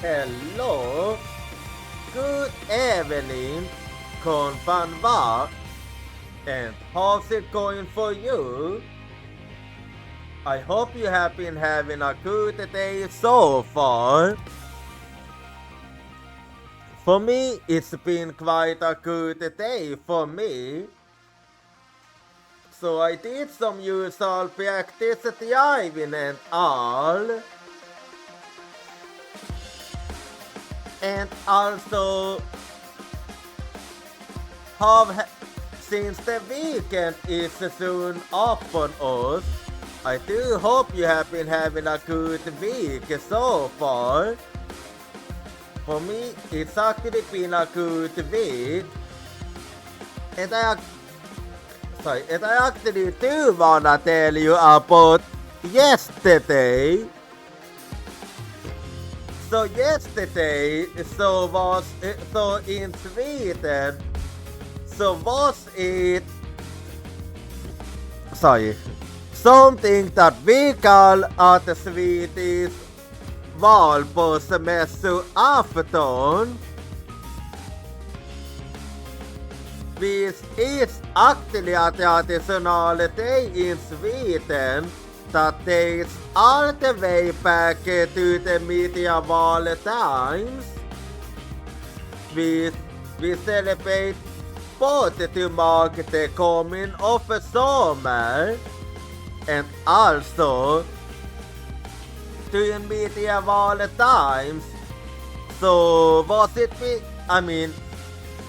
Hello, good evening, konbanwa, and how's it going for you? I hope you have been having a good day so far. For me, it's been quite a good day for me. So I did some usual practice driving and all. And also, since the weekend is soon upon us, I do hope you have been having a good week so far. For me, it's actually been a good week. And and I actually do wanna tell you about yesterday. So yesterday, so in Sweden, so was it, something that we call at the Swedish valborgsmässoafton, which is actually a traditional day in Sweden that dates all the way back to the medieval times. We celebrate both to mark the coming of summer and also during medieval times. So was it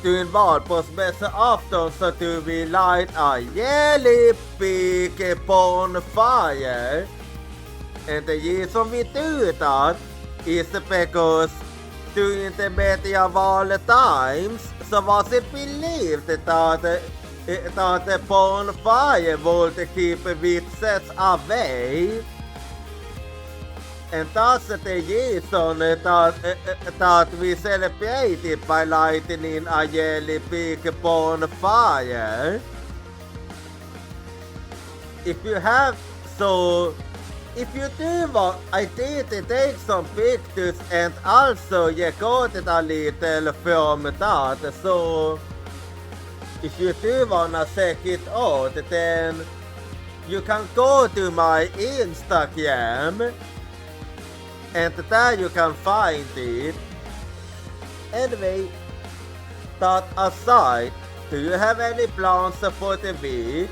during valborgsmässoafton so do we light a really big bonfire. And the reason we do that is because during the medieval times so was it believed that the bonfire would keep witches away. And that's the reason that we celebrate it by lighting a really big bonfire. If you do want, I did take some pictures and also recorded a little from that. So if you do wanna check it out, then you can go to my Instagram. And there you can find it. Anyway, that aside, do you have any plans for the week?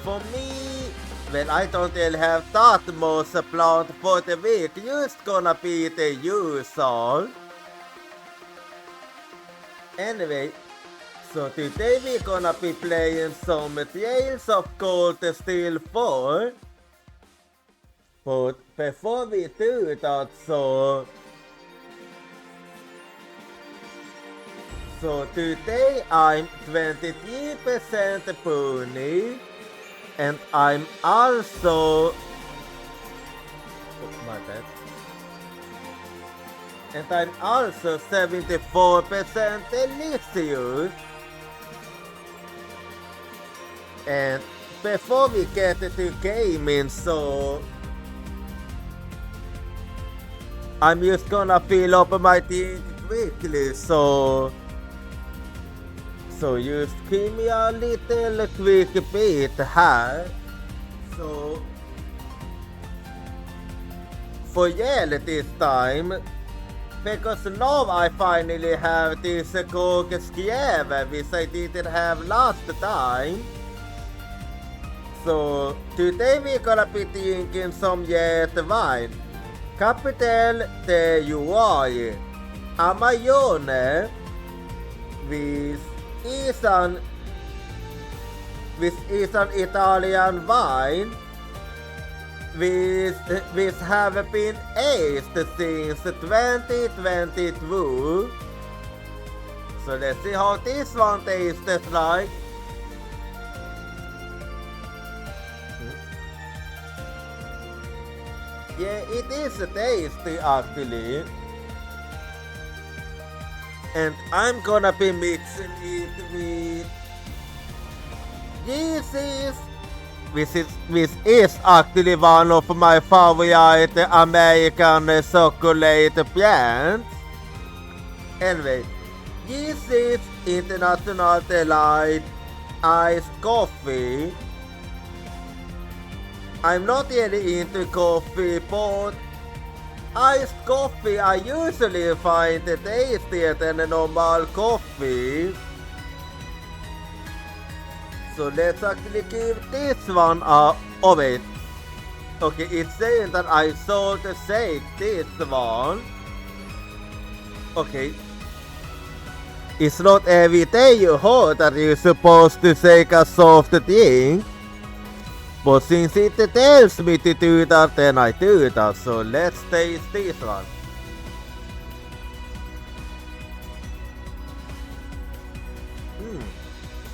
For me, well, I don't really have that much planned for the week. Just gonna be the usual. Anyway, so today we're gonna be playing some Tales of Cold Steel 4. But before we do that, so today I'm 23% pony, and I'm also my bad. And I'm also 74% delicious. And before we get to gaming, so I'm just gonna fill up my thing quickly, so just give me a little quick bit here. So for Yale this time, because now I finally have this Kåkeskjeve, which I didn't have last time. So today we're gonna be drinking some jet wine. Capital de Uruguay, Amaglione, which is an Italian wine which have been aged since 2022. So let's see how this one tastes like. Yeah, it is tasty actually. And I'm gonna be mixing it with this is which is actually one of my favorite American chocolate brands. Anyway, this is International Delight iced coffee. I'm not really into coffee, but iced coffee I usually find tastier than normal coffee. So let's actually give this one a... Oh wait. Okay, it's saying that I sold the shake this one. Okay. It's not every day you heard that you're supposed to shake a soft drink. But since it tells me to do that, then I do that. So let's taste this one.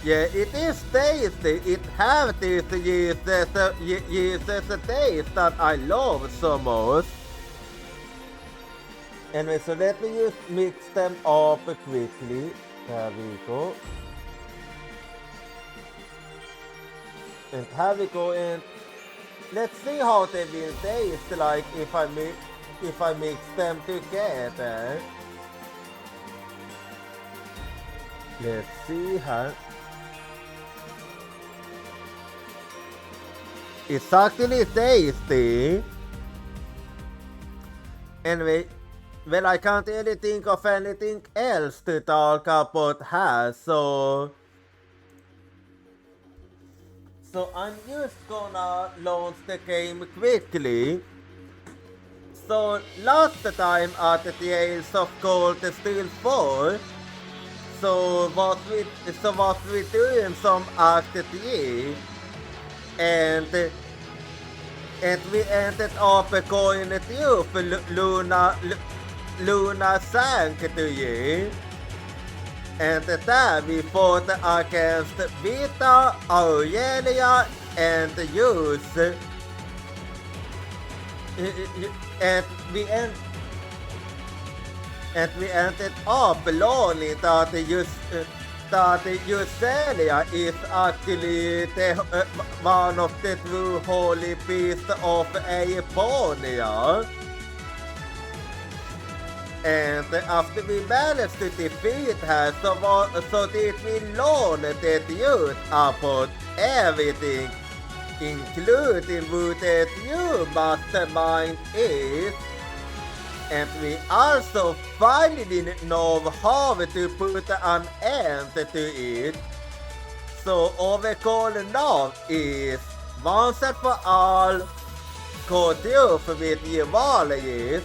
Yeah, it is tasty. It have this yeast taste that I love so much. Anyway, so let me just mix them up quickly. There we go. And here we go, and let's see how they will taste like if I mix them together. Let's see how. It's actually tasty. Anyway, well, I can't really think of anything else to talk about here, so I'm just gonna launch the game quickly. So last time at the Tales of Cold Steel 4, so what we doing some Act 3, and we ended up going to Luna Sanctuary. And there we fought against Vita, Aurelia, and Zeus. And we ended up learning that Eucelia is actually one of the true holy beasts of Aeponia. And after we managed to defeat her, so did we learn the truth about everything, including who the true mastermind is. And we also finally know how to put an end to it. So our goal now is, once and for all, go through with Evalius.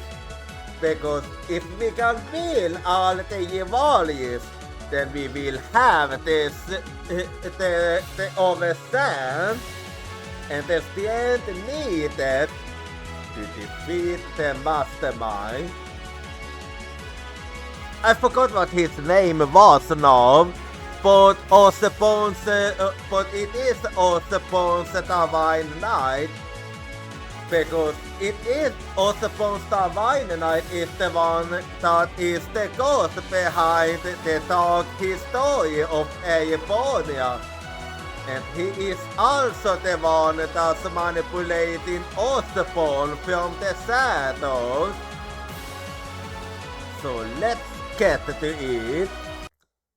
Because if we can build all the Evalius, then we will have the overstand and the strength needed to defeat the mastermind. I forgot what his name was now, but it is Osepon's Divine Knight, because it is Osepon's Divine Knight is the one that is the ghost behind the dark history of Aeponia. And he is also the one that's manipulating Osepon from the shadows. So let's get to it.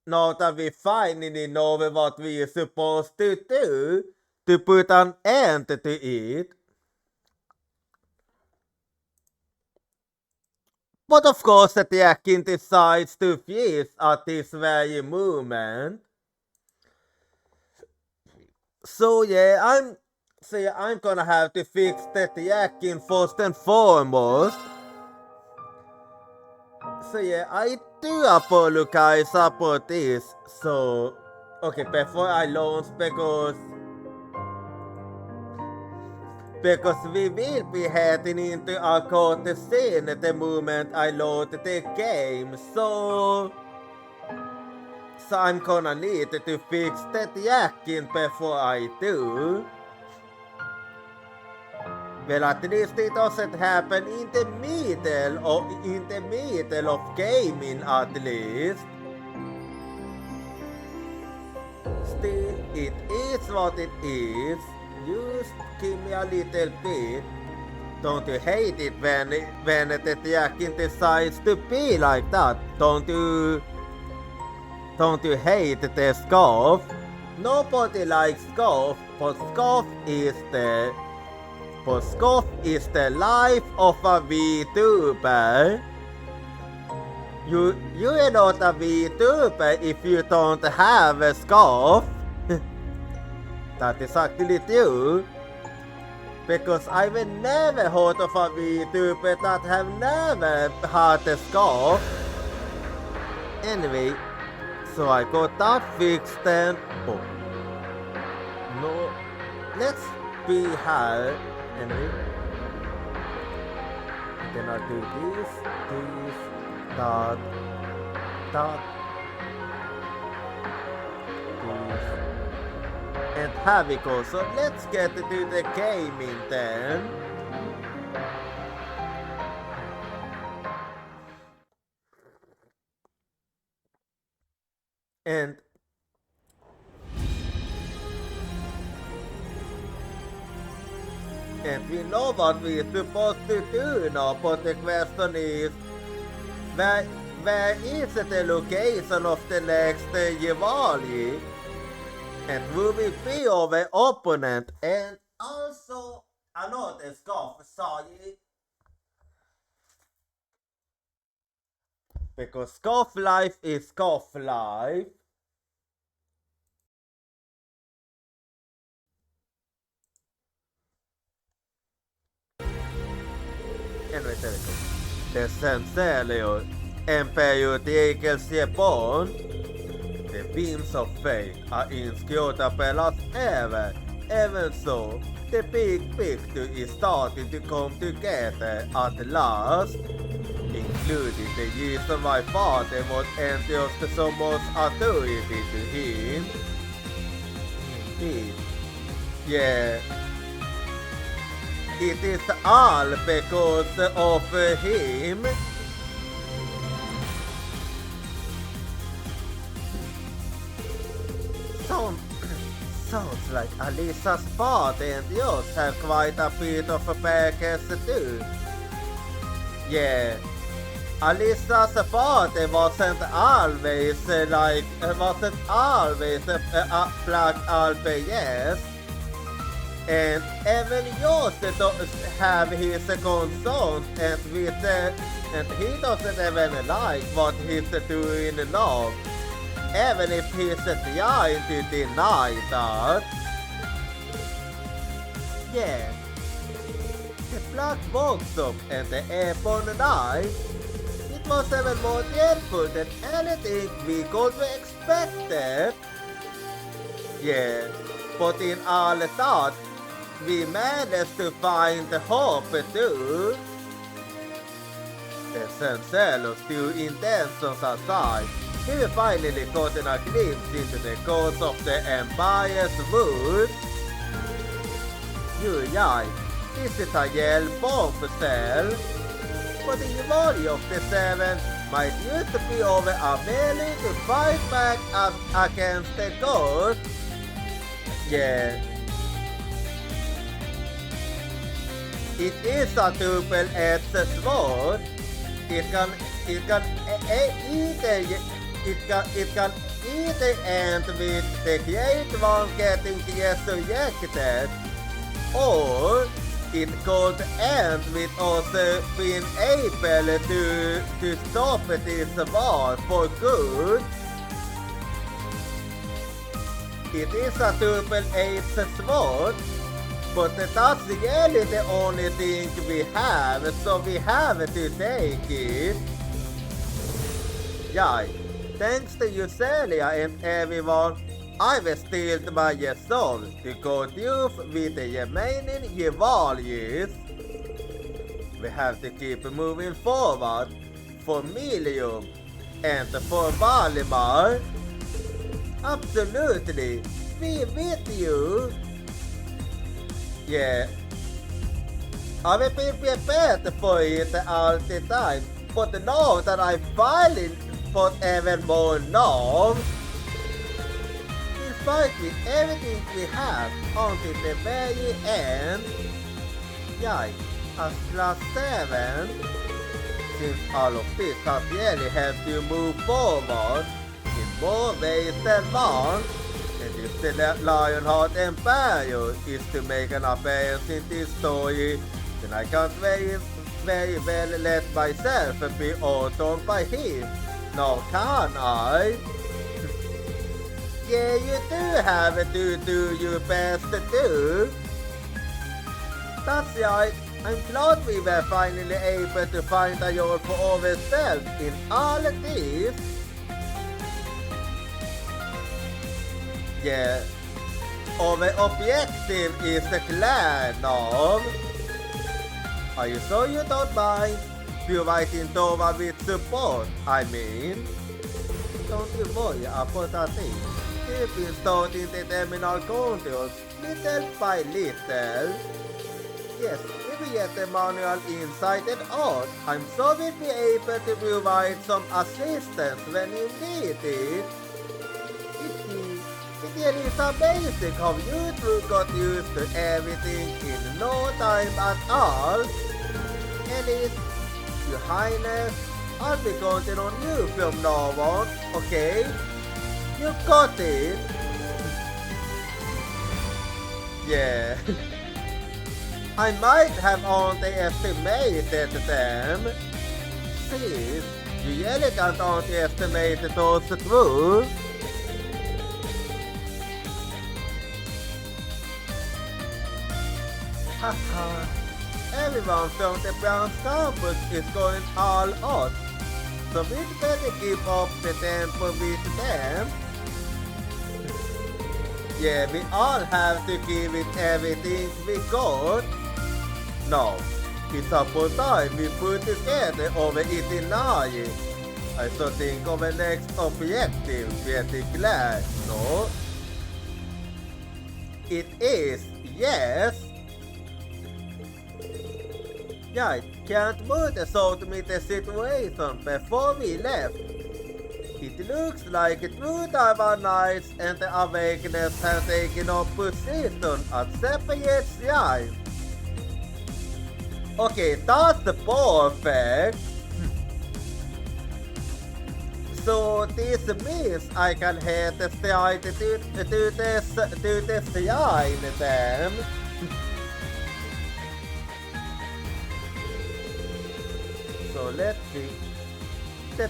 Now that we finally know what we are supposed to do to put an end to it. But of course the Draken decides to freeze at this very moment. So yeah, I'm gonna have to fix the Draken first and foremost. So yeah, I do apologize about this. So okay, before I launch, because we will be heading into a court scene the moment I load the game. So I'm gonna need to fix the Draken before I do. Well, at least it doesn't happen in the middle of gaming at least. Still, it is what it is. just give me a little bit. Don't you hate it when the Yakin decides to be like that? Don't you hate the scarf? Nobody likes scarf, but scarf is the life of a VTuber. You're not a VTuber if you don't have a scarf. That is actually true. Because I will never heard of a VTuber that have never had a scarf. Anyway, so I got that fixed then. Oh. No. Let's be here. Anyway. Then I'll do this, that, this. And have we go. So let's get to the gaming then. And we know what we're supposed to do now, but the question is, where is the location of the next Yevali? And will we be our opponent? And also another scarf, sorry. Because scarf life is scarf life. Anyway, the Senselio, Empire Eagles Japan. The beams of fate are inscribed us ever. Even so, the big picture is starting to come together at last, including the reason why Father was entrusted so much authority to him. Yeah, it is all because of him. Sounds like Alisa's father and yours have quite a bit of a package too. Yeah, Alisa's father wasn't always a black albeit, and even yours have his concerns, and he doesn't even like what he's doing now. Even if he's trying to deny that. Yeah. The black workshop and the airborne knife, it was even more dreadful than anything we could have expected. Yeah, but in all that, we managed to find hope too. The Sensel's true intentions aside, we finally gotten a glimpse into the course of the Empire's wood. Jag, this is a Yell bombshell. But the Yevali of the Seven might used to be over a willing to fight back against the ghost. Yeah. It is a double-edged sword. It can either end with the Great One getting resurrected, or it could end with us being able to stop this war for good. It is a double-edged sword, but that's really the only thing we have, so we have to take it. Yeah. Thanks to you, Celia, and everyone, I've stealed my soul to go deal with the remaining Yevalis. We have to keep moving forward for Milium and for Valimar. Absolutely, we with you. Yeah, I've been prepared for it all the time, but now that I finally put even more love, it's fight with everything we have until the very end. Yikes, as class 7, since all of this has really helped you move forward in more ways than one, and if the Lionheart Empire is to make an appearance in this story, then I can't very well let myself be outdone by him. Now can I? Yeah, you do have to do your best too. That's right. I'm glad we were finally able to find a role for ourselves in all of this. Yeah, our objective is the clan of... Are you sure you don't mind? Providing Dora with support, I mean. Don't you worry about that thing. We've been starting the terminal controls little by little. Yes, if we get the manual inside and out, I'm sure we'll be able to provide some assistance when you need it. It is amazing how you two got used to everything in no time at all. Alice, Your Highness, I'll be counting on you from now on, okay? You got it! Yeah. I might have underestimated them. Sis, you really can't underestimate those two. Haha. Everyone from the Browns campus is going all out, so we'd better keep up the tempo with them. Yeah, we all have to give it everything we got. Now, it's about time we put together our itinerary. I should think of the next objective pretty glad, no? It is, yes. Yeah, I can't Murder told me the situation before we left. It looks like True Taiwan Knights and the Awakeners have taken up position at separate shrines. Okay, that's perfect. So this means I can head straight to the shrine then. So let's see. The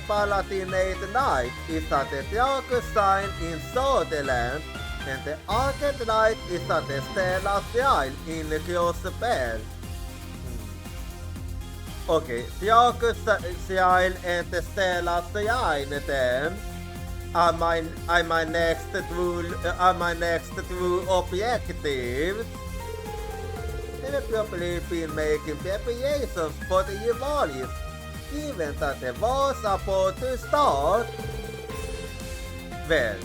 Palatinate Knight is at the Draco Shrine in Sutherland, and the Arcade Knight is at the Stella Shrine in Crossbell. Okay, Draco Shrine and the Stella Shrine then are my next two objectives. I've probably been making preparations for the Yuvalis, even that the wars are about to start. Well,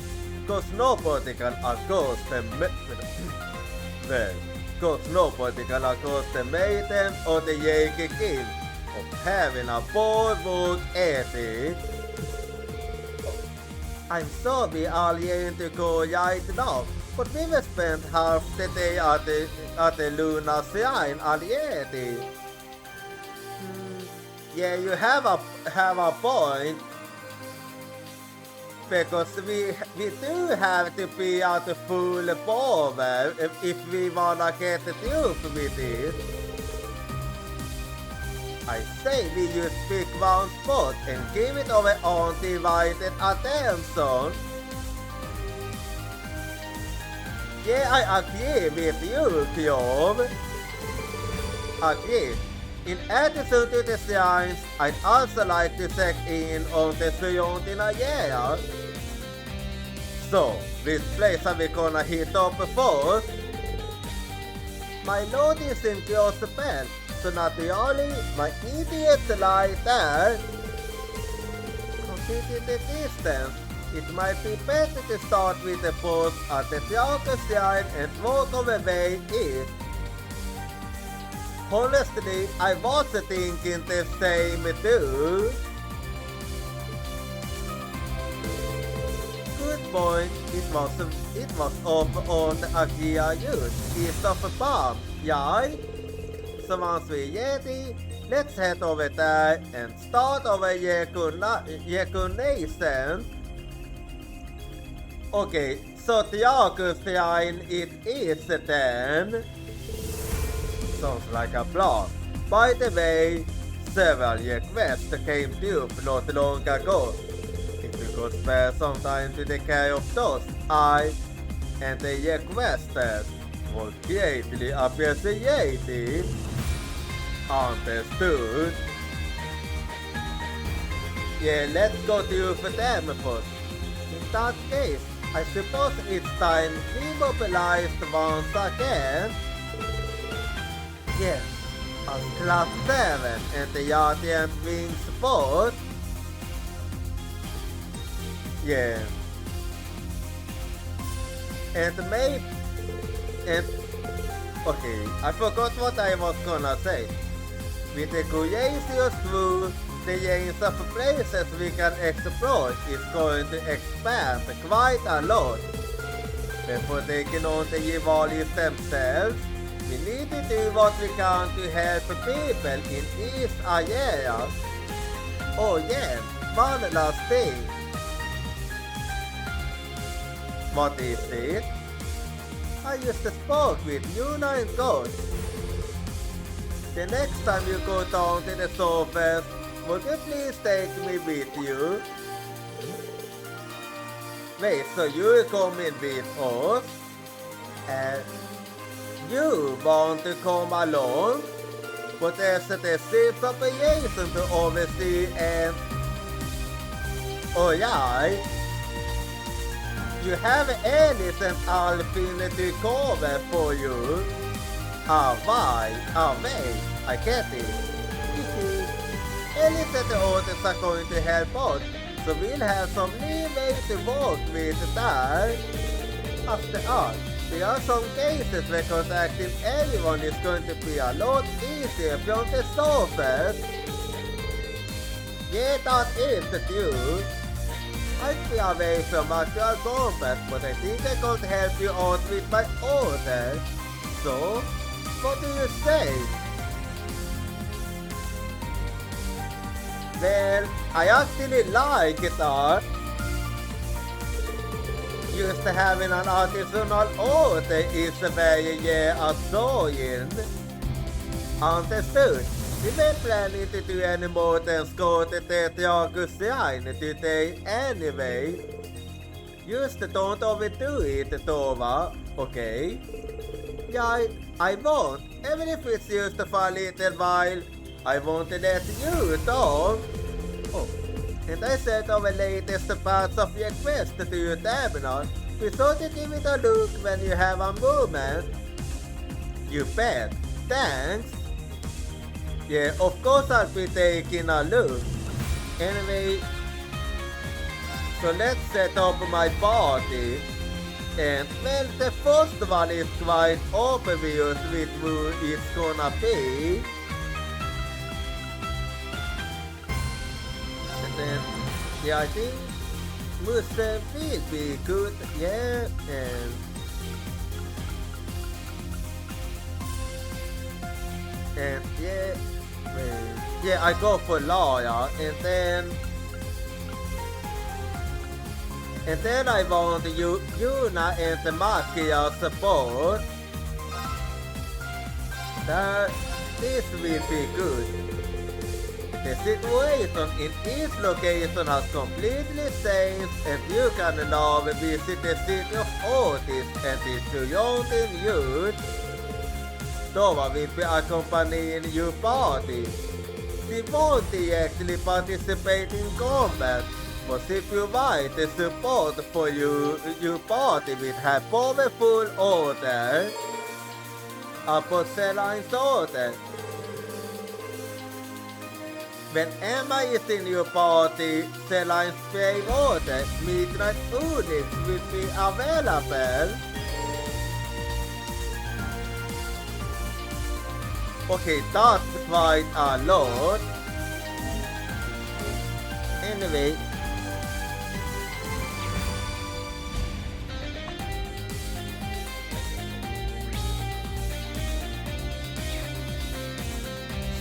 cause nobody can across the maiden or the Yankee King of having a bold work ethic. I'm sure we are going to go right now, but we will spend half the day at the Lunar Shrine already. Yeah, you have a point. Because we do have to be at the full power if we wanna get through with it. I say we just pick one spot and give it our undivided attention. Yeah, I agree with you, Pure. Agree. In addition to the shrines, I'd also like to check in on the surrounding area. So, which place are we gonna hit up first? My load is in Crossbell, so naturally, my idiot lie there. Considering the distance, it might be better to start with the post at the Draco Shrine and work our way east. Honestly, I was thinking the same too. Good point, it was over on a gear used east of a farm. Yay! So once we Yeti, let's head over there and start our Yekunation. Okay, so Tiakustein it is then. Sounds like a plan. By the way, several quests came due not long ago. If you could spare some time to take care of those, I and the questers would greatly appreciate it. Understood? Yeah, let's go to for them first. In that case, I suppose it's time we mobilized once again. Yes, as Class 7 and the Guardian Wing support. Yeah. Okay, I forgot what I was gonna say. With the Curious Through, the range of places we can explore is going to expand quite a lot. Before taking on the Evolis themselves, we need to do what we can to help people in these areas. Oh yeah, one last thing. What is it? I just spoke with Yuna and Ghost. The next time you go down to the surface, would you please take me with you? Wait, so you're coming with us? You want to come along? But there's a ship's operation to oversee and... Oh yeah? You have Alice and Alpine to cover for you. Wait, I get it. Alice and the others are going to help us, so we'll have some leeway to work with there. After all, there are some cases where contacting everyone is going to be a lot easier from the surface. Yeah, that is the truth. I'd be away from actual combat, but I think I could help you out with my orders. So, what do you say? Well, I actually like guitar. Just having an artisanal order is very annoying. Understood. We were planning to do any more than score the Tetragusian today anyway. Just don't overdo it, Tova, okay? Yeah, I won't. Even if it's just for a little while, I won't let you talk. Oh, and I sent our latest parts of your quest to your terminal. Be sure to give it a look when you have a moment. You bet. Thanks. Yeah, of course I'll be taking a look. Anyway, so let's set up my party. And well, the first one is quite obvious with who it's gonna be. And then, yeah, I think Musa will be good, yeah, and yeah, I go for Lawyer, and then I want Yuna and the Makia support. This will be good. The situation in each location has completely changed, and you can now visit the city of Otis and its surrounding youth. Tova will be accompanying your party. She won't actually participate in combat, but if you want the support for your party with her powerful order, a Porcelain's order. When Emma is in your party, Celine's brave order, Midnight Unix will be available. Okay, that's quite a lot.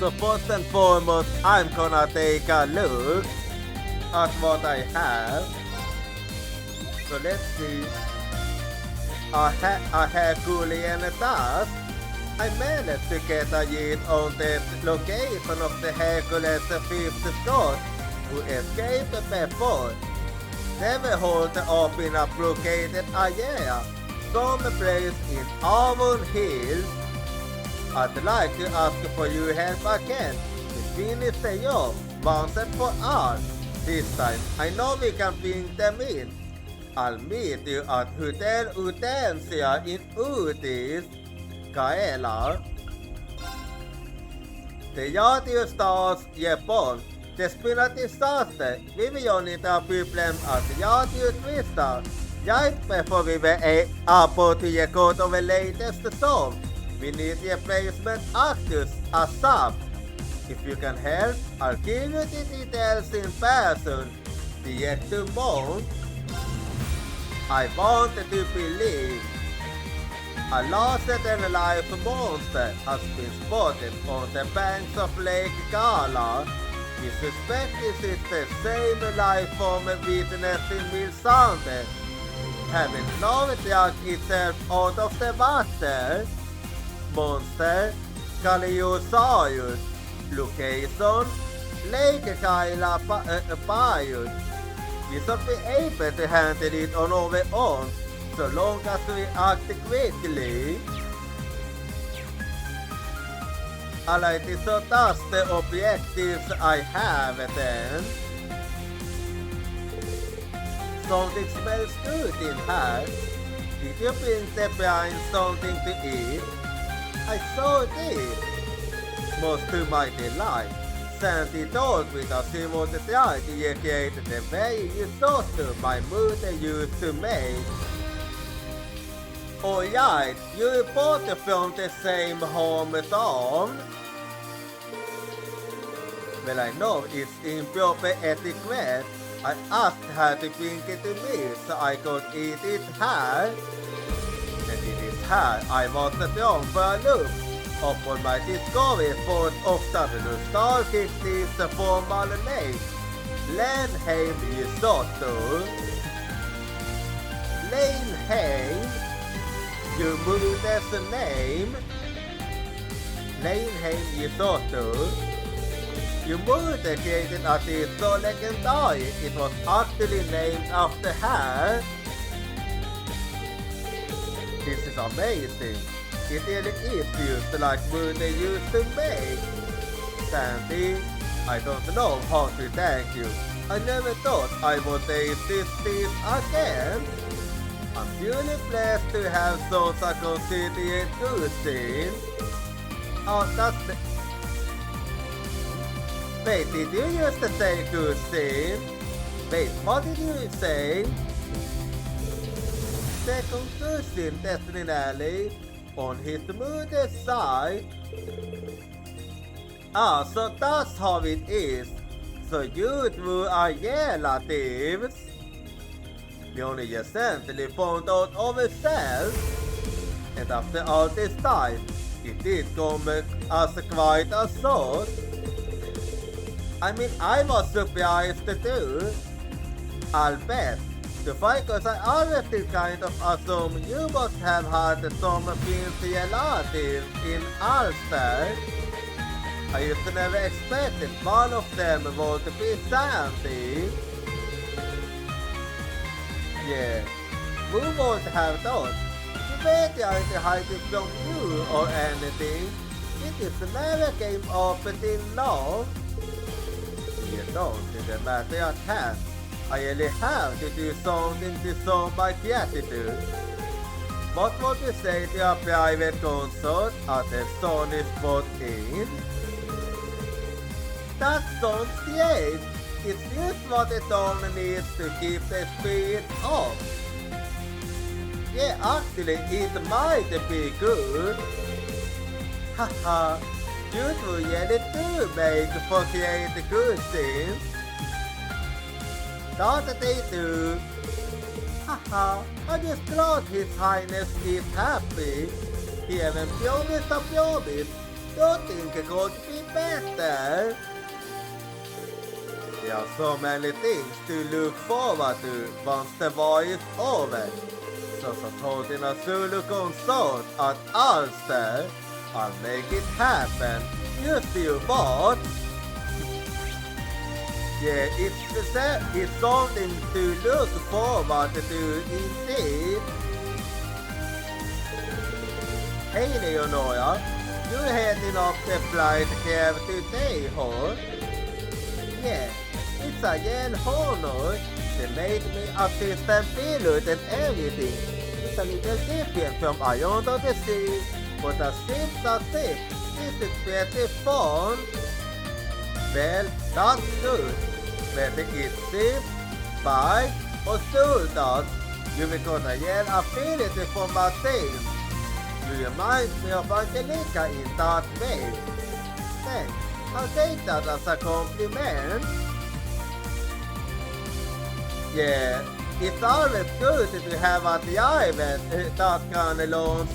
So first and foremost, I'm gonna take a look at what I have. So let's see. A Herculean task. I managed to get a hit on the location of the Hercules fifth god who escaped before. Never hold up in a blockaded area, some place in Avon Hills. I'd like to ask for your help again to finish the job once and for all. This time I know we can bring them in. I'll meet you at Hotel Utensia in Utis, Kaela. Det jag tillstås Japan. Det blir ett disaster. Vi vill göra lite problem att jag utvistar. Jag before we were able to go to the latest song. We need a replacement actors ASAP. If you can help, I'll give you the details in person. The yet to moan. I wanted to believe. A larger than life monster has been spotted on the banks of Lake Gala. We suspect this is the same life form witnessed in Milsande, having knocked itself out of the water. Monster Caliosaurus. Location Lake Kaila Bayou. We should be able to handle it on our own, so long as we act quickly. Alright, so that's the objectives I have then. Something smells good in here. Did you bring the blind something to eat? I saw it. Most to my delight, Sandy told me that she was trying to recreate the way you thought my mother used to make. Alright, you both from the same hometown. Well, I know it's improper etiquette. I asked her to bring it to me so I could eat it here. And it is here I was thrown for a loop upon my discovery for of the Star Kitty's formal name, Lenheim Risotto. Lenheim, you moved as a name. Lenheim Risotto. You moved created a dish so legendary it was actually named after her. This is amazing. It really is used like Mooney used to make. Sandy, I don't know how to thank you. I never thought I would taste this dish again. I'm really blessed to have such a considerate cuisine. Oh, that's the... Wait, did you used to say cuisine? Wait, what did you say? Second cuisine, definitely. On his mother's side. Ah, so that's how it is. So you two are relatives. We only recently found out ourselves. And after all this time, it did come as quite a shock. I mean, I was surprised too. I'll bet. The because I always did kind of assume you must have had some fancy relatives in Ulster. I used to never expected one of them would be Sandy. Yeah, we won't have thought. You better hide it from you or anything. It is never came up till now. You don't even matter at hand. I really have to do something to show my gratitude. What would you say to a private concert at the Sony Spot Inn? That sounds great! It's just what the town needs to keep the spirit up. Yeah, actually, it might be good. Haha, you two really do make for creative good scenes. That they do. Haha, I just glad His Highness is happy. He even promised a promise. Don't think it could be better. There are so many things to look forward to once the war is over. Så Tortin Zulu konsert at Ulster. I'll make it happen. Just you what? Yeah, it's something to look forward to indeed. Hey Leonora, you heading up the flight here today, huh? Yeah, it's a real honor. They made me assistant pilot and everything. It's a little different from Beyond of the Sea, but a ship's a ship. This is pretty fun. Well, that's good. Whether it's ship, bike, or soldiers, you will got a real affinity for my team. You remind me of Angelica in that way. Thanks. I'll take that as a compliment. Yeah, it's always good to have a driver that can learn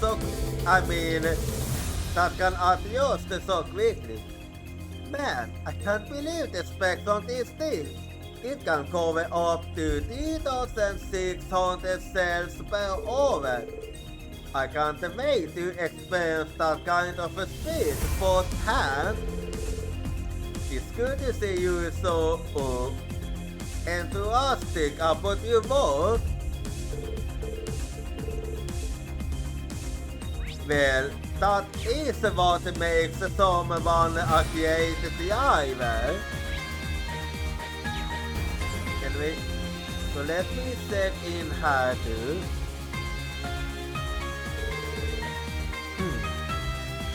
that can adjust so quickly. Man, I can't believe the specs on this thing. It can cover up to 3,600 cells per hour. I can't wait to experience that kind of a speed firsthand. It's good to see you so enthusiastic about your work. Well, that is what makes someone a great driver. So let me check in here too.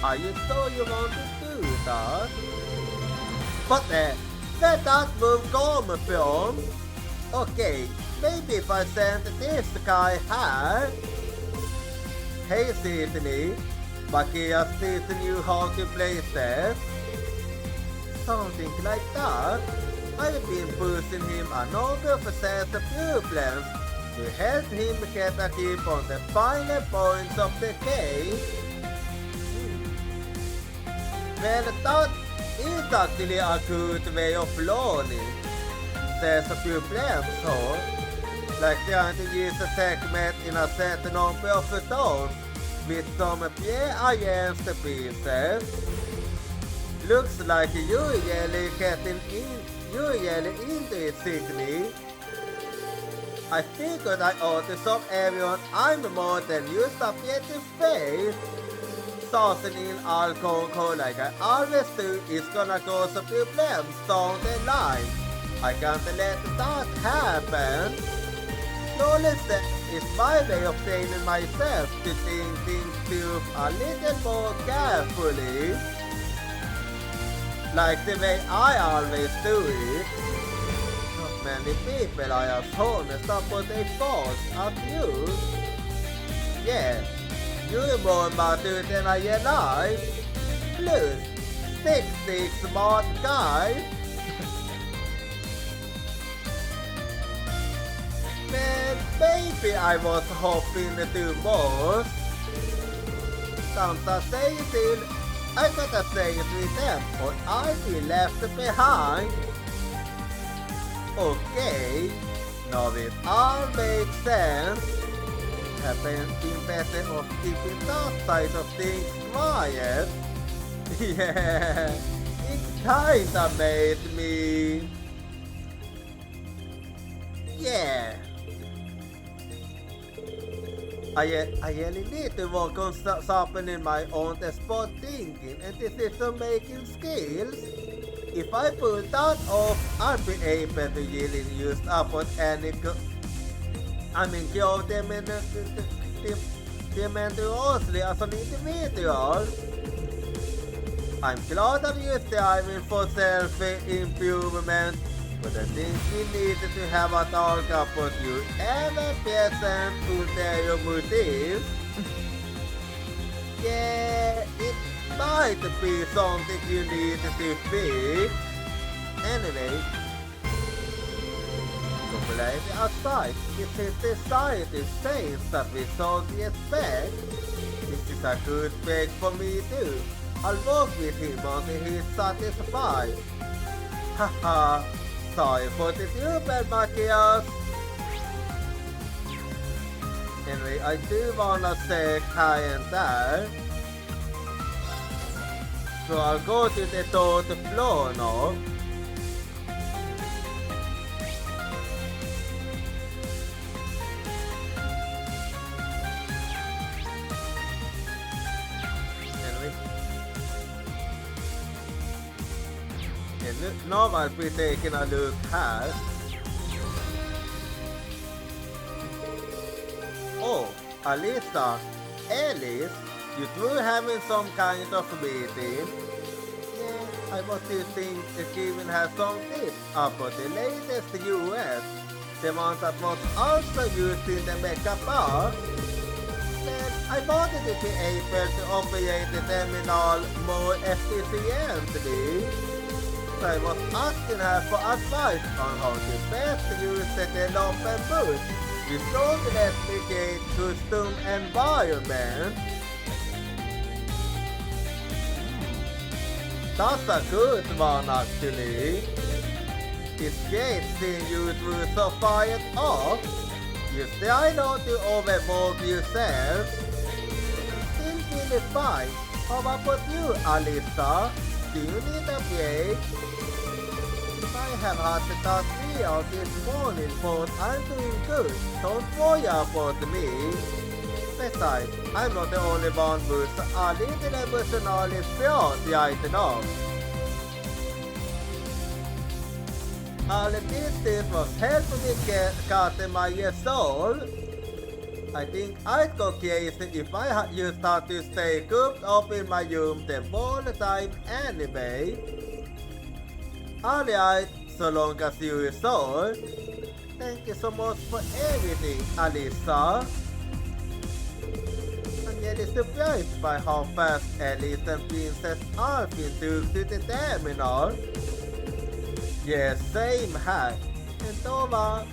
Are you sure you want to do that? But where that move come from? Okay, maybe if I send this guy here. Hey Sydney, Makia's teaching you how to play chess? Something like that. I've been pushing him a number of chess pupils to help him get a grip on the finer points of the game. Well, that is actually a good way of learning. There's a few problems, so like trying to use a segment in a set number of stones with some pre-arranged pieces. Looks like you're really into it, Sydney. I figured I ought to show everyone I'm more than used to getting face. Saucing in alcohol like I always do is gonna cause a few problems down the line. I can't let that happen. No, listen, it's my way of training myself to think things through a little more carefully. Like the way I always do it. Not many people are as honest about their thoughts as you. Yeah, you're more mature than I realize. Plus, 60 smart guys. Man, maybe I was hoping too much. Santa say still, I gotta say it with them or I'll be left behind. Okay, now it all makes sense. Haven't been better off keeping that side of things quiet. Yeah, it kinda made me... Yeah. I really need to work on sharpening my own spot thinking and decision making skills. If I pull that off, I'll be able to really use up on any grow tremendously as an individual. I'm glad that you're striving for self-improvement, but I think we need to have a talk about your ever-present ulterior motives. Yeah, it might be something you need to fix. Anyway, completely aside, it is society's change that we should expect. This is a good break for me too. I'll work with him until he's satisfied. Haha, sorry for the stupid, Matthias. Anyway, I do wanna say hi and there. So I'll go to the third floor now. Anyway. And now I'll be taking a look at. Oh, Alisa, Alice, you two having some kind of meeting? Yeah, I was to think that Steven has some tips about the latest US. The ones that was also used in the makeup bar. Then I wanted to be able to operate the terminal more efficiently. So I was asking her for advice on how to best use the development booth. We don't replicate custom environment. That's a good one actually. It's great seeing you through so fired up. You try not to overwork yourself. Still feeling fine. How about you, Alisa? Do you need a break? I have had the task 3 out this morning, but I'm doing good. Don't worry about me. Besides, I'm not the only one who's a little emotionally fraught right now. All of this was helping me cut my soul. I think I'd go crazy if I used had to stay cooped up in my room the whole time anyway. Alright, so long as you resolve. Thank you so much for everything, Alisa. I'm really surprised by how fast Alice and Princess Alfin took to the terminal. Yes, same hat. And Tova,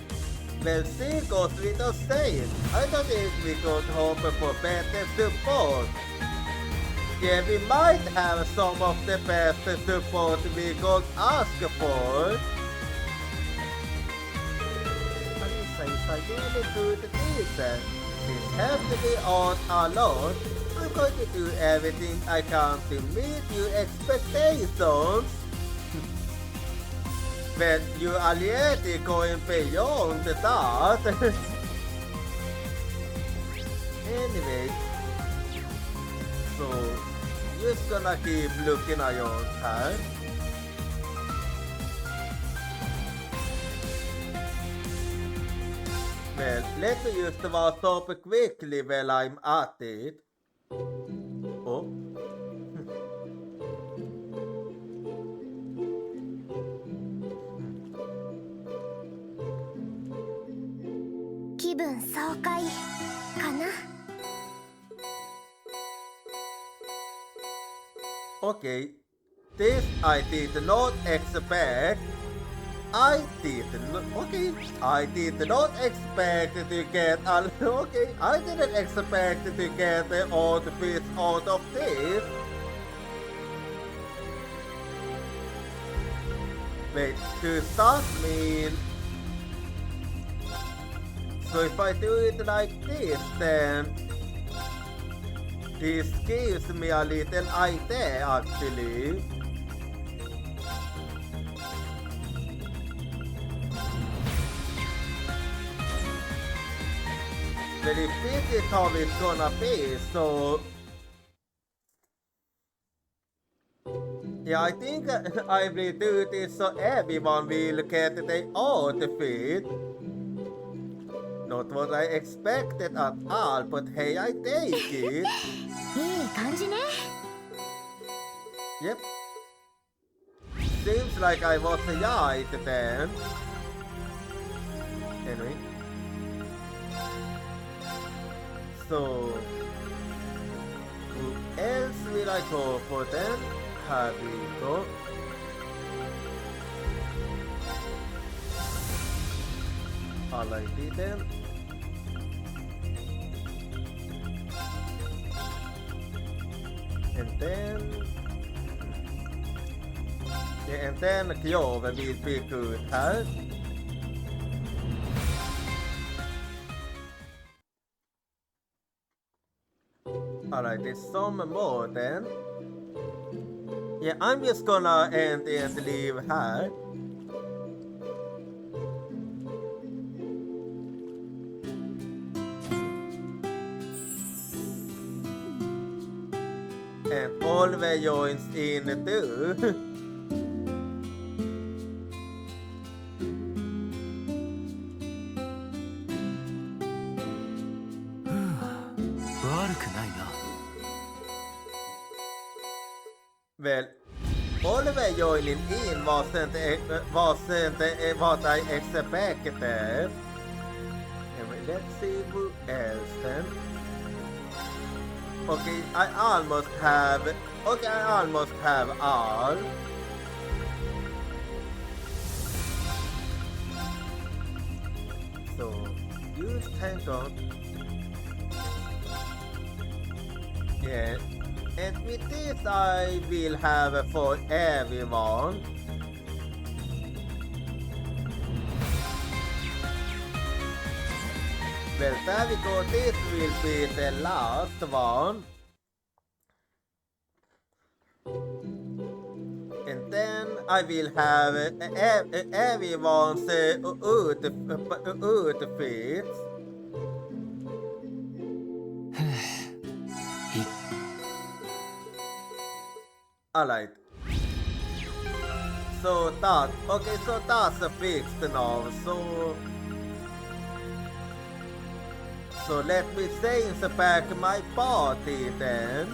well, she goes without saying. I don't think we could hope for better support. Yeah, we might have some of the best support we could ask for. Alisa is a really good teacher. This has to be on a lot. I'm going to do everything I can to meet your expectations. But you are already going beyond that. Anyway, so just gonna keep looking at your time. Well, let me use the WhatsApp quickly while I'm at it. Oh. Okay, this I did not expect. I did not expect to get I didn't expect to get the odd bits out of this. Wait, does that mean? So if I do it like this, then this gives me a little idea actually. But if this is how it's gonna be, so yeah, I think I will do this so everyone will get their outfit. Not what I expected at all, but hey, I take it. Yep. Seems like I was right then. Anyway. So, who else will I go for then? Here we go. Alrighty then. And then Yeah, and then Kyove will be good här. Alright, there's some more then. Yeah, I'm just gonna end and leave här. And Oliver joins in too. Well, Oliver joining in wasn't what I expected. Let's see who else then. Okay, I almost have all. So, use tank on. Yeah. And with this I will have for everyone. Well, there we go, this will be the last one. And then I will have everyone's outfits. Alright. So that's fixed now. So let me change back my party then.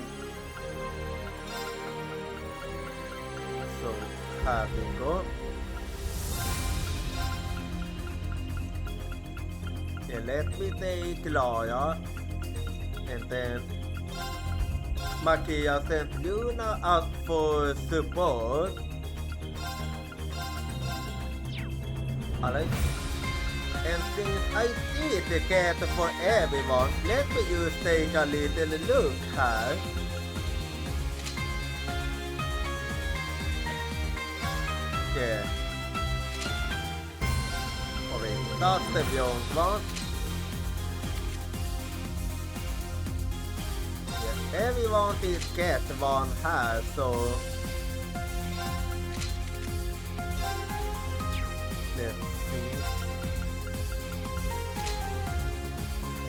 So here we go. Yeah, let me take Lara and then Makias and Luna up for support. Alright. And since I did get for everyone, let me just take a little look here. Yeah. Okay, that's the beyond one. Everyone did get one here, so let's see.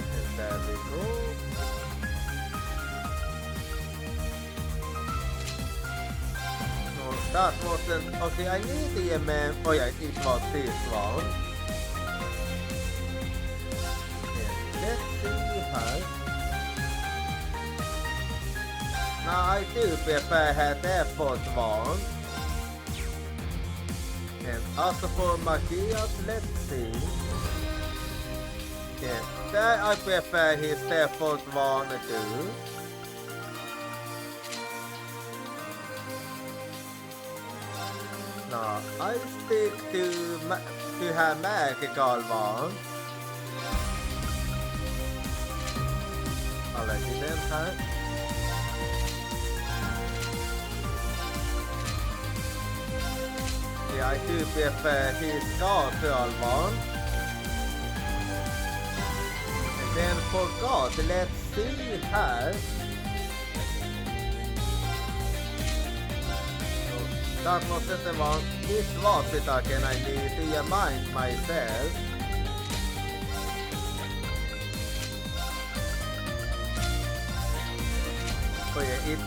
And there we go. No, that wasn't okay. I need the oh yeah, it was this one. Yeah, let's see here. Now I do prefer had effort one. And also for Matthias, let's see. Yeah, there I prefer his effort one too. Now I stick to have magical one. Alrighty then, huh? I do prefer his Garfield one. And then for God, let's see here. So that wasn't the one. This was it again. I need to remind myself. Oh yeah, it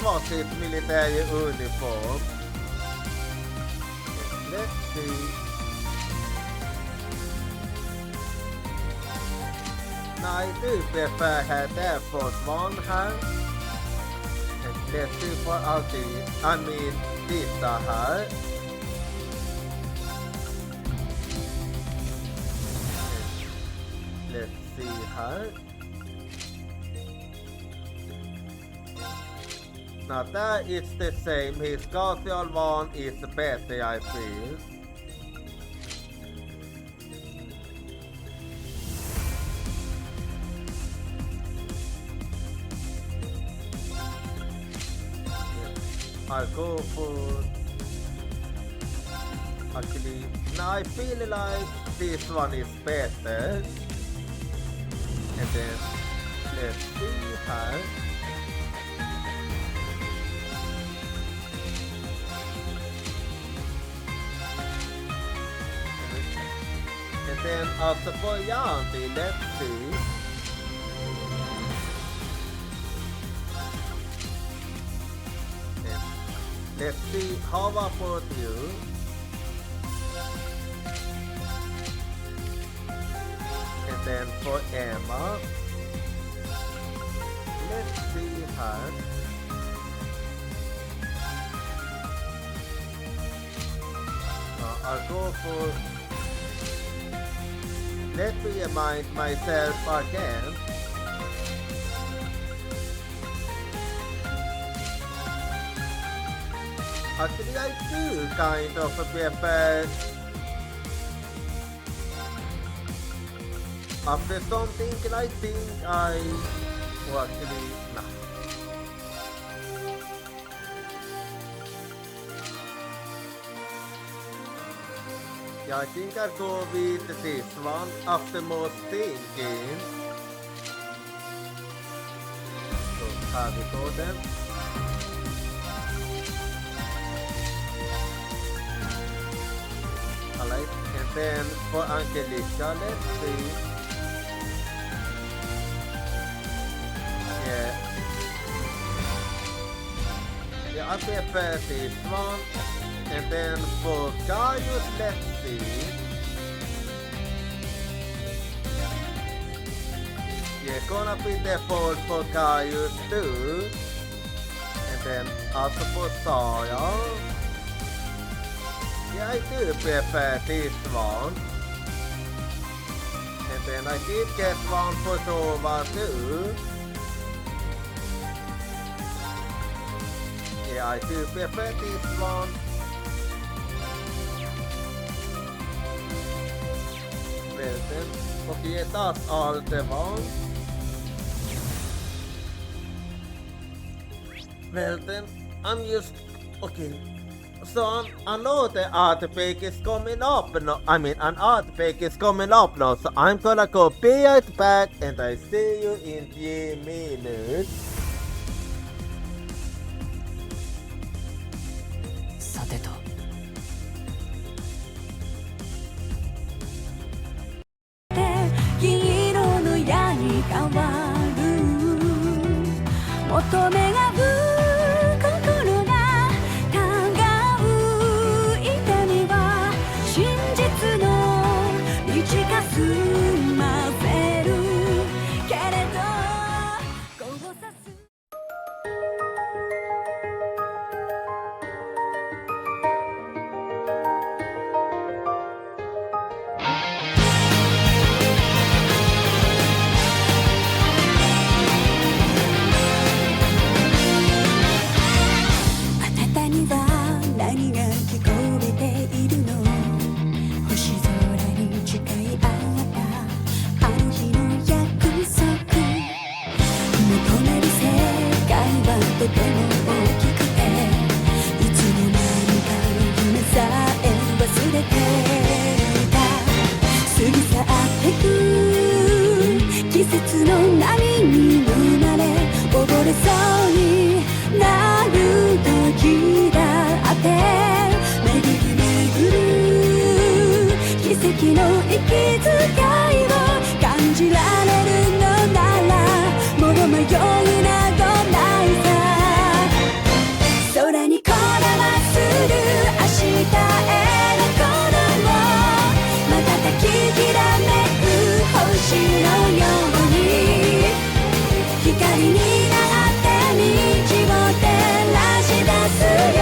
was his military uniform. Let's see. Now I do prefer had Air Force One here. And let's see for Lisa here. Let's see here. Now that is the same, his Garfield one is better, I feel. I'll go for Actually, now I feel like this one is better. And then let's see here. And then after Boyanti, let's see. And let's see how about you. And then for Emma, let's see her. I'll go for. Let me remind myself again. Actually, I do kind of prefer. After something, I think well, actually, no. Yeah, I think I'll go with this one after more thinking. So, here we go then. Alright, and then for Angelica, let's see. Yeah, I prefer this one. And then for Gaius, let's see. Yeah, gonna be default for Gaius too. And then also for Saya. Yeah, I do prefer this one. And then I did get one for Tova too. Yeah, I do prefer this one. Well then, okay, that's all the ones. Well then, I'm just okay. So another art pick is coming up. No, I mean an art pick is coming up now. So I'm gonna go be right back, and I see you in 3 minutes. さてと。銀色の矢に変わる。求めが心がたがう痛みは真実の道かすませるけれどこうさすあなたには何が聞こえているの星空に誓い合ったあの日の約束求める世界はとても大きくていつの間にかの夢さえ忘れていた過ぎ去ってく季節の波に生まれ溺れそうになる時だって巡り巡る奇跡の息遣いを感じられるのならもう迷いなどないさ空にこだまする明日への鼓動瞬ききらめく星のように光になって道を照らし出すよ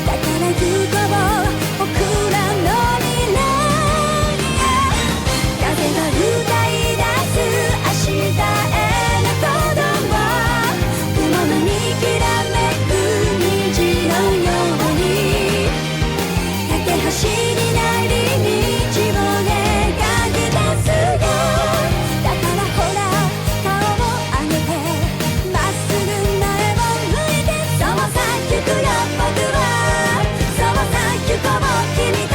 だから行こう僕らの未来風が歌い出す明日への鼓動雲のにきらめく虹のように架け橋になり道を描き出すよだからほら顔を上げてまっすぐ前を向いてそうさ行くよ僕はそうさ行こう君と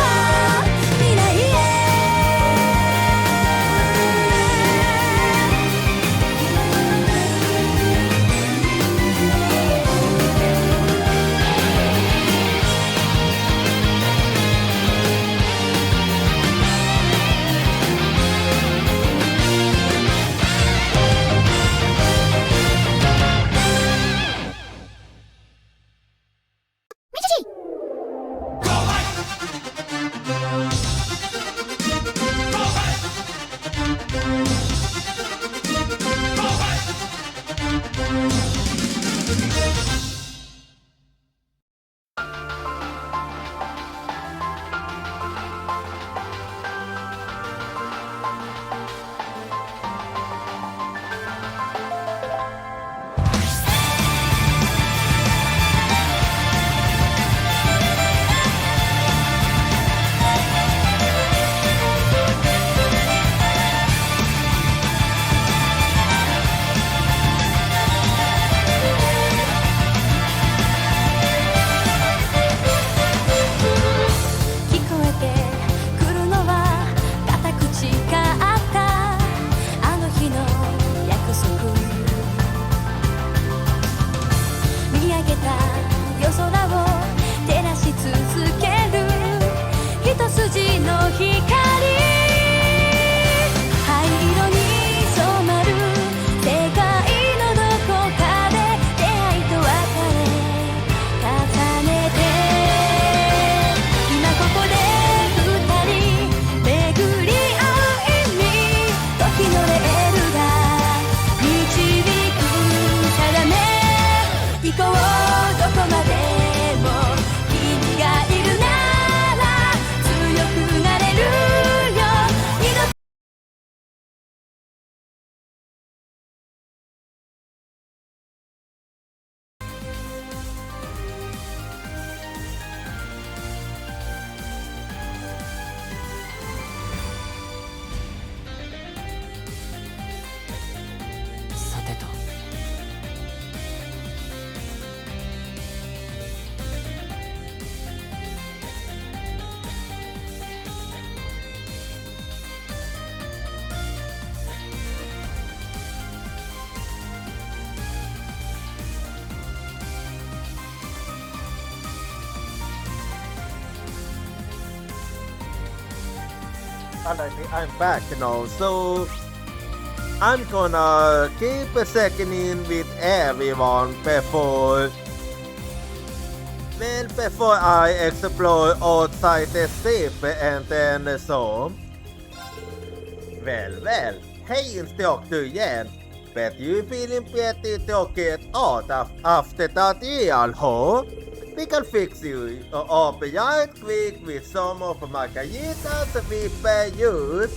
Alrighty, I'm back now. So I'm gonna keep checking in with everyone before I explore outside the ship and then so. Well, hey instructor igen. Bet you feeling pretty to get out after that deal, huh? We can fix you up right quick with some of my galletas we can use.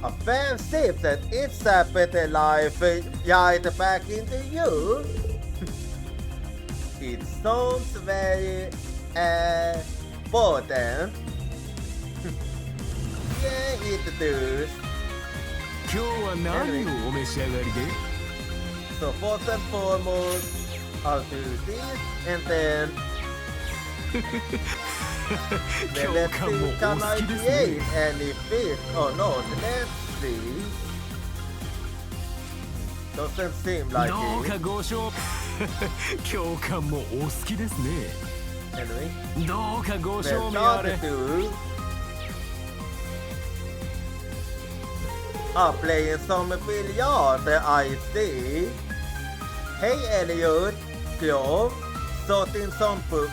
A fair ship that it's a better life right back into you. It sounds very important. Yeah, it does. 今日は何をお召し上がりで So first and foremost, I'll do this and then 今 let's 日かも see, お can 好 I きです create ね any fish or not? Let's see. Doesn't seem like どう it. かご賞今日かもお好きですね Anyway, どうかご we'll 賞味あ start れ to playing some billiard, I see. Hey Elliot, Joe, shooting some pool.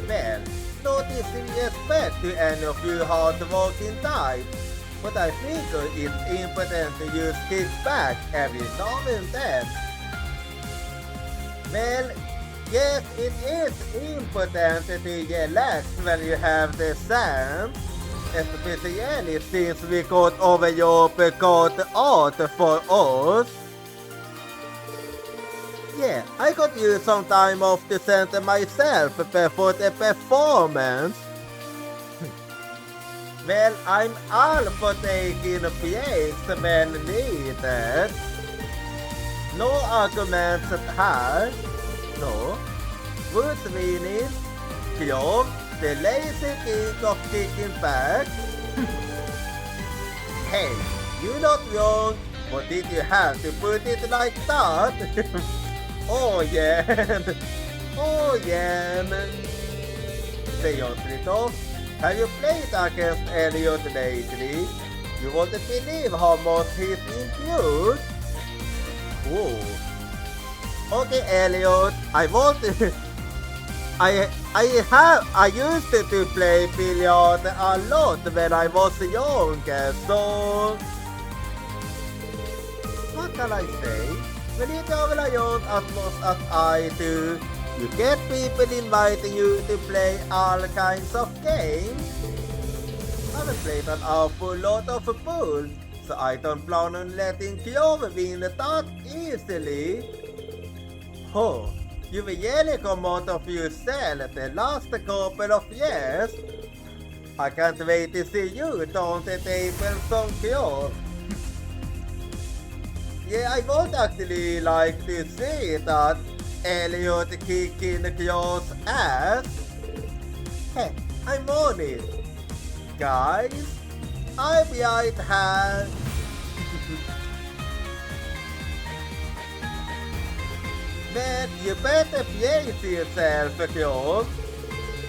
Well, not disrespect to any of you hard-working types, but I figure it's important to use kickback every now and then. Well, yes, it is important to relax when you have the chance, especially since we got over your got out for us. Yeah, I could use some time off to center myself before the performance. Well, I'm all for taking breaks when needed. No arguments here. So, Bruce Willis, Joe, the lazy king of kicking back. Hey, you're not wrong, but did you have to put it like that? Oh yeah, oh yeah. Seriously though, have you played against Elliot lately? You won't believe how much he's improved. Whoa. Okay, Elliot, I want to. I used to play billiard a lot when I was younger, so what can I say? When you travel around as much as I do, you get people inviting you to play all kinds of games. I've played an awful lot of pool, so I don't plan on letting Clover win that easily. Oh, you really come out of yourself the last couple of years. I can't wait to see you down the table some Clover. Yeah, I would actually like to see that Elliot kicking Claw's ass. Hey, I'm on it. Guys, I'll be right here. But you better brace yourself, Claw.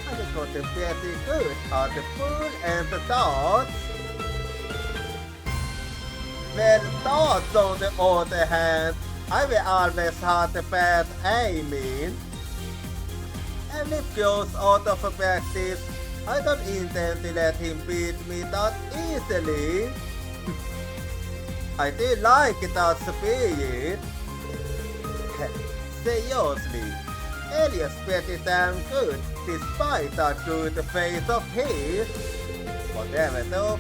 I've gotten pretty good at the pool and the darts. Well, darts on the other hand, I will always have the bad aiming. And if goes out of practice, I don't intend to let him beat me that easily. I do like that spirit. Seriously, Elliot's pretty damn good despite that good face of his. Whatever though,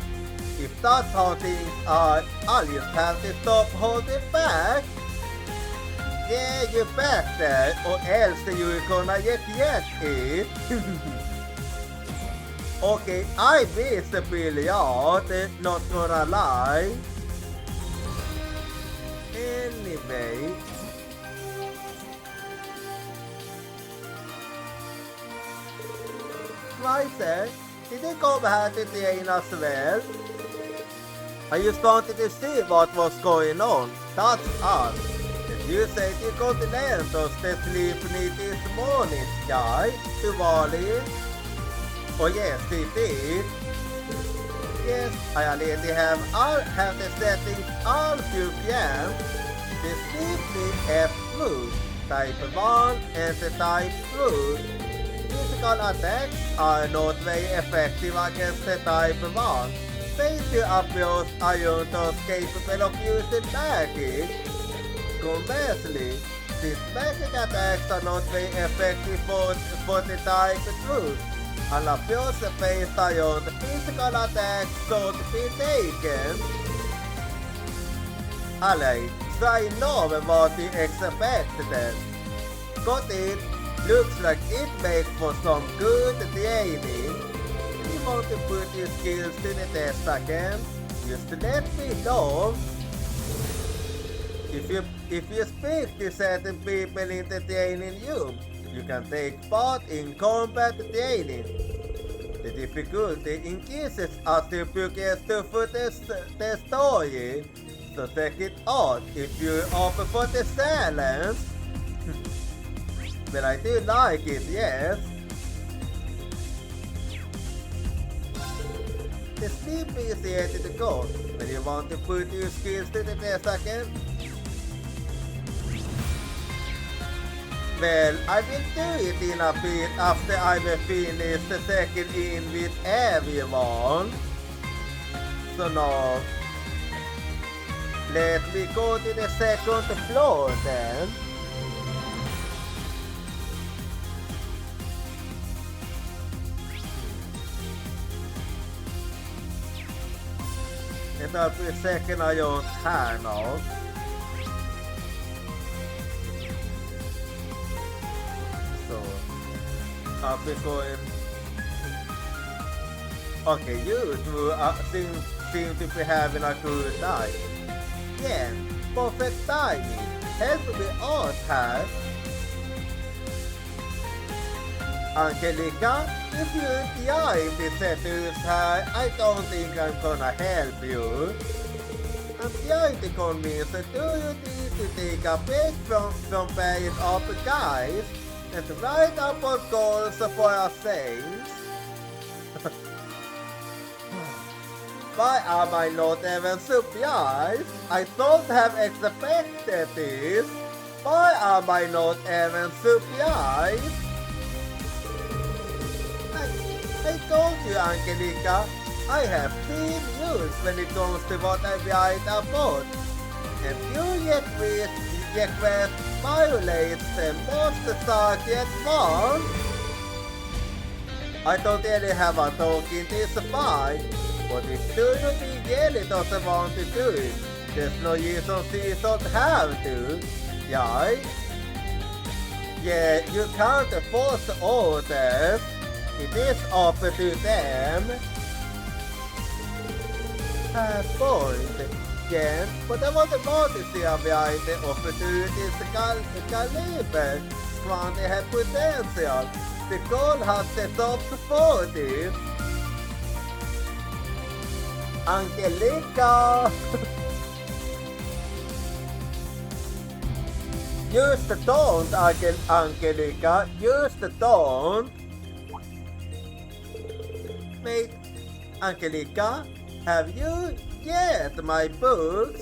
if that's how things are, I'll just have to stop holding back. Yeah, you better, or else you're gonna get it. Okay, I miss the billiard, not gonna lie. Anyway. Riser, did you come here to train as well? I just wanted to see what was going on, that's all. You said you got learned us the sleep need this morning, guy, to Wally. Oh yes, it is. Yes, I already have the settings all 2 p.m. The sleepy F food, type 1 and the type food. Physical attacks are not very effective against the type 1. Facial appeals are not capable of using magic. Conversely, these magic attacks are not very effective for the type 2. And appeals based on the physical attacks should be taken. Alright, so I know what you expected. But it looks like it makes for some good training. If you want to put your skills to the test again, just let me know. If you speak to certain people in the training room, you can take part in combat training. The difficulty increases as you progress through the story, so check it out if you're open for the challenge. But I do like it, yes. The sleep is ready to go when you want to put your skills to the test again. Well, I will do it in a bit after I will finish the second in with everyone. So now, let me go to the second floor then. And I'll be second I don't have now. I'll be going. Okay, you two seem to be having a good night. Yeah, perfect timing. Help me out, huh? Angelica, if you're behind the settings here, I don't think I'm gonna help you. I'm trying to convince you, do you need to take a break from paying up guys? And write up our goals for our saints. Why am I not even surprised? I don't have expected this. Why am I not even surprised? I told you, Angelica, I have team rules when it comes to what I write about. And you request violates the most target one. I don't really have a dog in this fight, but if you really doesn't want to do it, there's no reason she don't have to, right? Yeah, you can't force orders. It is up to them. Point. Yeah, but I want to se om jag inte opportunities caliber från det här potential. The goal has set up for this. Angelica! Just don't, Angelica. Just don't. Wait, Angelica, have you read my books?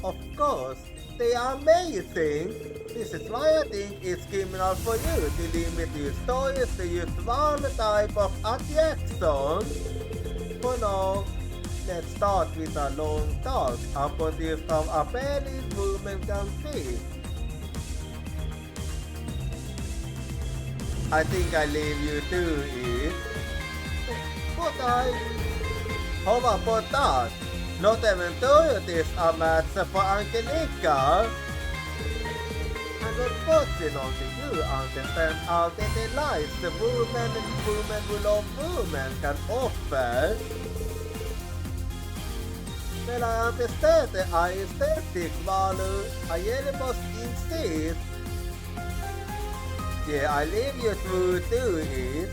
Of course, they are amazing. This is why I think it's criminal for you to limit your stories to just one type of attraction. For now, let's start with a long talk about this of a belly woman can see. I think I leave you to it. But how about that? Not even Toyotis are match for Angelica. And unfortunately, you understand how the delights the woman who love women can offer. Well, I understand the aesthetic value. I really must insist. Yeah, I leave you to do it.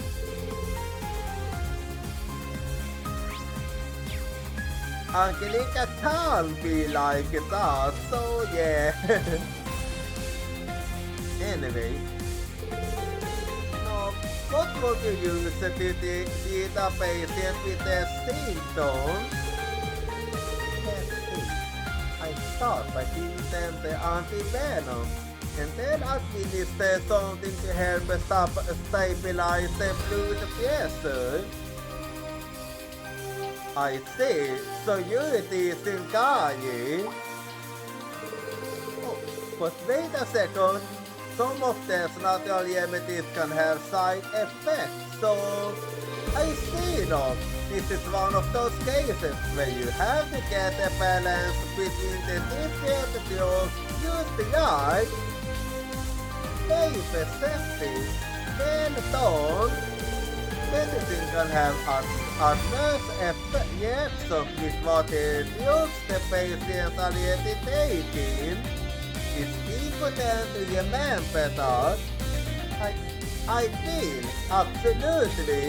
Angelica can be like that, so yeah. Anyway, no, what would you use to treat a patient with a symptom? Let's see. I start by giving them the antivenom and then administer something to help stabilize the blood pressure. I see. So you it is in Kaji. Oh, but wait a second. Some of these natural remedies can have side effects, so I see now. This is one of those cases where you have to get a balance between the different drugs used right. Very perceptive, well done. Medicine can have adverse reactions with what the drugs the patient already taking. It's important to remember that. I feel absolutely.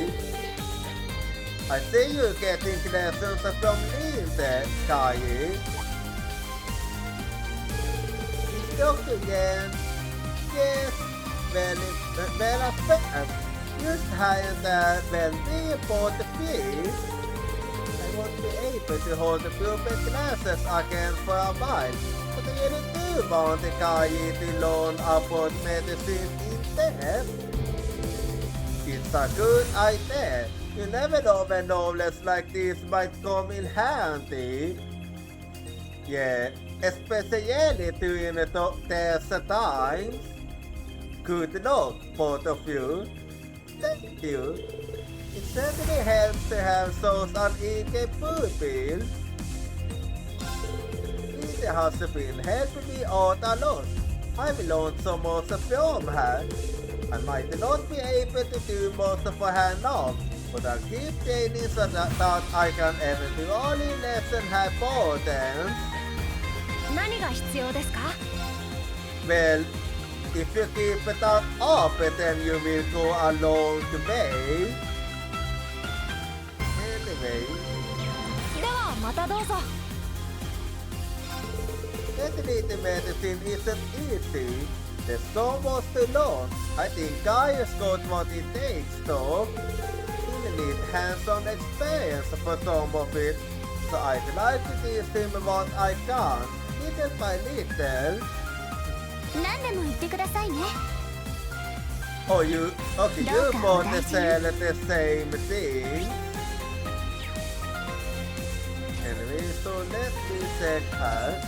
I see you getting lessons from Lisa, Kai. Is Dr. Yen? Yes, well affected. Just higher than when we bought the fish. I won't be able to hold the pupil classes again for a while, but I really do want the Kai to learn about medicine instead. It's a good idea. You never know when knowledge like this might come in handy. Yeah, especially during the times. Good luck, both of you. Thank you. It certainly helps to have those unequal pupils. It has been helping me out a lot. I've learned so much from her. I might not be able to do most of her hand-off, but I'll keep training so that I can eventually lessen her burdens. 何が必要ですか? Well, if you keep that up, then you will go a long way. Anyway, ではまたどうぞ. getting into medicine isn't easy. There's so much to learn. I think Guy has got what it takes though. He'll need hands-on experience for some of it, so I'd like to teach him what I can, little by little. 何でも言ってくださいね. Oh, you both say the same thing. Anyway, so let me check her.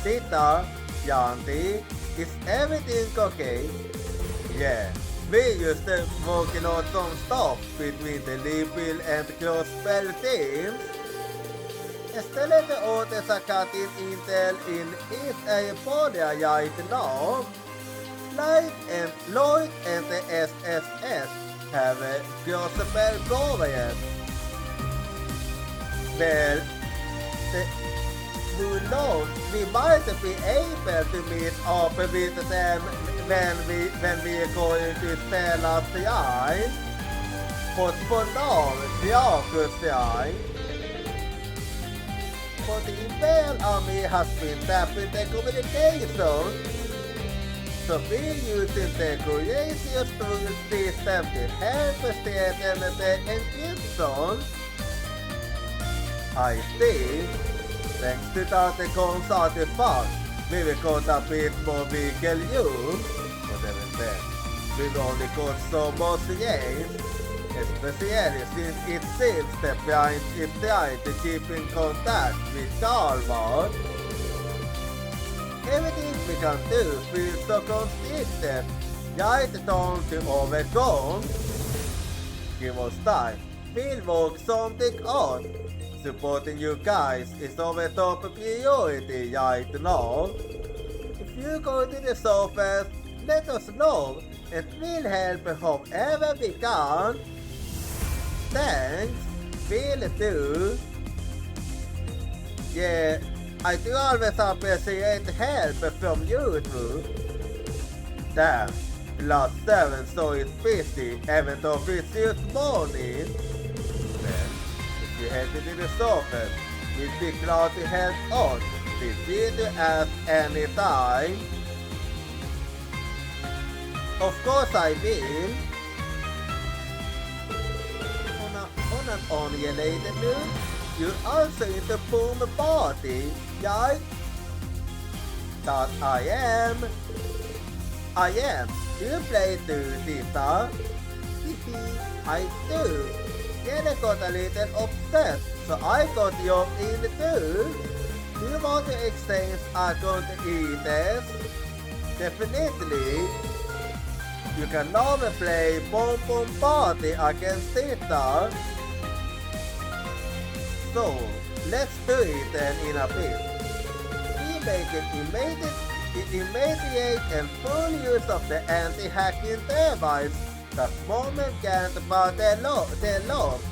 Tita, Yanti, is everything okay? Yeah, we used to working on some stuff between the Libil and Crossbell teams. Istället åter katin Intel in East Airpodia right now. Lloyd and the SSS have a Crossbell program. Well, who knows, we might be able to meet up with them when we are going to spell up the eye. But for now, we are good the eye. But the Imperial Army has been tapping the communication, so we're using the Courageous Tool system to help strengthen the encryption. I think, thanks to that consulted part, we will got a bit more vehicle use, but even then, we've only got so much gains. Especially since it seems that Brian is trying to keep in contact with Galvard. Everything we can do feels so constricted, right down to overcome. Give us time, we'll work something out. Supporting you guys is our top priority right now. If you go to the surface, let us know, and we'll help however we can. Thanks, will do. Yeah, I do always appreciate help from you two. Damn, last 7 so it's busy, even though it's just morning. Then, if you head to the surface, we'll be glad to help out. Feel free to ask anytime. Of course I will. On an unrelated note, you're also in the boom party, right? That I am. I am. Do you play too, Tita? I do. Jenna got a little obsessed, so I got you in too. Do you want to exchange account eaters? Definitely. You can now play Boom Boom Party against Tita. So, let's do it then in a bit. We make it immediate and full use of the anti-hacking device that Moment can't but they love.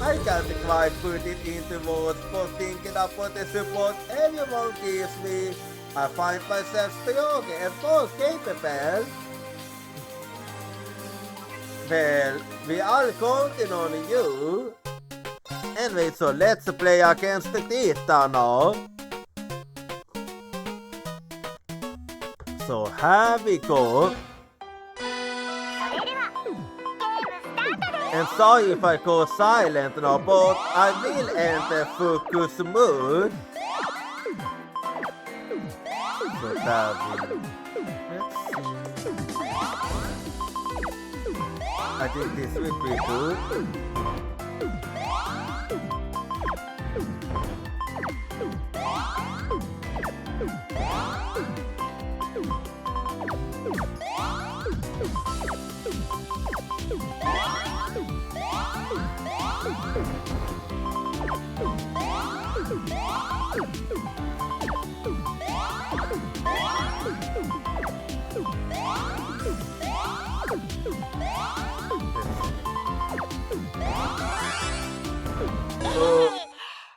I can't quite put it into words, but thinking about the support everyone gives me, I find myself strong and more capable. Well, we all counting on you. Anyway, so let's play against Tita now. So here we go. And sorry if I go silent now, but I will enter focus mode. So there let's see. I think this will be good.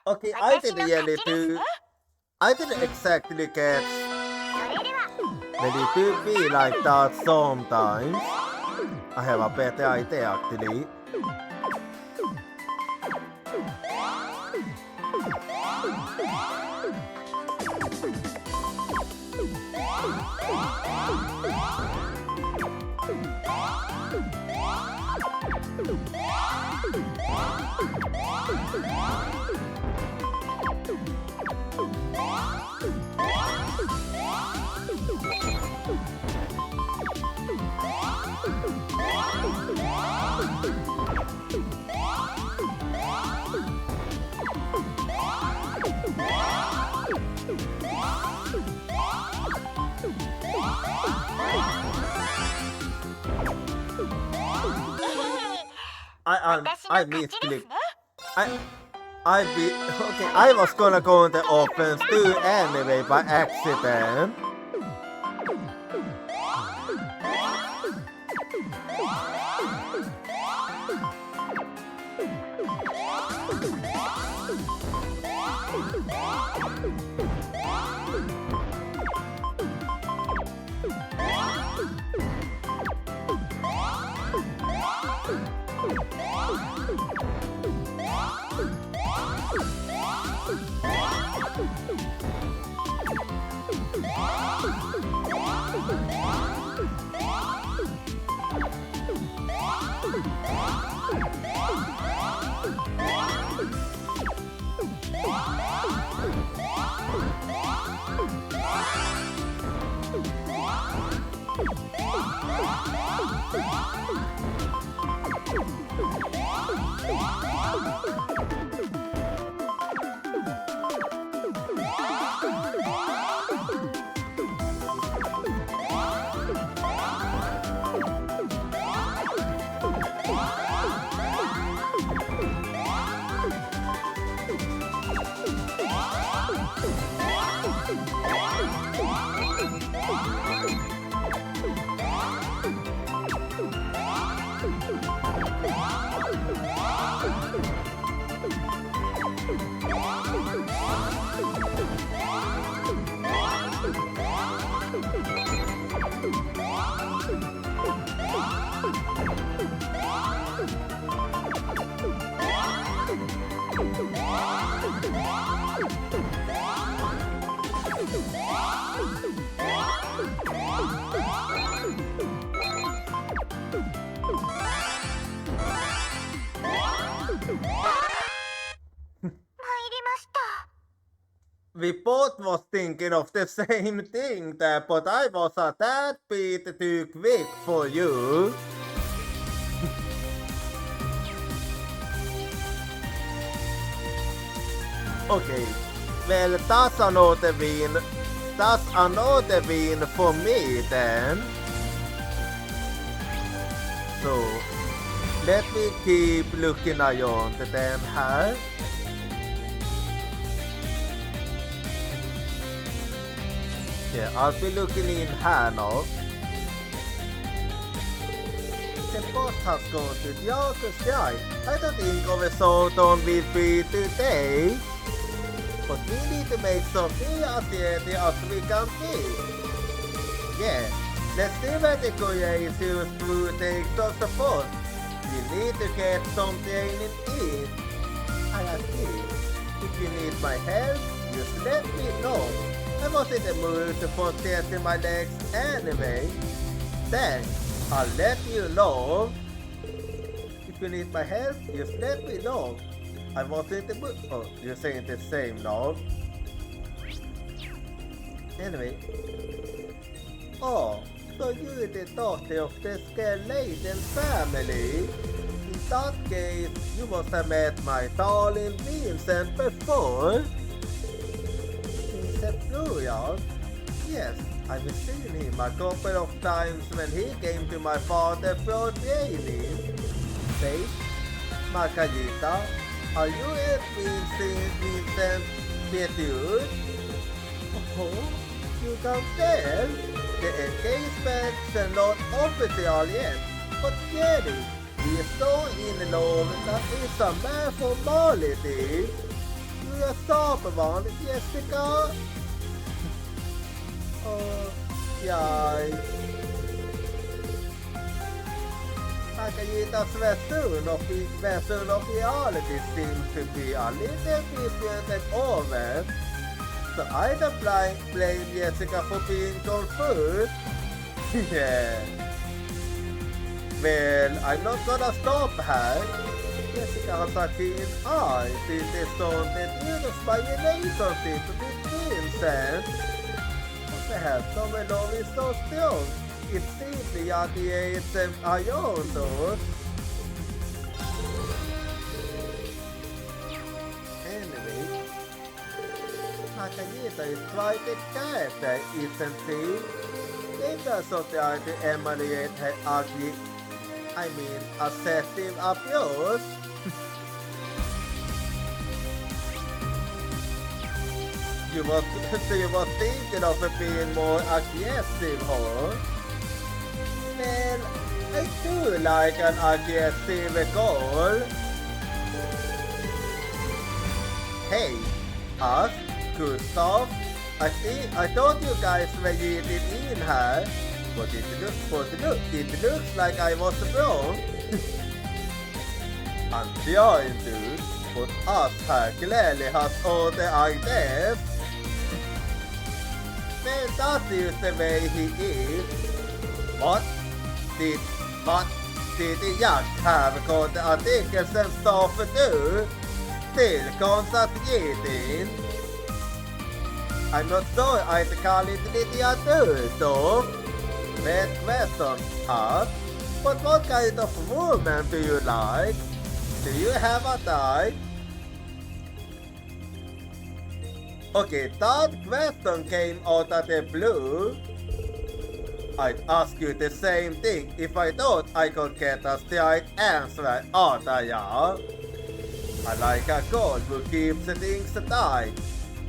Okay, I didn't exactly catch. But it do be like that sometimes. I have a better idea actually. I misclicked. Okay, I was gonna go on the offense too anyway by accident. we both was thinking of the same thing there, but I was a tad bit too quick for you. Okay, well that's another win. That's another win for me then. So, let me keep looking around then här. Yeah, I'll be looking in här now. The boss has gone to the other side. I don't think Oversawton will be today. But we need to make something as easy as we can be. Yeah, let's see where the creations will take us support. We need to get something in. I agree. If you need my help, just let me know. I was in the mood for testing my legs anyway. Thanks, I'll let you know. If you need my help, just let me know. I was in the mood. Oh, you're saying the same now. Anyway. Oh, so you're the daughter of the skeleton family? In that case, you must have met my darling Vincent before. Vincent Florian? Yes, I've seen him a couple of times when he came to my father for training. Faith, Makayita, are you at Vincent Petur? Oh, you can tell. The engagements are not official yet, but really, we are so in love that it's a mere formality. You are someone, Jessica? Yay. Makayita's version of reality seems to be a little different over. So I don't blame Jessica for being confused. Yeah. Well, I'm not gonna stop her. Jessica has a keen eye to distorted use my relationship with Vincent. Perhaps our love is so strong. It simply radiates around us. Anyway, Makayita is quite a character, isn't she? They doesn't try to emulate her ugly, obsessive appearance. You was thinking of being more aggressive, huh? Well, I do like an aggressive girl. Hey, us, Gustav. I thought you guys were eating in her, but it looks like I was wrong. I'm trying to, but us här clearly has all the ideas. Well, that is the way he is. What did the jakt have got the articles and stuff do? Still concentrating. I'm not sure I'd call it literature though. Bad question, us. But what kind of woman do you like? Do you have a type? Okay, that question came out of the blue. I'd ask you the same thing if I thought I could get a straight answer out of ya. I like a girl who keeps things tight.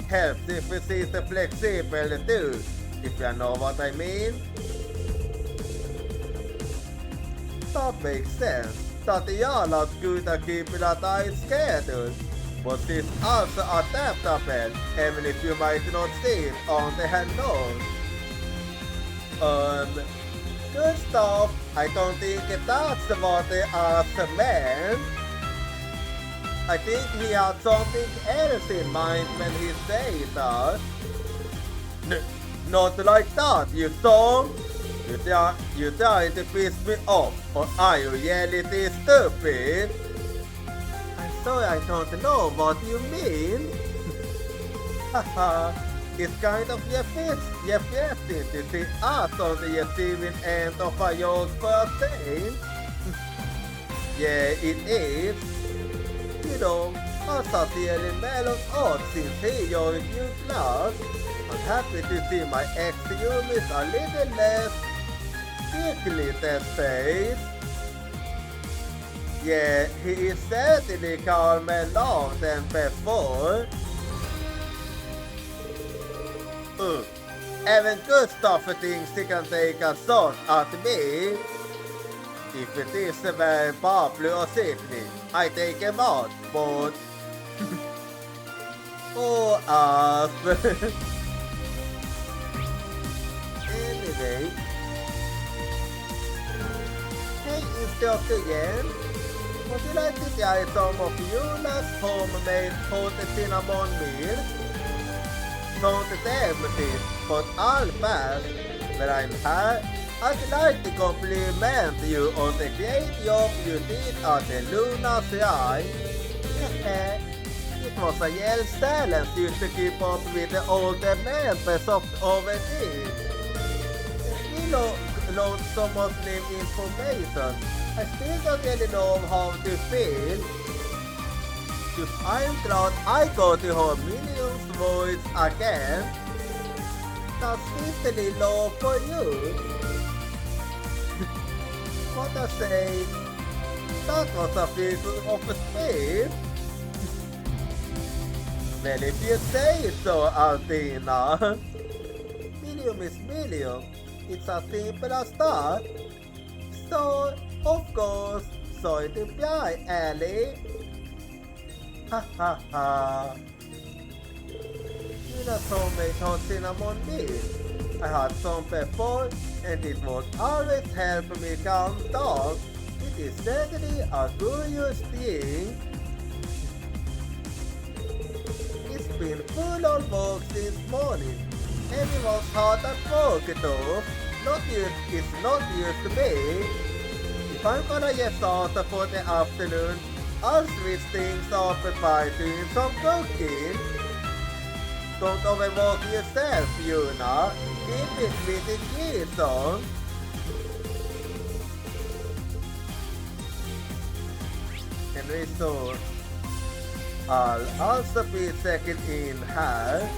Helps if we see the flexible too, if you know what I mean. That makes sense. Tatiana's good at keeping a tight schedule, but she's also adaptable, even if you might not see it on the hand nose. Good stuff. I don't think that's what they asked the man. I think he had something else in mind when he said that. Not like that, you saw? You trying to piss me off, or are you really stupid? I'm sorry, I don't know what you mean. Haha, it's kind of gefährlich to see us on the receiving end of a young birthday. Yeah, it is. You know, a sincerely melon odd since he joined new class. I'm happy to see my ex-Yumi is a little less sickly these days. Yeah, he is certainly calmer now than before. Även Gustaffer thinks he can take a shot at me. If it is very popular or sickly, I take him out, but... oh, anyway. Hey, Instructor Yen. Would you like to try some of Eula's homemade salted cinnamon meal? Don't empty, but all fast. When I'm here, I'd like to compliment you on the great job you did at the Luna Shrine. It was a real challenge just to keep up with the older members of our team. We lost so much new information. I still don't really know how to feel. Just I'm glad I got to hear Minion's voice again. That's simply low for you. What I say? That was a figure of speed. Well, if you say so, Altina. Million is million. It's as simple as that. So, of course, so it implies, Ellie. Ha ha ha. You know, homemade hot cinnamon meal. I had some before, and it was always helping me calm down. It is certainly a curious thing. It's been full of work since morning. Everyone's hard at work though. It's not used to me. If I'm gonna get started for the afternoon, I'll switch things up by doing some cooking. Don't overwork yourself, Yuna. Keep it with the kids on. And resource. I'll also be checking in here.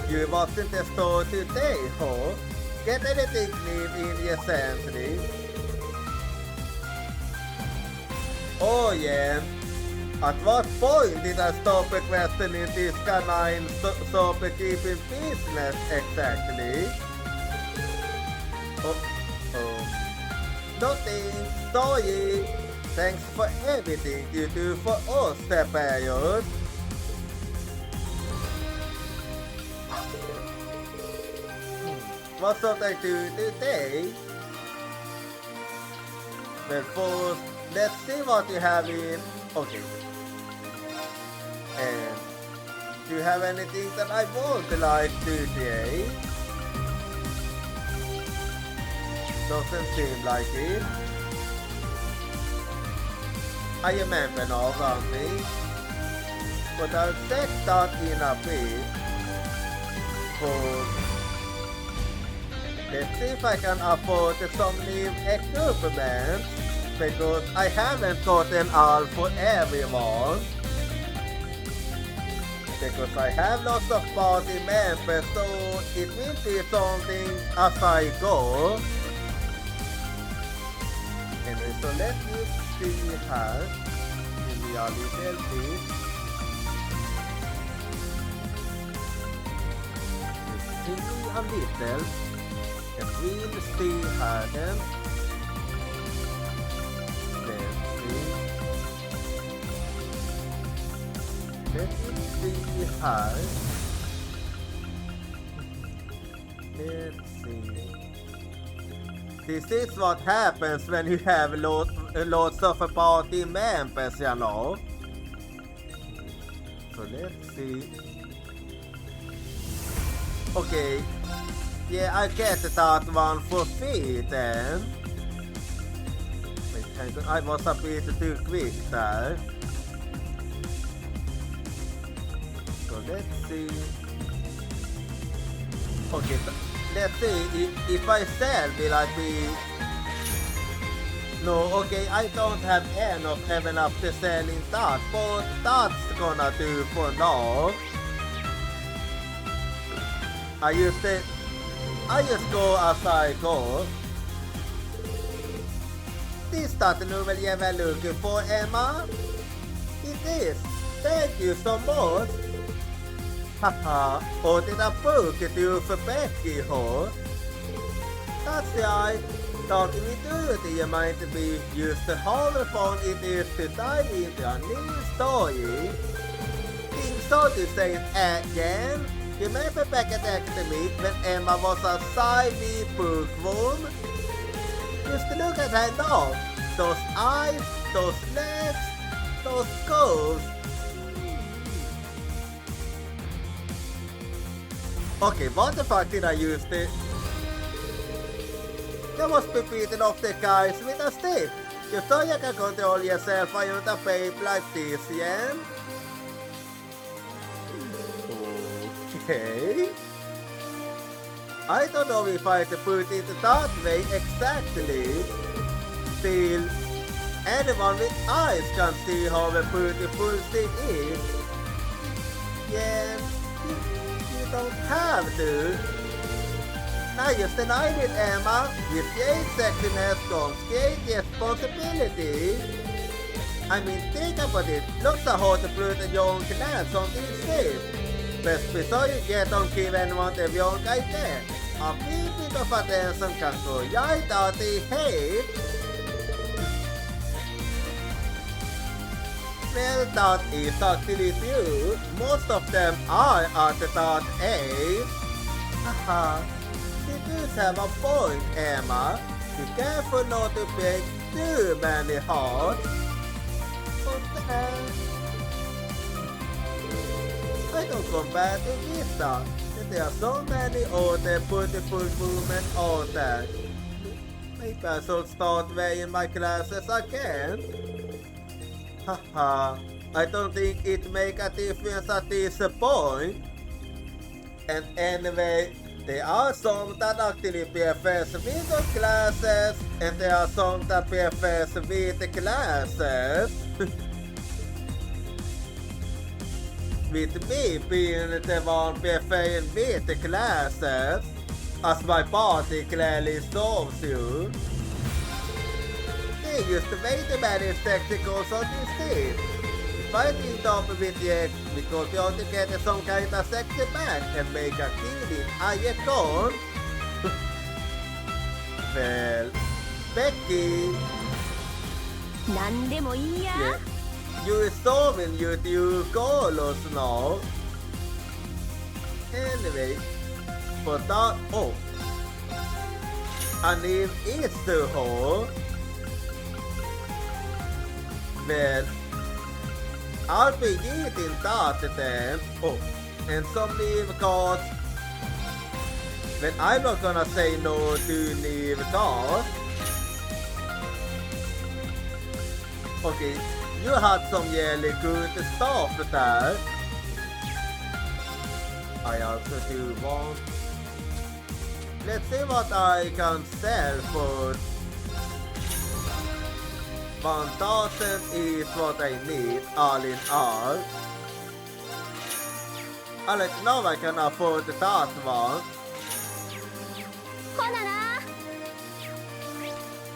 You wasn't the store today, huh? Get anything new in your sentry? Oh yeah. At what point did I stop questioning this canine shopkeeping business exactly? Oh. Nothing, sorry. Thanks for everything you do for us, Stepayos. What should I do today? Well, first, let's see what you have in. Okay. And do you have anything that I would like today? Doesn't seem like it. I remember now, Randy. But I'll check that in a bit. Let's see if I can afford some new equipment. Because I haven't gotten all for everyone. Because I have lots of party members, so it will be something as I go. Anyway, so let me see here. Give me a little bit. Give me a little. And we'll see here then. Let me see here. Let's see. This is what happens when you have lots of party members, you know. So let's see. Okay. Yeah, I get that one for free then. Wait, I was a bit too quick there. let's see. Okay, let's see if I sell, will I be... No, okay, I don't have enough heaven up to selling that, but that's gonna do for now. I just go as I go. Is that the novel you were looking for, Emma? It is. Thank you so much. Haha, och det där boken du för Becky har. That's right. Talking me dirty, you might be used to how fun it is to dive into a new story. Think so to say it again. You remember back at Academy when Emma was a sci-fi bookworm? Just look at her now. Those eyes, those legs, those curves. Okay, what the fuck did I use this? You must be beating off the guys with a stick. You thought you can control yourself while you're the babe like this, yeah? Okay. I don't know if I can put it that way exactly. Still, anyone with eyes can see how beautiful it is. Yeah, you don't have to. Now just denied it, Emma. With great sexiness comes great responsibility. I mean, think about it. Looks so hard to put a young glance on these days. Best before you get on give anyone the young idea. A bit of attention can go right out the head. Well, that is actually true. Most of them are at that age. Haha. You do have a point, Emma. Be careful not to break too many hearts. But I don't compare to Vista. There are so many other beautiful women out there. Maybe I should start weighing my classes again. Haha, I don't think it make a difference at this point. And anyway, there are some that actually prefers without classes, and there are some that prefers with the classes. With me being the one preferring with the classes, as my body clearly shows you. They used to make the many spectacles on these days. Fighting top with the ex because you want to get some kind of sexy back and make a killing icon. Well, Becky. 何でもいいや。 Yeah. You solving your two goals now. Anyway, for that, oh, and if it's too hard, well, I'll be eating that then. Oh, and some leave cards. But I'm not gonna say no to leave cards. Okay. You had some really good stuff there. I also do want... Let's see what I can sell for... 1000 is what I need, all in all. Alright, now I can afford that one. ほなな。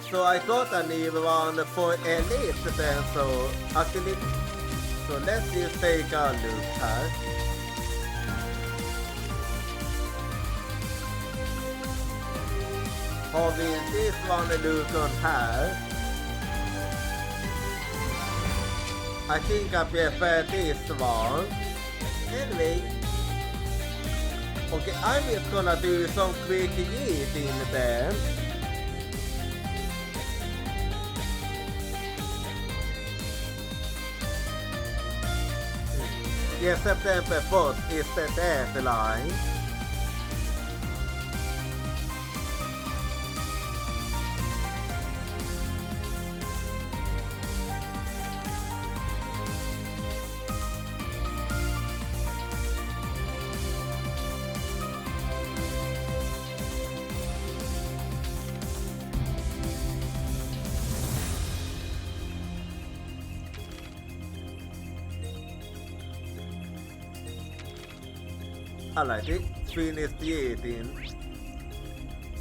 So I got a new one for Elite then, so actually, so let's just take a look here. How will this one look on here? I think I prefer this one. Anyway, okay, I'm just gonna do some quick eating then. Yes, September 1st is the deadline. Alright, finished eating.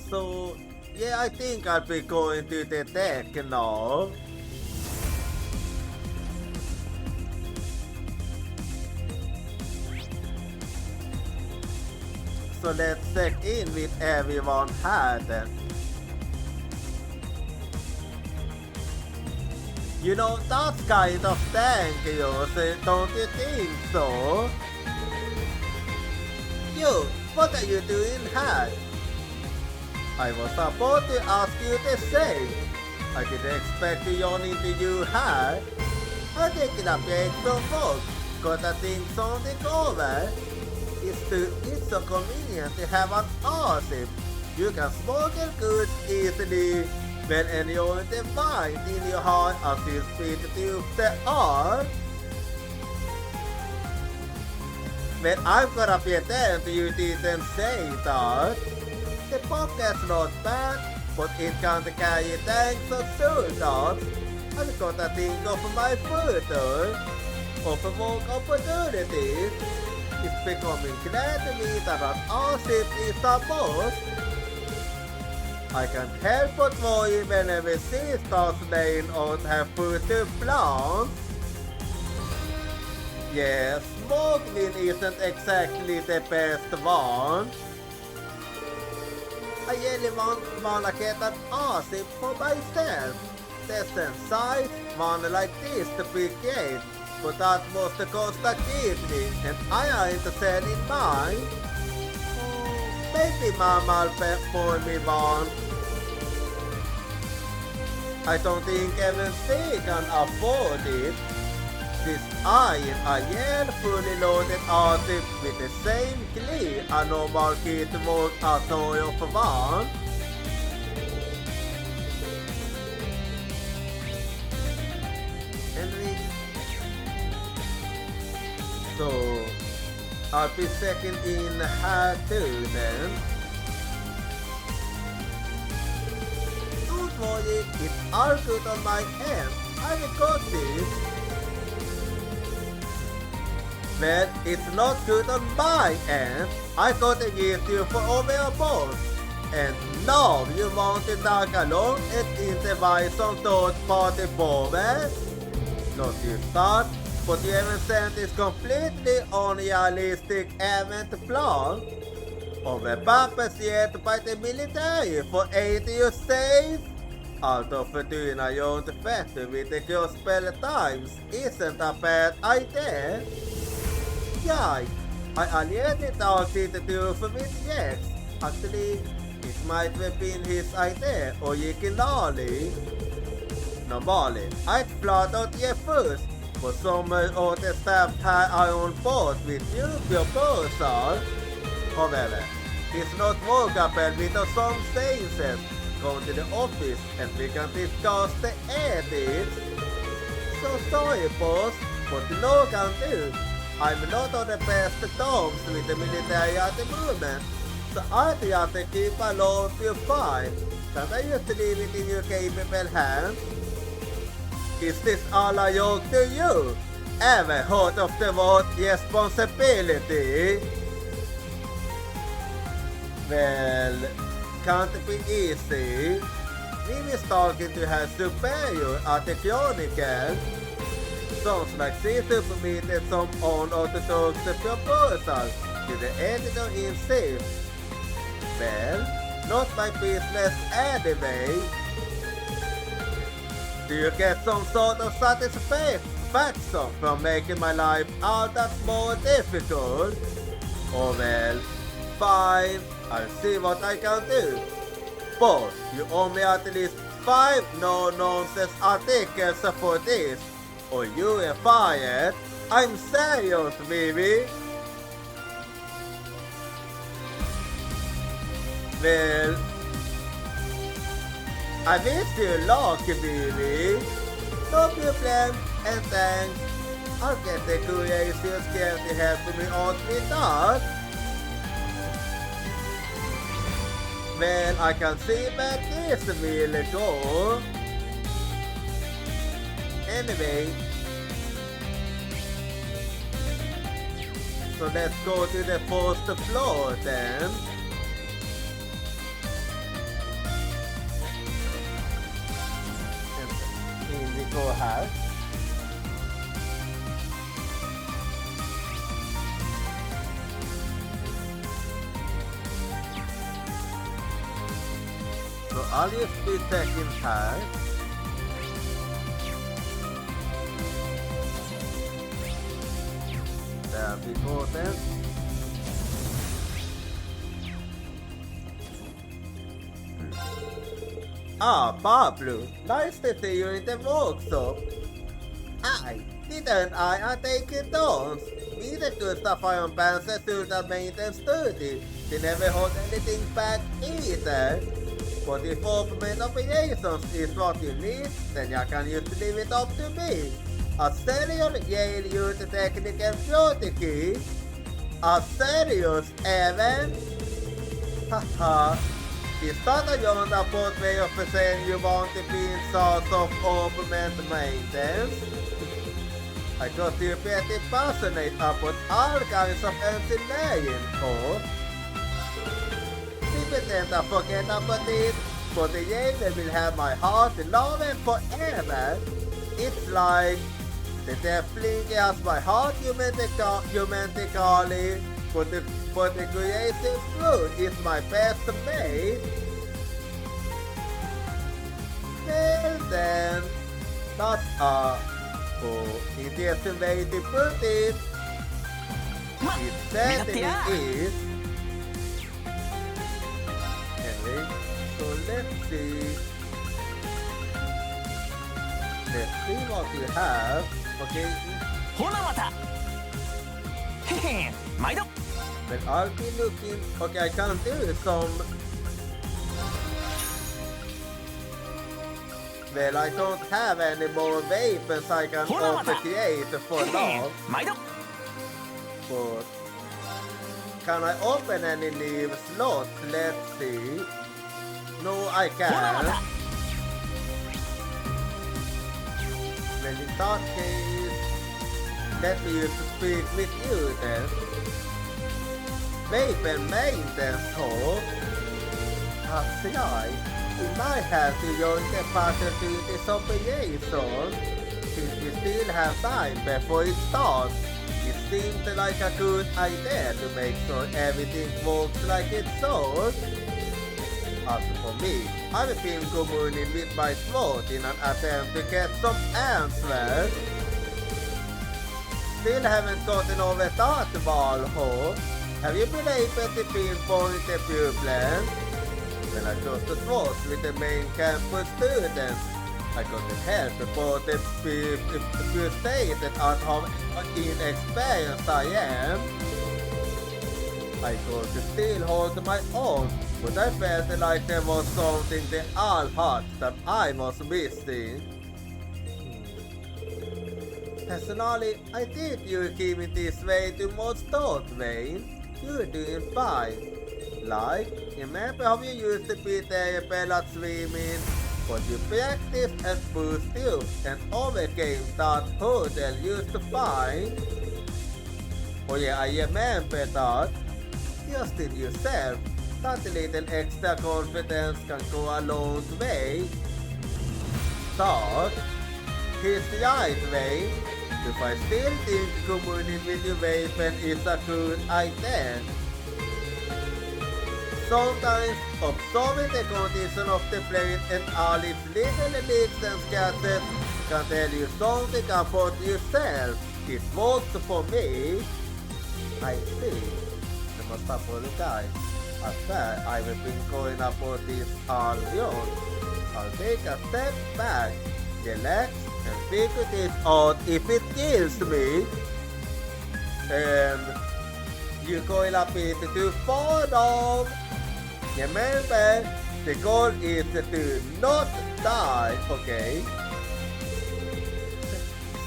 So, yeah, I think I'll be going to the deck now. So let's check in with everyone had. You know, that's kind of dangerous, don't you think so? You, what are you doing here? I was about to ask you the same. I didn't expect to yawn into you here. I'm taking a break from work, got a things on the over. It's so convenient to have an RCIP. You can smuggle goods easily when enjoy the wine in your heart as you speed to the art. But I'm gonna pretend you didn't say that. The podcast's not bad, but it can't carry tanks of soldiers. I've gotta think of my future, of work opportunities. It's becoming clear to me that an RCIP is a must. I can't help but worry whenever she starts laying out her future plans. Yeah, smuggling isn't exactly the best one. I really wanna get an RCIP for myself. Decent size, one like this to be great. But that must cost a kidney, and I ain't selling mine. Maybe Mama'll buy me one. I don't think even she can afford it. This iron a year fully loaded RCIP with the same glee a normal kid would annoy of one. So, I'll be second in her too then. Don't worry, it's all good on my end. I got this. But it's not good on my end. I gotta give you for overboard. And now you want to tag along and interview some third-party bombers? Not you start. But you haven't sent this completely unrealistic event plan. Over bumpers yet by the military for 80 you say? Out of Fortuna you don't factor with the gospel times isn't a bad idea. Yeah, I already talked it to with Jex. Actually, it might have been his idea or Yikinali. Normally, I'd flat out here first. But some of the staff had on board with your proposal. However, it's not workable with some senses. Go to the office and we can discuss the edits. So sorry boss, but no can do. I'm not on the best terms with the military at the moment. So I have to keep a low to fight. Can I just leave it in your capable hands? Is this all I owe to you? Ever heard of the word responsibility? Well, can't be easy. Mimi is talking to her superior at the Chronicle. Sounds like she submitted some unorthodox proposal to the editor-in-chief. Well, not my business anyway. Do you get some sort of satisfaction from making my life all that more difficult? Oh well, fine, I'll see what I can do. But you owe me at least 5 no-nonsense articles for this, or you are fired. I'm serious, baby. Well, I wish you luck, baby. No problem, and thanks. I'll get the courier if you're scared to help me out with that. Well, I can see where this will go. Anyway, So let's go to the first floor then. And in we go här. Så I'll just be checking här. Där vi går den. Ah, Pablo, nice to see you in the workshop. Didn't I take it on? Neither Gustaf on Panzer suit and maintenance 30. They never hold anything back either. But if open operations is what you need, then you can just leave it up to me. A serial Yale Youth Technical Protege. A serious även? Haha. Is that a roundabout way of saying you want to be in sort of augment maintenance? I got you pretty passionate about all kinds of engineering course. Pretend I forget about it, but the Yale will have my heart love and forever. It's like the Deathling has my heart humantically, but the creative fruit is my best mate. Well then, that's it is a way to put it. It certainly is. So let's see. Let's see what we have. Okay. ほなまたへへ毎度 But I'll be looking. Okay, I can do some. Well, I don't have any more weapons I can create for now. 毎度 But can I open any new slots? Let's see. No, I ほなま can't. た Well, in that case, let me just speak with you then. Weapon maintenance hall? Right. We might have to join the partner to this operation. Since we still have time before it starts, it seems like a good idea to make sure everything works like it's supposed. As for me, I've been communing with my throat in an attempt to get some answers. Still haven't gotten over that Valhall. Have you been able to pinpoint the pupils? When I chose the throat with the main campus students, I couldn't help but the few stated on how inexperienced I am. I could still hold my own, but I felt like there was something the all had that I was missing. Personally, I think you came in this way too much thought, Wayne. You're doing fine. Like, remember how you used to be terrible at swimming, but you practiced and pushed through and overcame that hurdle you used to find? Oh yeah, I remember that. Just in yourself, that little extra confidence can go a long way. Thought, here's the right way. If I still think communing with your weapon is a good idea. Sometimes observing the condition of the plane and all its little leaks and scattered can tell you something about yourself. It worked for me. I see. I must apologize. I swear I've been going about this all alone. I'll take a step back, relax, and figure this out if it kills me. You're going a bit too far off. Remember, the goal is to not die, okay?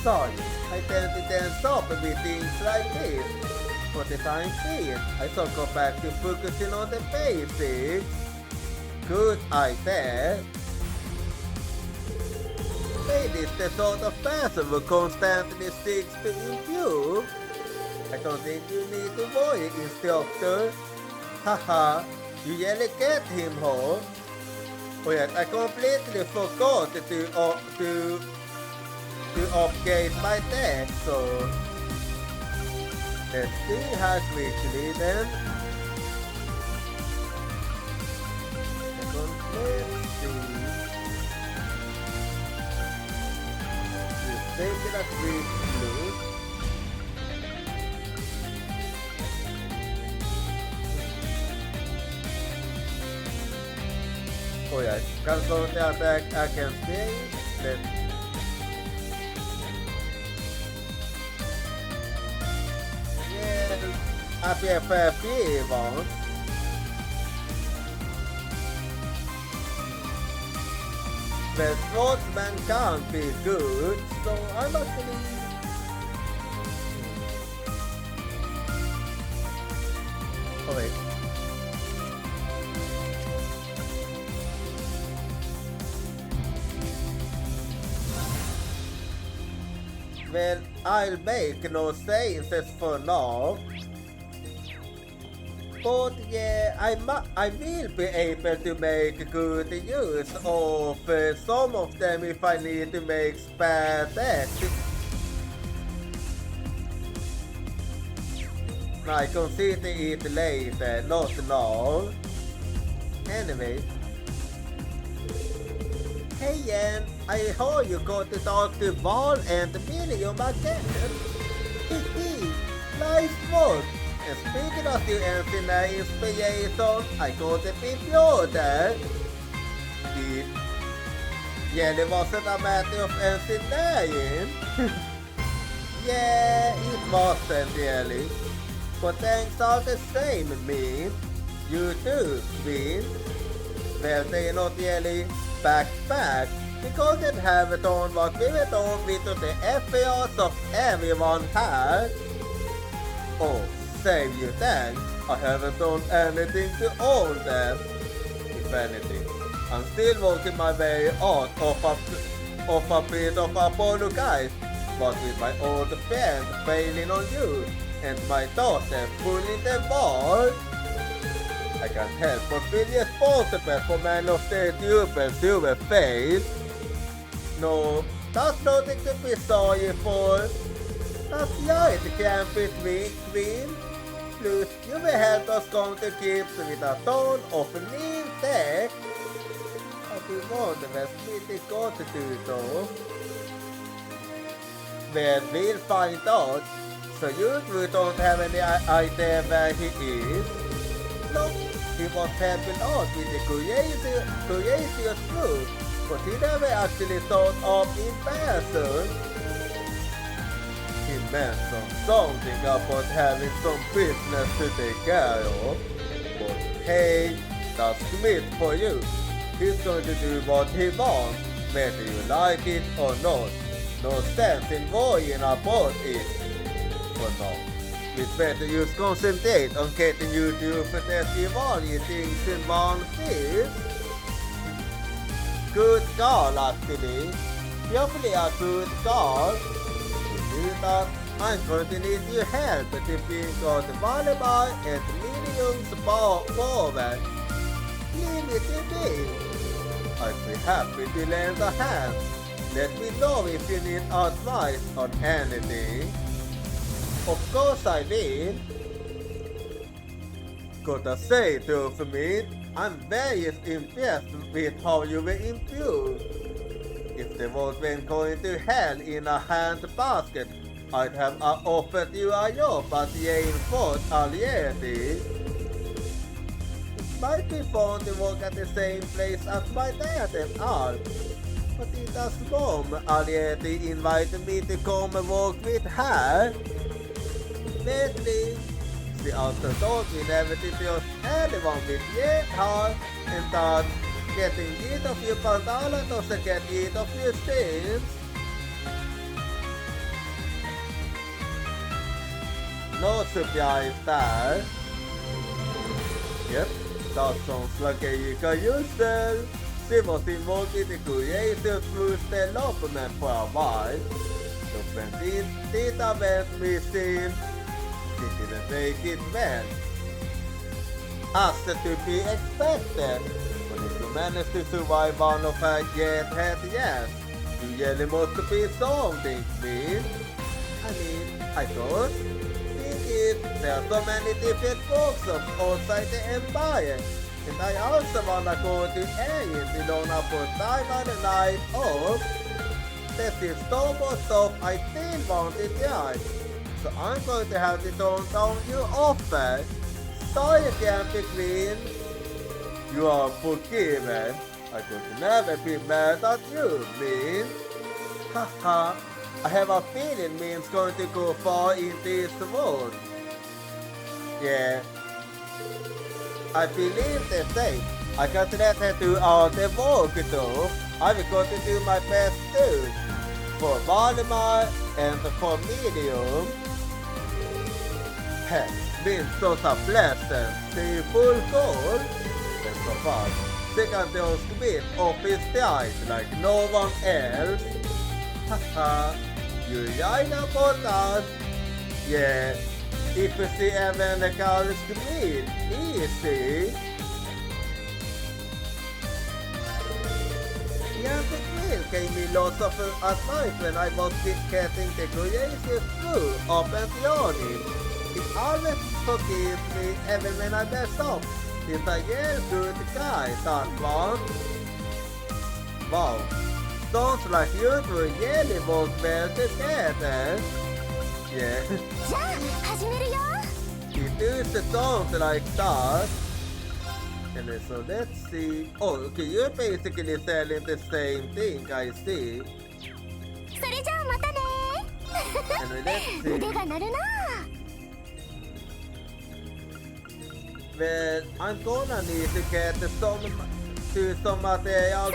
Sorry, I tend to tense up with things like this. For the time being, I shall go back to focusing on the basics. Good idea. Maybe it's the sort of person who constantly seeks to improve. I don't think you need to worry, instructor. Haha, you really get him home. Oh yes, I completely forgot to upgrade my deck, so let's see how quickly then. Let's see. Just take it a quick look. Oh yeah, cancel the attack I can see. Let's APFF Evans. The Swordsman can't be good, so I'm actually... Oh wait. Well, I'll make no changes for now. But yeah, I will be able to make good use of some of them if I need to make spare decks. I consider it later, not now. Anyway. Hey Jan, I heard you got to talk to Val and Miriam again. Hehe, nice work. And speaking of the Ancina inspiration, I got a computer. Yeah, it wasn't a matter of engineering. Yeah, it wasn't really. But thanks all the same, Min. You too, Min. Well, they not really back, because it haven't done what we were done with the efforts of everyone had. Oh, save you thanks, I haven't done anything to own them. If anything, I'm still working my way out of a bit of apologize, but with my old friend failing on you, and my daughter pulling the ball, I can't help but feel responsible for Man of the Stupid Silver Face. No, that's nothing to be sorry for. That's right, Campus Queen. Plus, you will help us come to grips with a ton of new tech. I do wonder where Smitty got to do though. Well, we'll find out. So you don't have any idea where he is? No, he was helping out with the Curious group, but he never actually thought of in person. He mentioned something about having some business to take care of. But hey, that's Smith for you. He's going to do what he wants, whether you like it or not. No sense in worrying about it. For now, it's better you concentrate on getting you to possess all your things in one piece. Good call, actually. Definitely a good call. That I'm going to need your help to bring out the volleyball and mediums ball forward. Leave it to me. I'd be happy to lend a hand. Let me know if you need advice on anything. Of course I will. Gotta say though, for me, I'm very impressed with how you were improved. If the world went going to hell in a hand basket, I'd have offered you a job at Yale Fort already. It might be fun to work at the same place as my dad and all, but it has mom already invited me to come and work with her. Lately, she also told me never to trust anyone with yet her, and that getting rid of your bandana doesn't get rid of your sins. No surprise there. Yep, that sounds like you can use them. She was involved in the creative through development for a while. So when Tita went missing, He didn't make it well. As to be expected, but if you manage to survive one of her head yes, you really must be something, man. I mean, I thought, thing is, there are so many different workshops outside the Empire, and I also wanna go to Aegis in order for time on the night off. There's is so much stuff I still want to try, so I'm going to have to turn down your offer. Sorry again, Big Green. You are forgiven. I could never be mad at you, Min. Haha, I have a feeling Min's going to go far in this world. Yeah, I believe the same. I can't let her do all the work though. I will go to do my best too. For Valdemar and for Medium. Heh, Min shows a pleasant, see full goal. And so far, second dose with office eyes like no one else. Haha, you gärna båda. Yeah, if you see även the girls meet, easy. Yeah, the grill gave me lots of advice when I was getting the creative through of Benzioni. It always forgives me even when I mess up. He's a real good guy, that one. Wow, sounds like you two really work well together. Yeah. じゃあ始めるよ It used to sound like that. And so let's see. Oh, okay, you're basically selling the same thing, I see. それじゃあまたね And let's see. 腕が鳴るな Well, I'm gonna need to get some material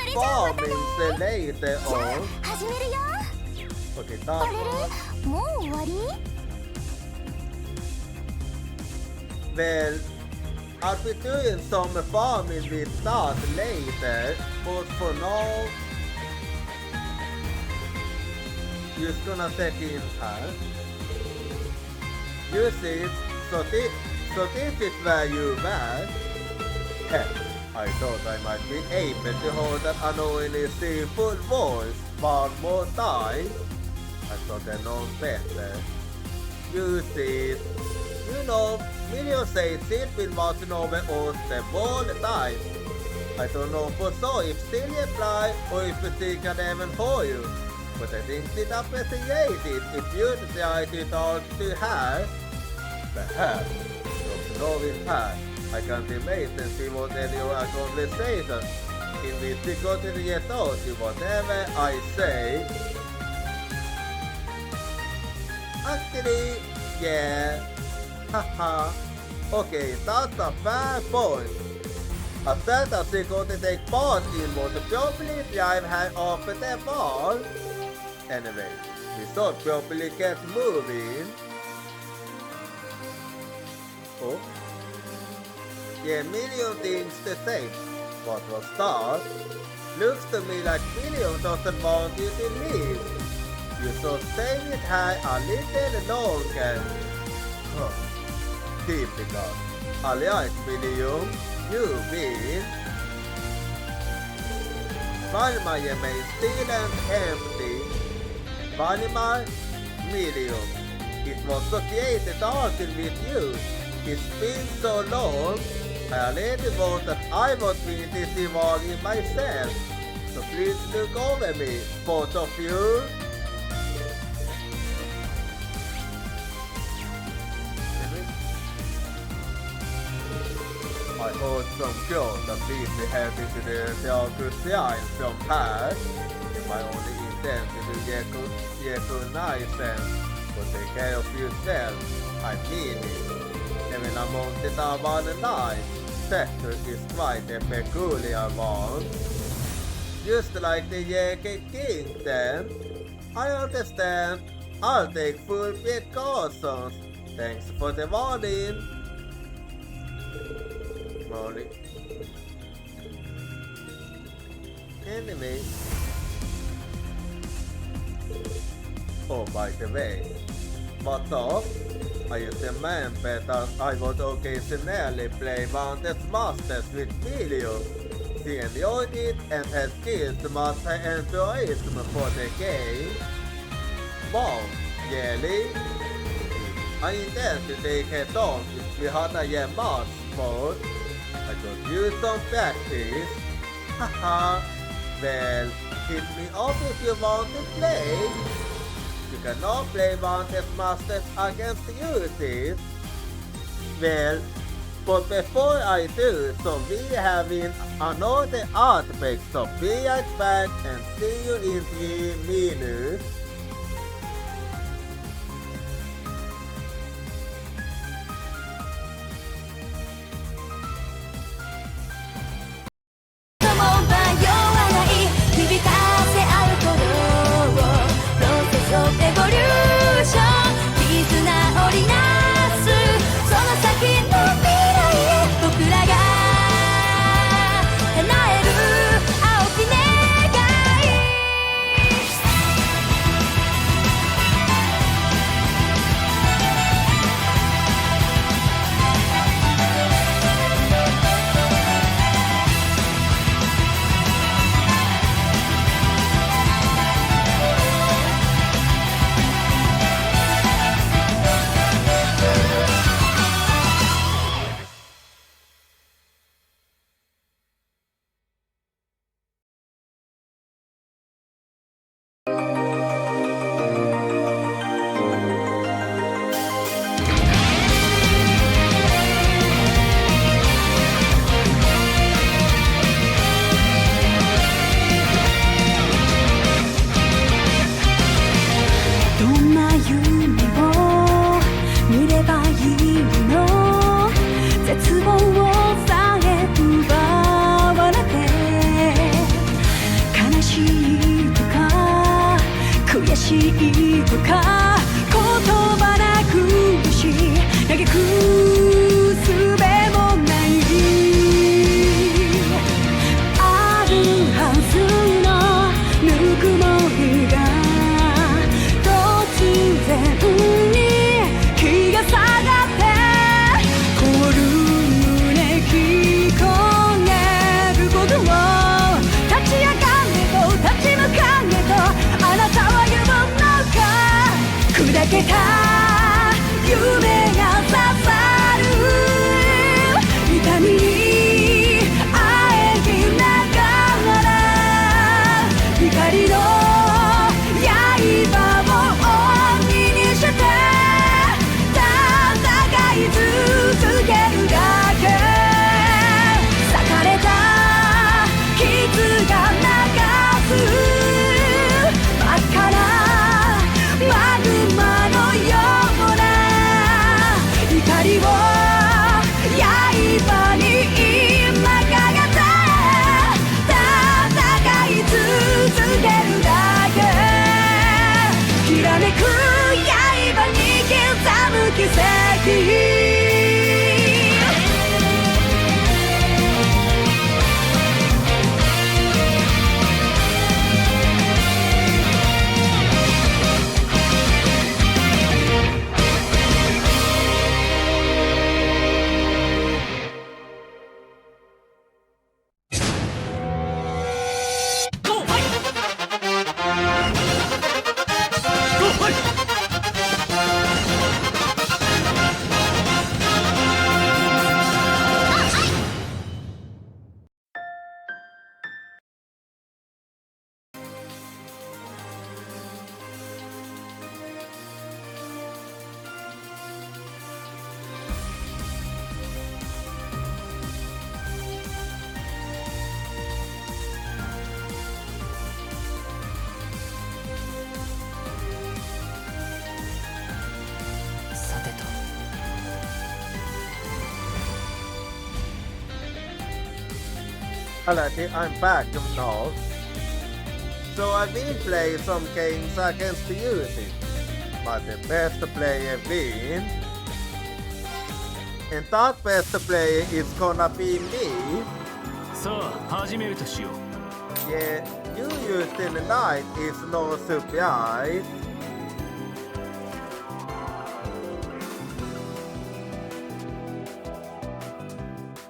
farming later じゃ on. あ始めるよ Okay, あ that れ one. れもう終わり Well, I'll be doing some farming with that later, but for now, just gonna check in her. You see, so this is where you were. Heh, I thought I might be able to hold that annoyingly seafood voice one more time. I thought I know better. You see, you know, Minion says she's been watching over us them all the time. I don't know for sure if Celia applied or if she can even for you, but I think she'd appreciate it if you decide to talk to her. Perhaps, from knowing her, I can't imagine she would endure a conversation in which she couldn't get out to whatever I say. Actually, yeah. Haha. Okay, that's a fair point. I said that she couldn't take part in what probably drive her off the ball. Anyway, we should probably get moving. Oh? Yeah, Million thinks the same. What was that? Looks to me like Million doesn't want you to leave. You should stay with her a little longer. Huh. Typical. Alright, Million, you win. Valimar remains still and empty. Valimar, Million, it was so great talking with you. It's been so long. I already thought that I was being deceiving myself. So please look over me, both of you. I heard some girls that really happy to the sign from her. If I only intend to get nice and to take care of yourself, I mean it. Even among the Tavan night, Sector is quite a peculiar one. Just like the Yankee King then. I understand. I'll take full precautions. Thanks for the warning. Molly. Anyway. Oh, by the way. What's up? I remember that I would occasionally play Wanted Masters with Filio. She enjoyed it and had killed much enthusiasm for the game. Wow, really? I intend to take it on if we had a year much more. I could use some practice. Haha. Well, hit me up if you want to play. You cannot play Wanted Masters against users. Well, but before I do, so we having another artifact, so be right back and see you in 3 minutes. Alrighty, I'm back now. So I will play some games against the users, but the best player wins. And that best player is gonna be me. さあ始めるとしよう。 Yeah, you using knight is no surprise.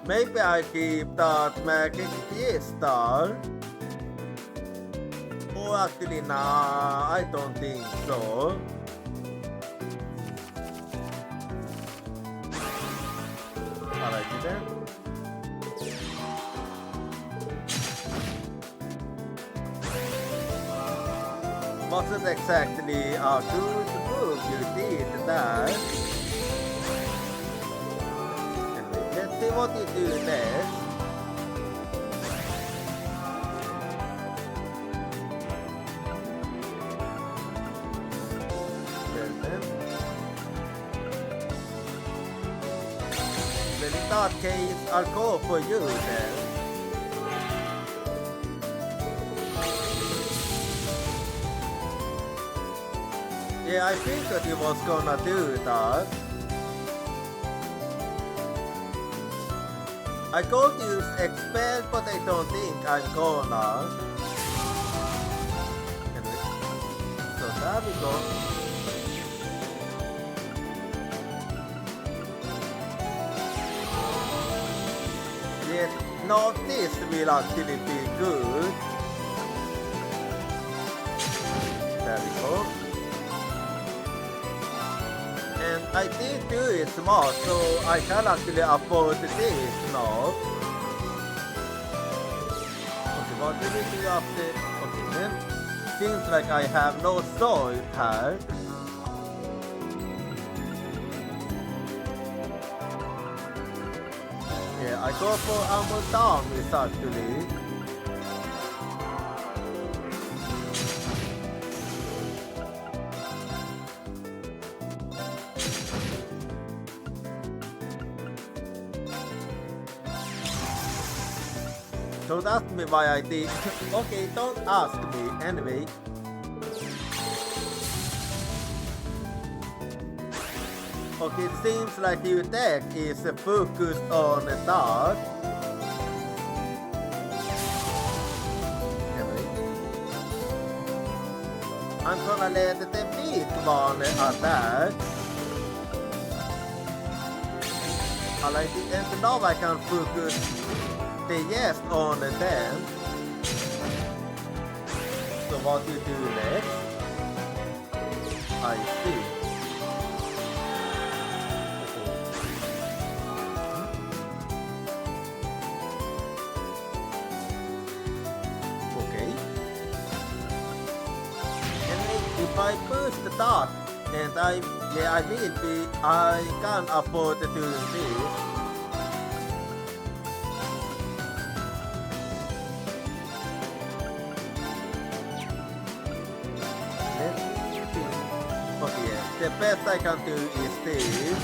Maybe I keep that magic crystal. Oh, actually, nah, I don't think so. Alrighty then. Wasn't exactly a good move you did that. Anyway, let's see what you do next. Well, in that case, I'll go for you then. Yeah, I figured he was gonna do that. I could use expel, but I don't think I'm gonna. So there we go. Yes, no, this will actually be good. There we go. And I did do it smart, so I can actually afford this now. Okay, what do we do after? Okay, then seems like I have no soil here. Yeah, I go for Amodamis actually. So that's me why I did. Okay, don't ask me anyway. Okay, it seems like your deck is focused on that. Anyway. I'm gonna let the beat one attack. Alright, and now I can focus the yes on them. So what you do next? I see. Okay. And if I push the dot, and I can afford to do this. The best I can do is this.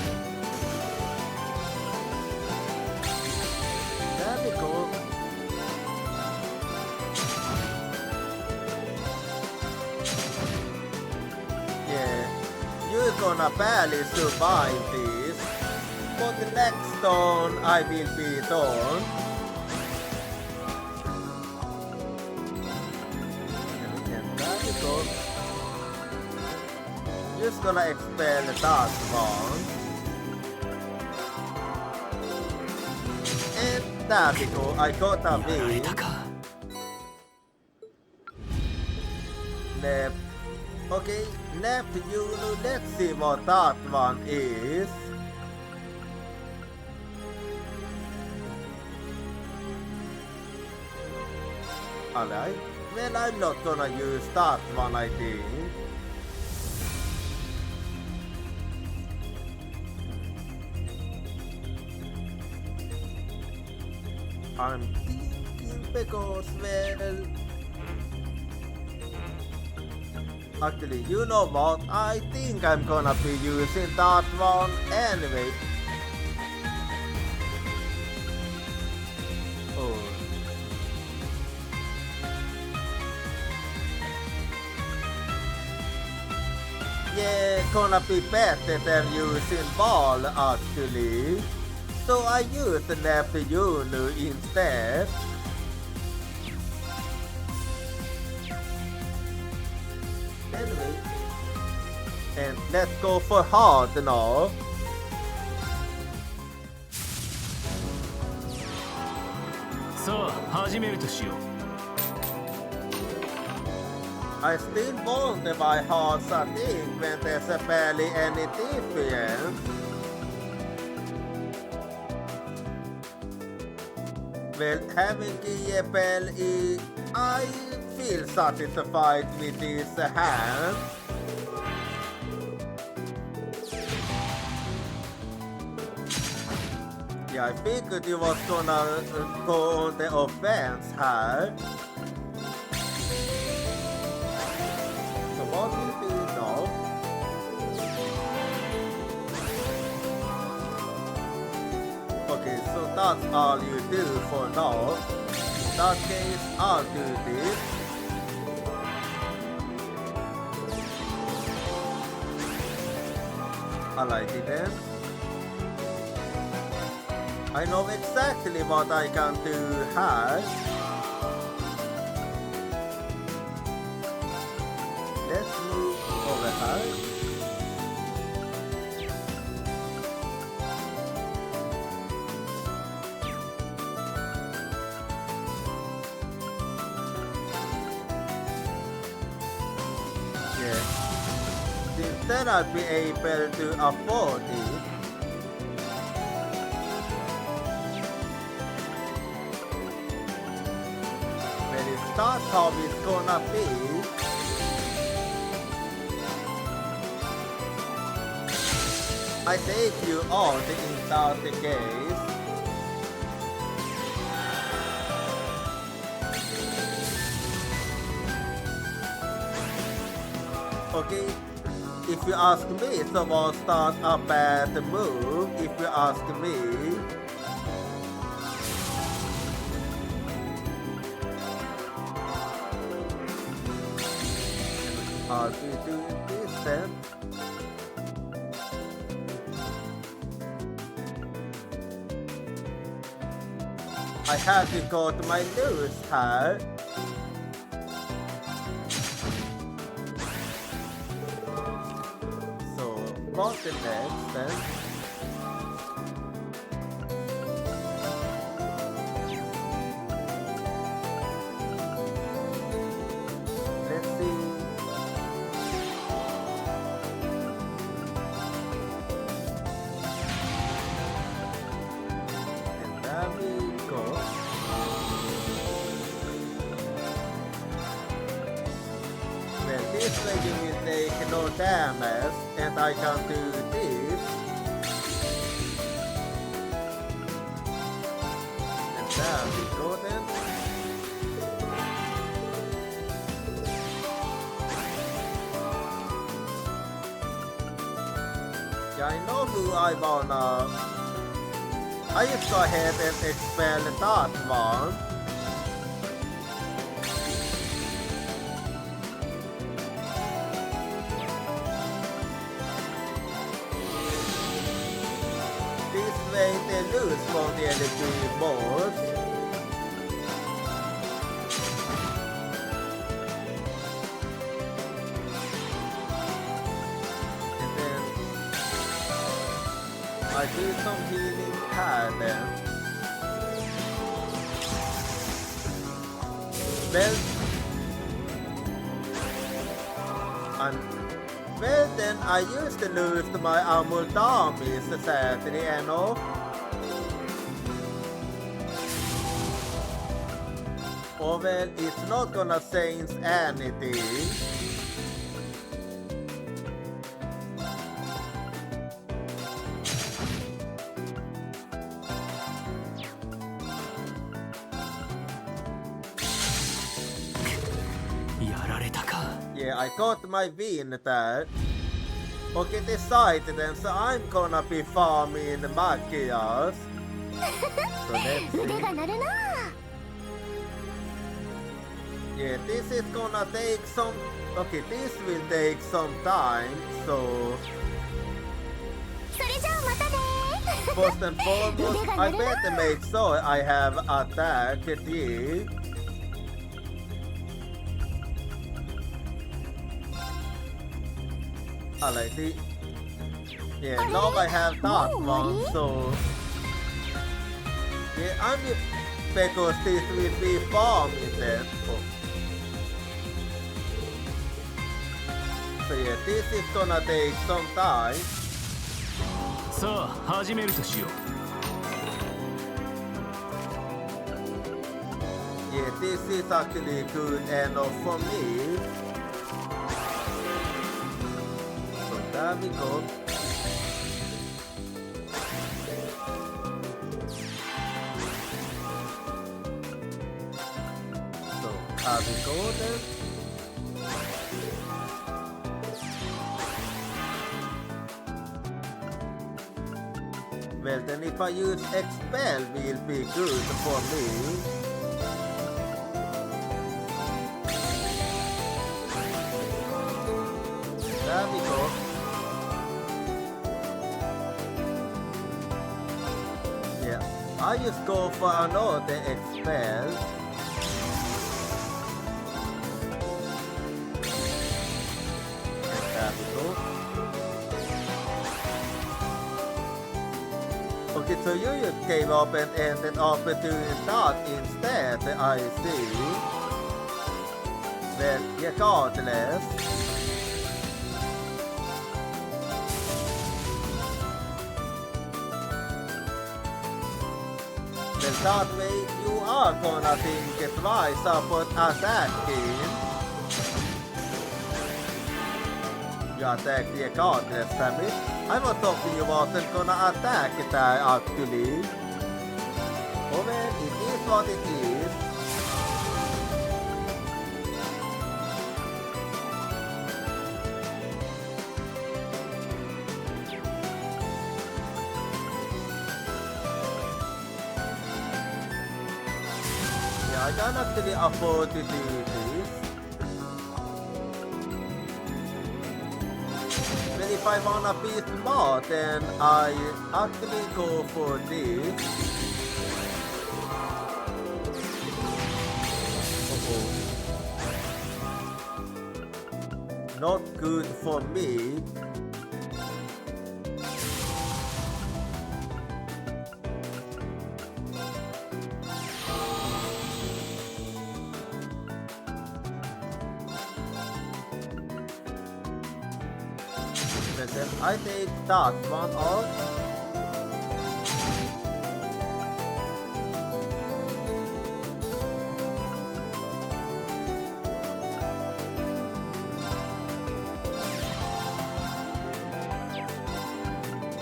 There we go. Yeah, you're gonna barely survive this. For the next turn, I will be done. And there we go. Just gonna expel that one. And there we go, I got a win. Left. Okay, Neptune, let's see what that one is. Alright, well I'm not gonna use that one I think. I'm thinking because, well... Actually, you know what? I think I'm gonna be using that one anyway. Oh. Yeah, gonna be better than using ball actually. So I use the Neptune instead. Anyway. And let's go for hard now. さあ始めるとしよう。 I still want my heart something when there's barely any difference. Well, having GFL, I feel satisfied with this hand. Yeah, I figured you was gonna go on the offense here. So what will be now? Okay, so that's all you do for now. In that case, I'll do this. Alrighty then. I know exactly what I can do here. Let's move over here. Yeah. Since then I'll be able to afford it. That's how it's gonna be. I take you on in that case. Okay, if you ask me, so was that a bad move? If you ask me. I'll be doing this then. I have to go to my news here. So, what's the next then? Let's see. There we go. Well, this way you will take no damage, and I can do this. And there we go then. Yeah, I know who I wanna. I just go ahead and expel that one. This way the loose won't really do more. And then I do some healing here then. Well, well then I used to lose my Amuldamis sadly enough. Oh well, it's not gonna change anything. Yeah, I got my win there. Okay, decided then, so I'm gonna be farming Magias. So let's 腕 see. が鳴るな。 Yeah, this is gonna take some. Okay, this will take some time, so. それじゃあまたね。 First and foremost, I better make sure I have attacked you. Alrighty. Yeah, now I have that one, so. Yeah, because this will be farm instead. So yeah, this is gonna take some time. さあ始めるとしよう。 Yeah, this is actually good enough for me. So there we go. So there we go then. Well then if I use expel will be good for me. There we go. Yeah, I just go for another expel. There we go. Okay, so you just gave up and ended up doing that instead, I see. Well, regardless. Well, that way you are gonna think twice about attacking. You attack regardless, damn it. I was hoping you wasn't gonna attack that actually. Oh well, it is what it is. Yeah, I can actually afford to do this. Well, if I wanna be smart, then I actually go for this. Not good for me. And then I take that one off.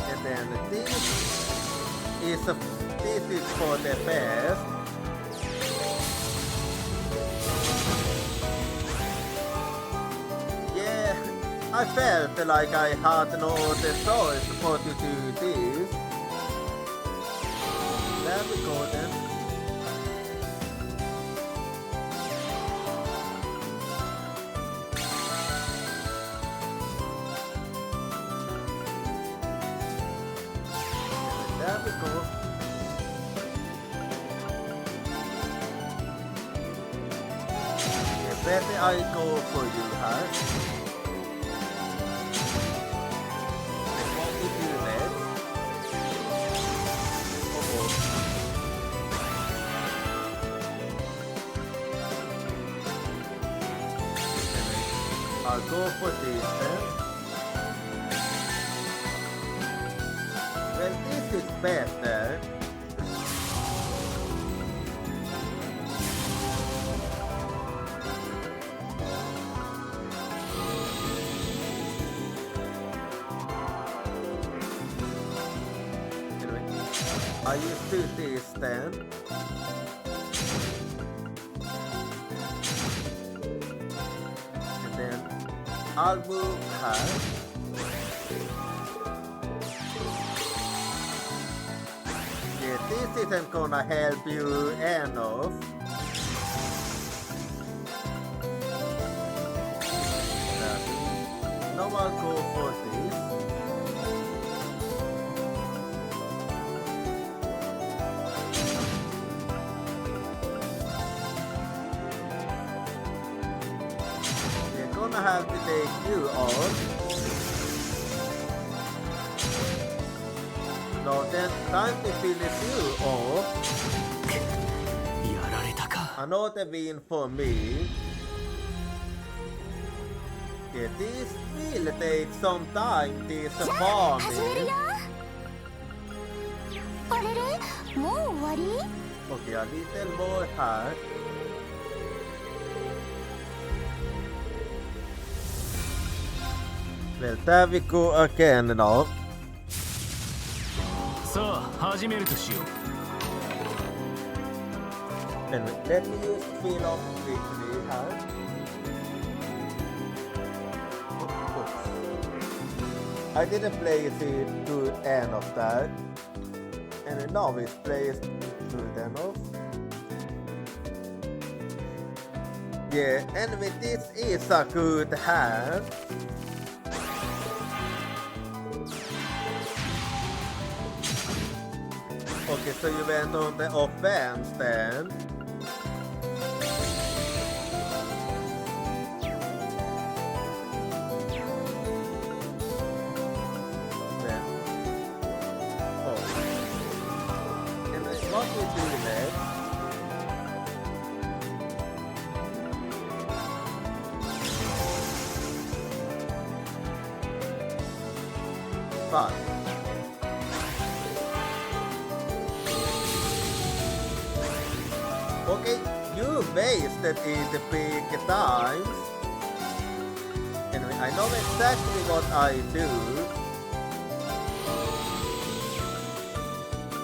And then this is for the best. Yeah, I felt like I had no other choice but to do this. There we go then. There we go. Yeah, better I go for you, huh? And what we do next? I'll go for this then. Well, this is better. Anyway, I used to this then. And then I'll move her. Yeah, this isn't gonna help you enough. Now I'll go for this. We're gonna have to take you off. No, then time to finish you off. Another win for me. Yeah, this will take some time, this 始める farming. よ。あれれ、もう終わり？ Okay, a little more hard. Well, there we go again now. さあ始めるとしよう。 And let me use feel of quickly hard. I didn't place it to end of that. And now it's placed to the end of. Yeah, and with this is a good hand. Okay, so you went on the offense then. Then. Oh. And then what we do next? Fine. Okay, you wasted it big times. Anyway, I know exactly what I do.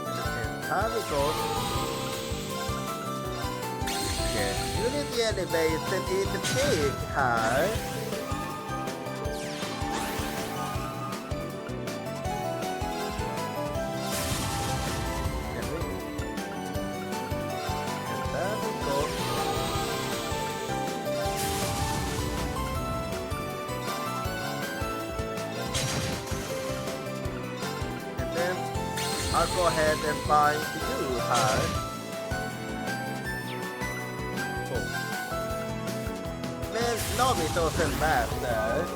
And here we go. Yeah, you really wasted it big here. I'll go ahead and find you hard. Oh. Well, no, it doesn't matter.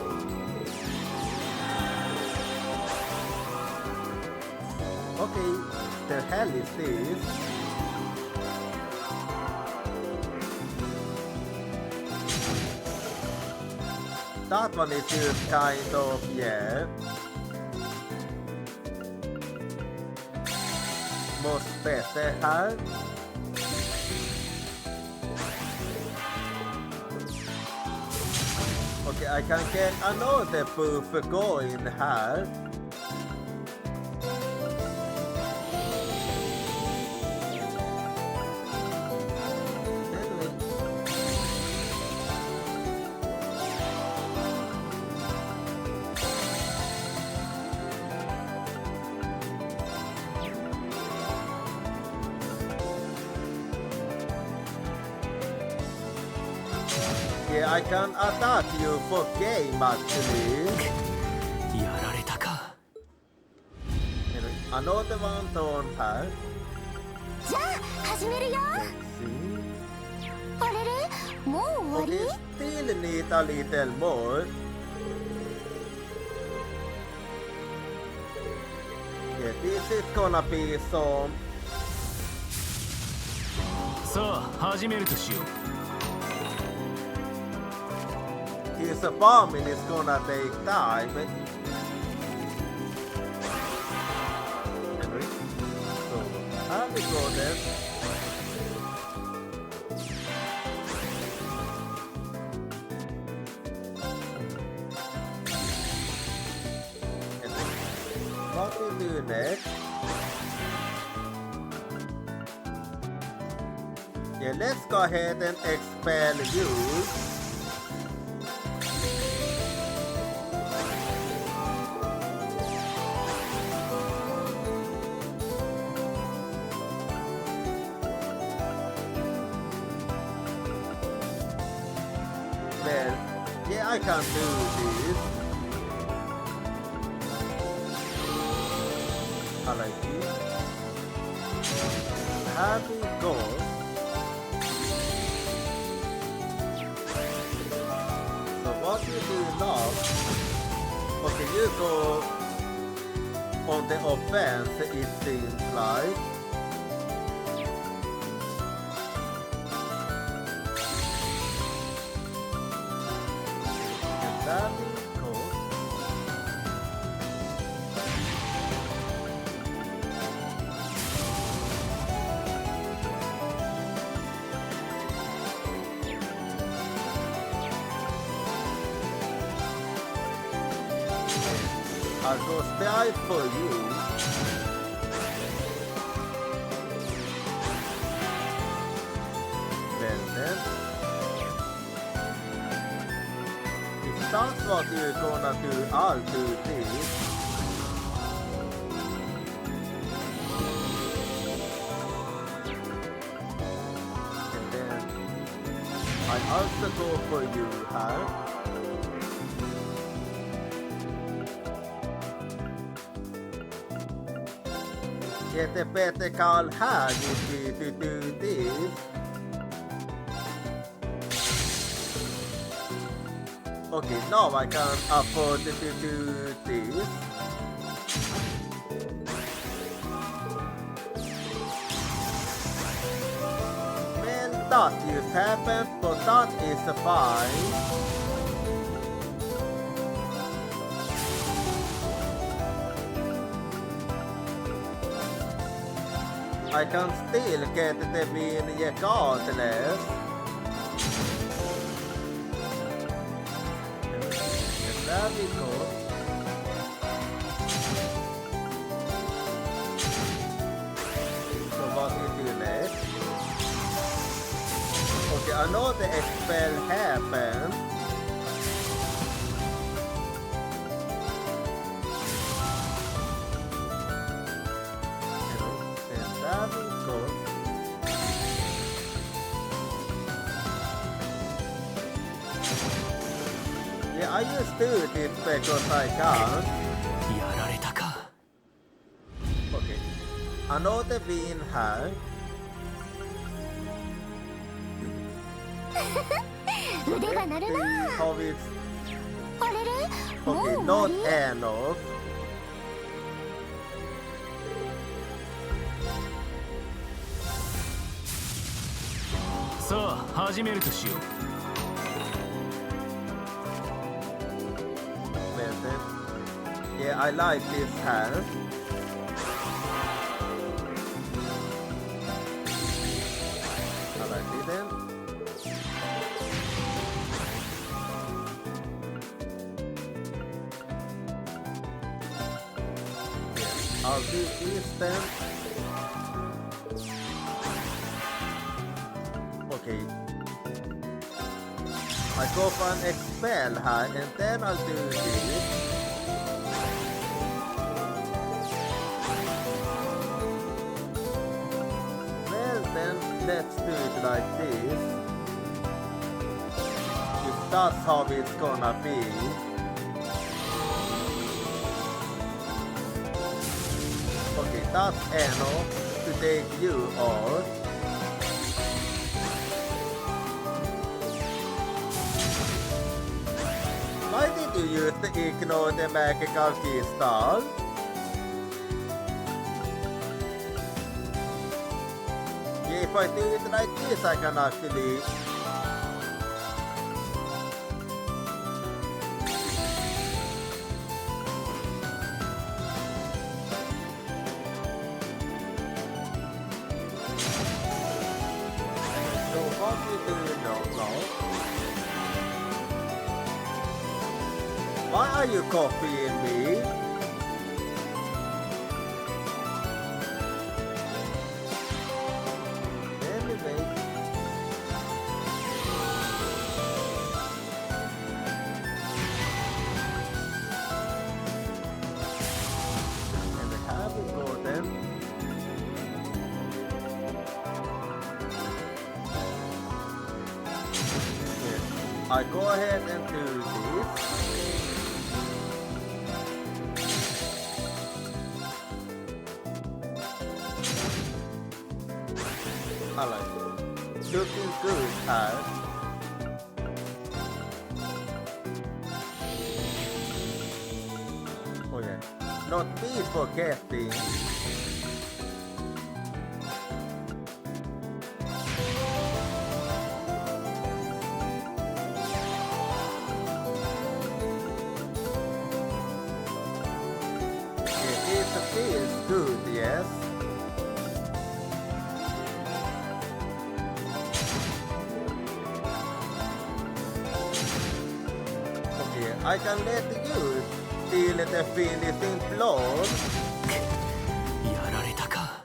Okay, the hell is this? That one is just kind of, yeah. Most better här. Okay, I can get another buffer going här. Yeah, I can attack you for game actually. やられたか。 Another one turn here. じゃあ始めるよ。 Let's see. あれれ、もう終わり？ Okay, still need a little more. Yeah, this is gonna be some. さあ始めるとしよう。 His farming is gonna take time. So, how we go then? And then, what we do next? Yeah, let's go ahead and expel you. Well, yeah, I can do this. I like it. Happy go. So what you do now? Okay, you go on the offense, it seems like. That'd be cool. I'll go straight for you. Then if that's what you're gonna do, I'll do this. And then I also go for you, huh? Get a better call här to do this. Okay, now I can afford to do this. Well, that just happened, but that is fine. I can still get the win regardless. There we go. So what do you do next? Okay, I know the expel happened. And there we go. Yeah, I just do this because I can. やられたか。 Okay. Another win here. 腕が鳴る See な how it's あれれも okay, う終 not わり enough. さあ始めるとしよう。 Well then, yeah, I like this hand. I like it then. Yeah, I'll do this then. Okay. I go for an expel here and then I'll do this. Well then, let's do it like this. If that's how it's gonna be. Okay, that's enough to take you out. Why did you use to ignore the magical crystal? Yeah, if I do it like this, I can actually... So what do you do now? Why are you copying me? Anyway. And we have it go then. Yes. I go ahead and do this. I like it. Looking good, Taz. Oh yeah. Not me forgetting. I can let you steal the finishing blow. やられたか。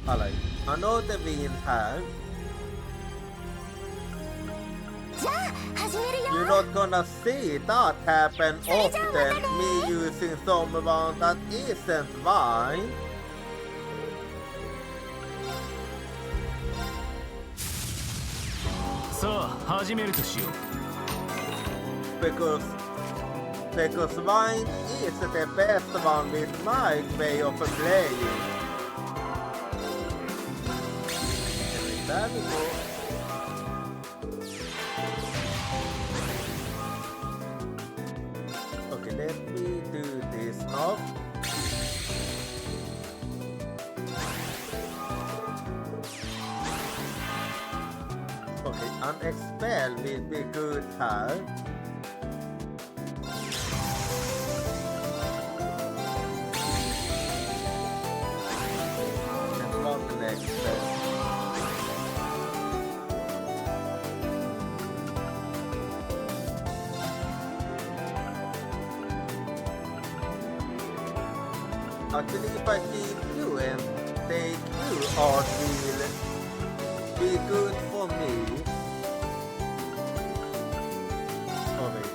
Alright, another win hand. じゃあ始めるよ You're not gonna see that happen often, me using someone that isn't mine. さあ始めるとしよう。 Because mine is the best one with my way of playing. And there we go. Okay, let me do this now. Okay, an expel will be good here. And what the next step? Actually, if I keep you and take you, art will be good for me. Okay.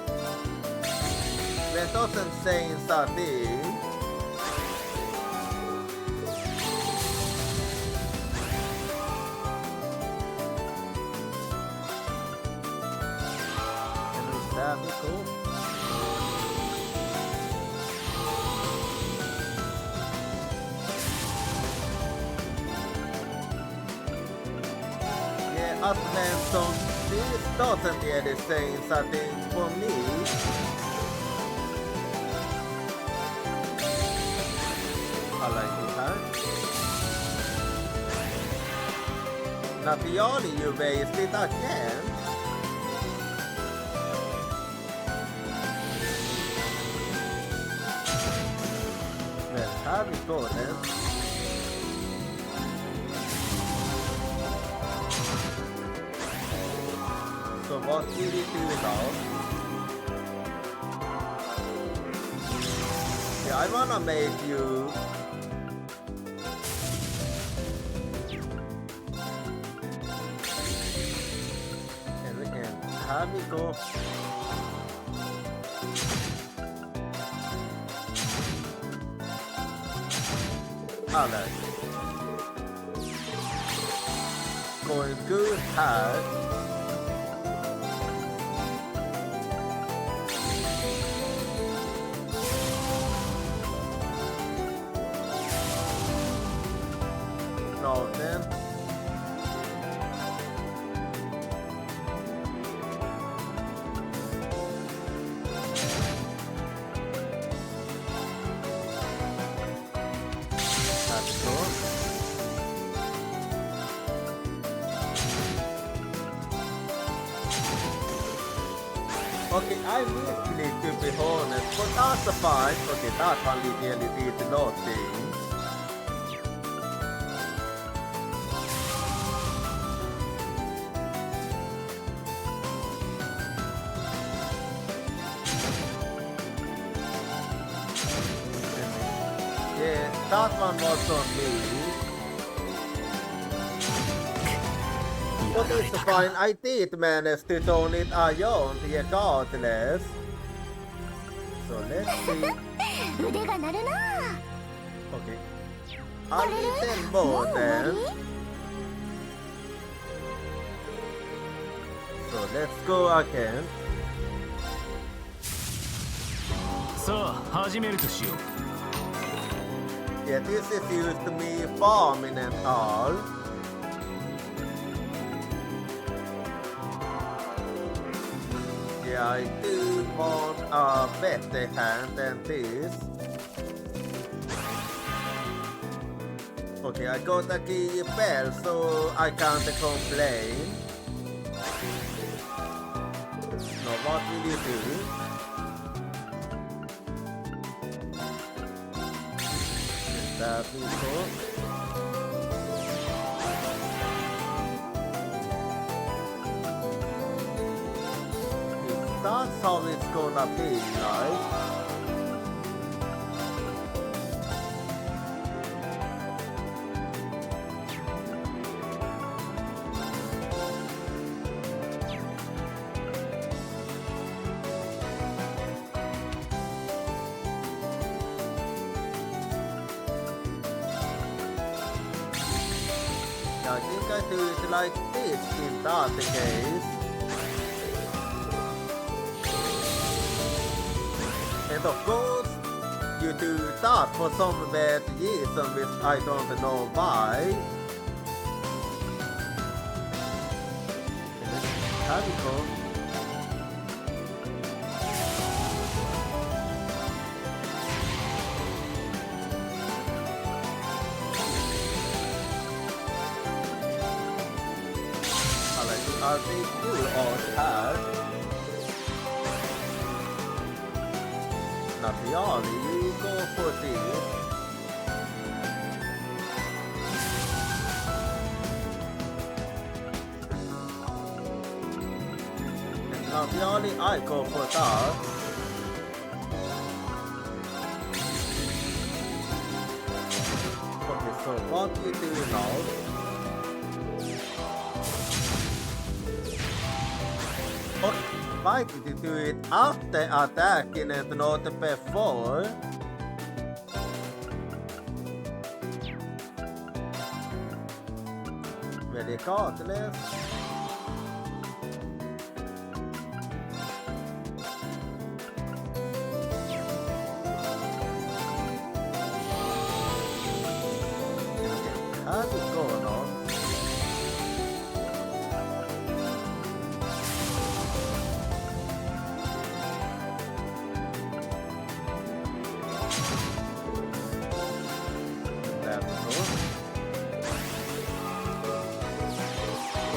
That doesn't say something. And with that, we go. As mentioned, this doesn't really say something for me. I like it, huh? Napioni, you waste it again. Well, here we go then. So what will we do now? Yeah, I wanna make you and here we go. Alright. Going good hard. No, then. That's cool. Okay, I really to be honest, but that's fine. Okay, that one really did nothing. Yeah, that one was on me. But it's fine, I did manage to turn it around regardless. So let's see. 腕が鳴るな Okay. A little more then. So let's go again. さあ始めるとしよう。 Yeah, this is used to me farming and all. Yeah, I do want a better hand than this. Okay, I got a key bell, so I can't complain. Now what will you do? That we go. that's how it's gonna be, right? I think I do it like this in that case. And of course, you do that for some bad reason which I don't know why. Here we go. I'll take you on här. Natalie, you go for this. And Natalie, I go for that. Okay, so what we do now? Why did you do it after attacking and not before? Very godless. How's it going on?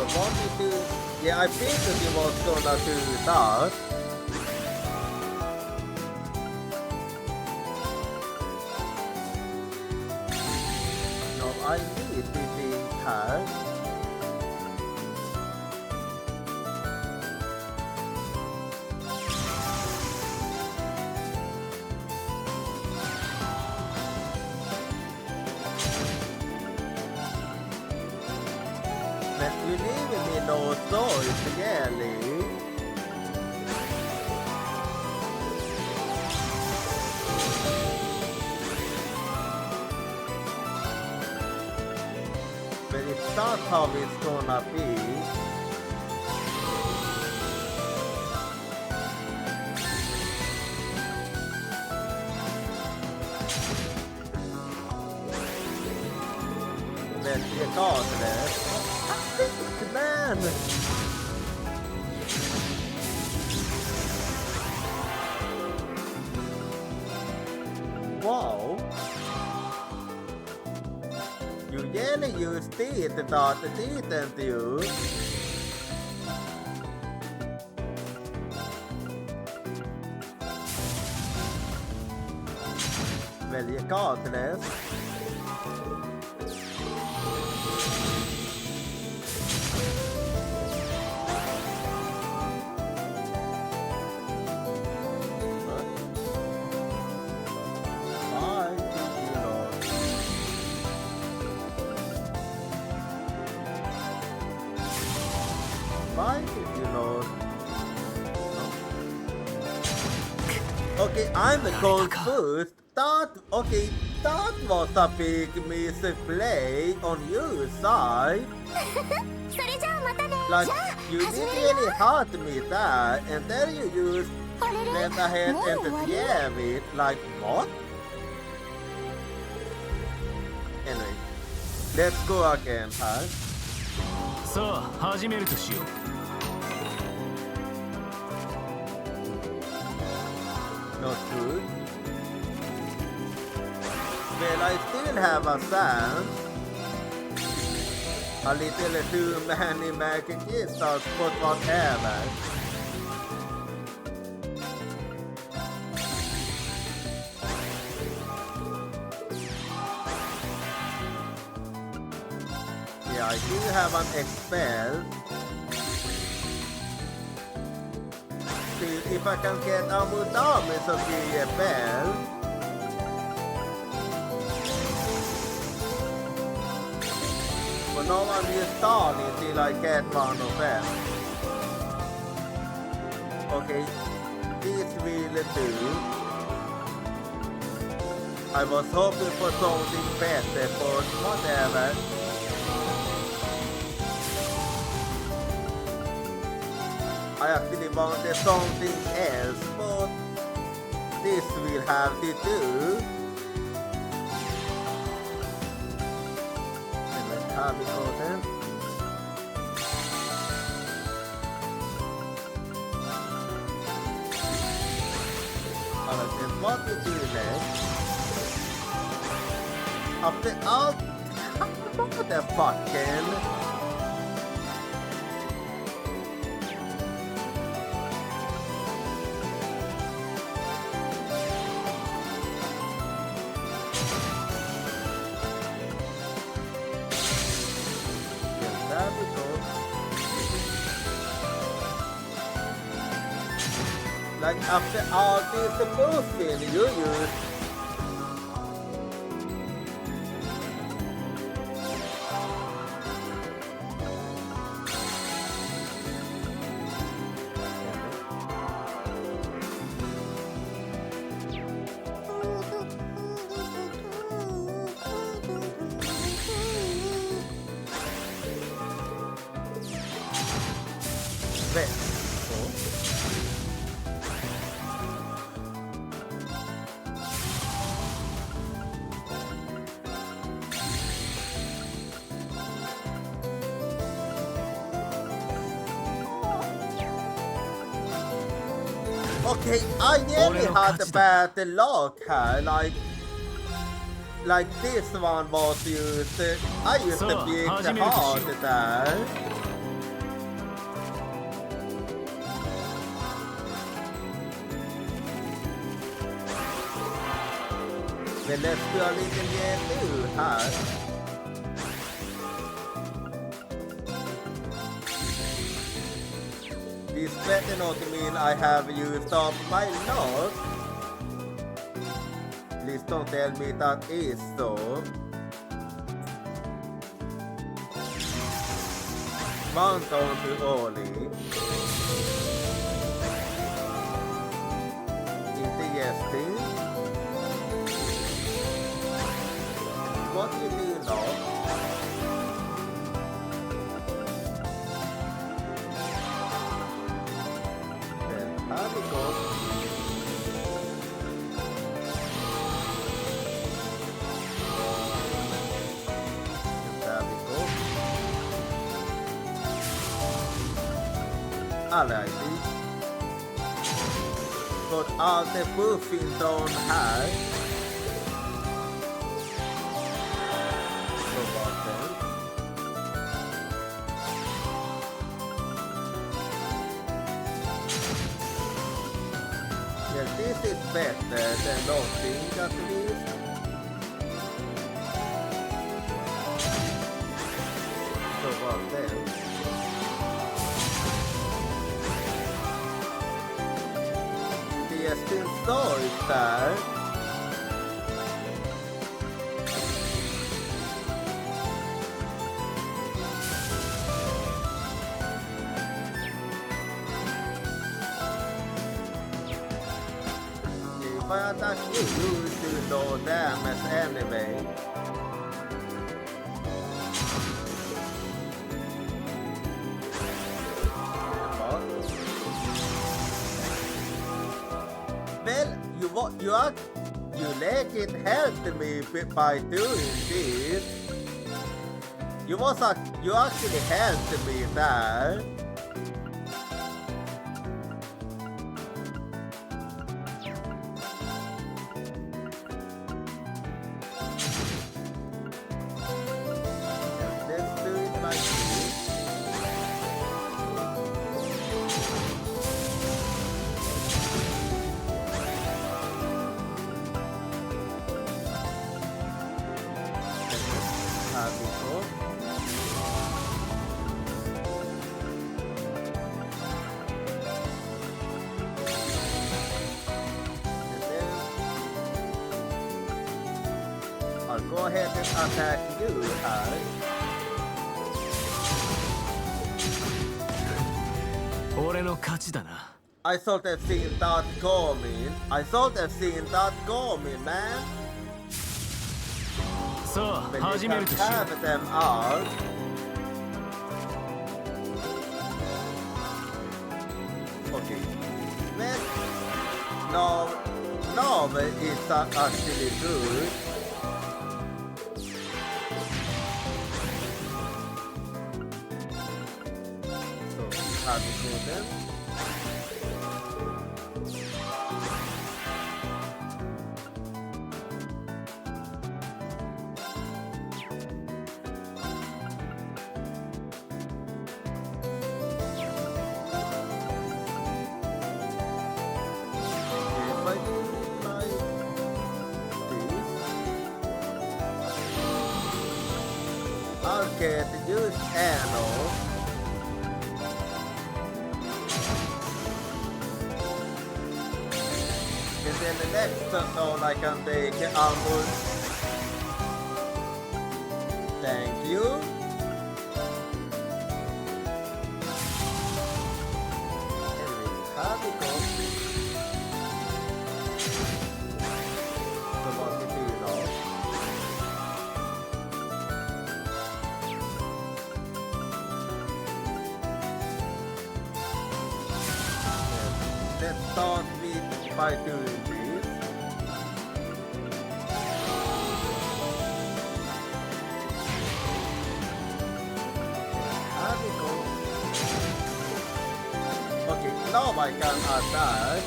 What we do? Yeah, I think that he was gonna do that. No, I need to be her. Men du lever med något sorg, Jelly. But it's not how it's gonna be. Men regardless. Man! Wow! You really used it, didn't you? Well, regardless. Why did you know? Okay, I'm confused. That was a big misplay on your side. それじゃあまたね。 Like, じゃあ you 始 did めるよ。 really hurt me there, and then you used あれれ went ahead もう and 終わり？ jam it. Like, what? Anyway, let's go again, huh? さあ始めるとしよう。 Not good. Well, I still have a chance. A little too many magic crystals, but whatever. Yeah, I do have an expel. see if I can get Abu Dhabi så blir det väl. But no one is starting till I get one of them. Okay, this will do. I was hoping for something better, but whatever. I actually wanted something else, but this will have to do. And let's have it go then. Alright, and what we do next? After all, motherfucking. Like after all this moving you use Okay, I nearly had a bad luck here, like this one was used, I used to be hard there. Men let's do a little bit new här. This better not mean I have used up my luck. Please don't tell me that is so. Mount on to Oli. Interesting. What do you do now? Här vi går. Där vi går. Alrighty. Got all the buffing down här. Så var det. Yeah, this is better than nothing at least. Så var det. Det är still sorgligt där. But I thought you used to know damage anyway. Well, you like it helped me by doing this. You actually helped me there. Let's do it like this. Här vi går. go ahead and attack you, Harry. 俺の勝ちだな。 I thought I've seen that coming. I thought I've seen that coming, man. さあ But 始 you め can るとしよ have them out. Okay. Well, no, it's actually good. So, have you seen them? If I do it like this, I'll get to use ammo. And then the next turn I can take ambush. Thank you. And we have it go. Så vad ska vi då? Let's start by doing this. There we go. Okay, now I can attack.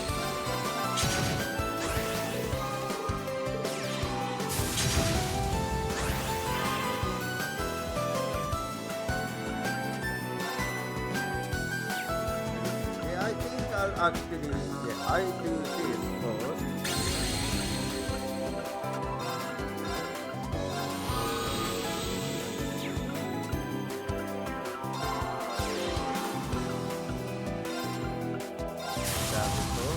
Yeah, I think I'll actually, yeah, I do this first. There we go.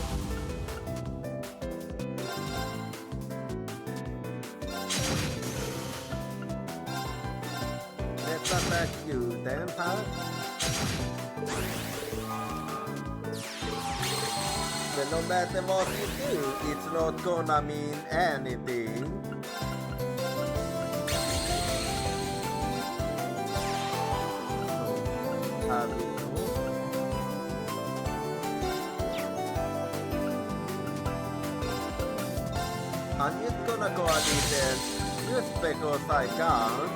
Let's attack you then, huh? But no matter what you do, it's not gonna mean anything. So, have we go. I'm just gonna go a little just because I can.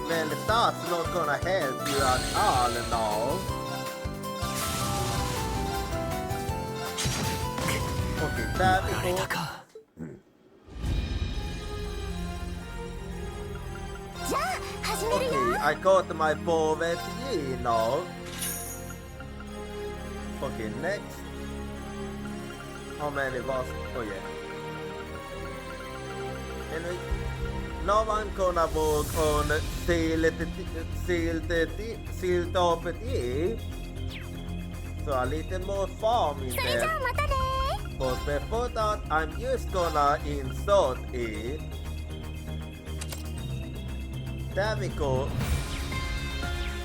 Well, that's not gonna help you at all now. Okay, there we やられ go. たか。じゃあ始めるよ Okay, I got my poet Yi now. Okay, next. How many was? Oh yeah. Anyway, now I'm gonna work on seal top Yi. So a little more farming それじゃ there. あまたね But before that, I'm just gonna insert it. There we go.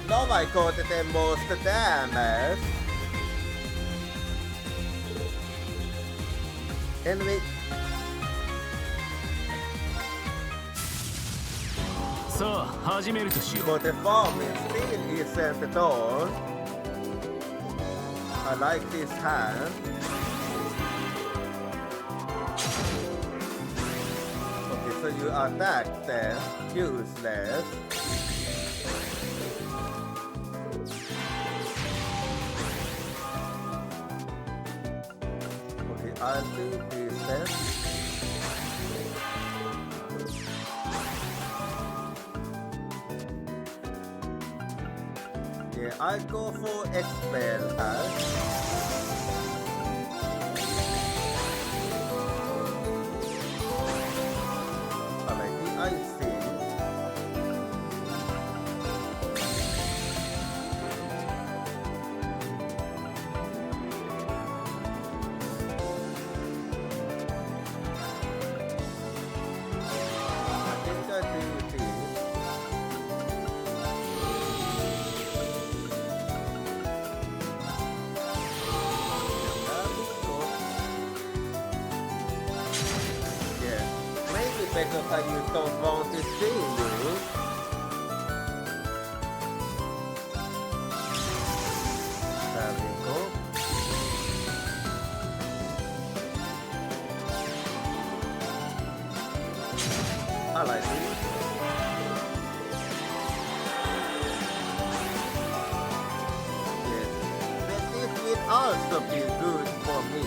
Now I got the most damage. Anyway, さあ始めるとしよう。 but the farming still isn't done. I like this hand. Okay, so you attack them, useless. Okay, I'll do this then. Yeah, I'll go for expel her. me because I just don't want to see you. There we go. I like it. Yes. But this will also be good for me.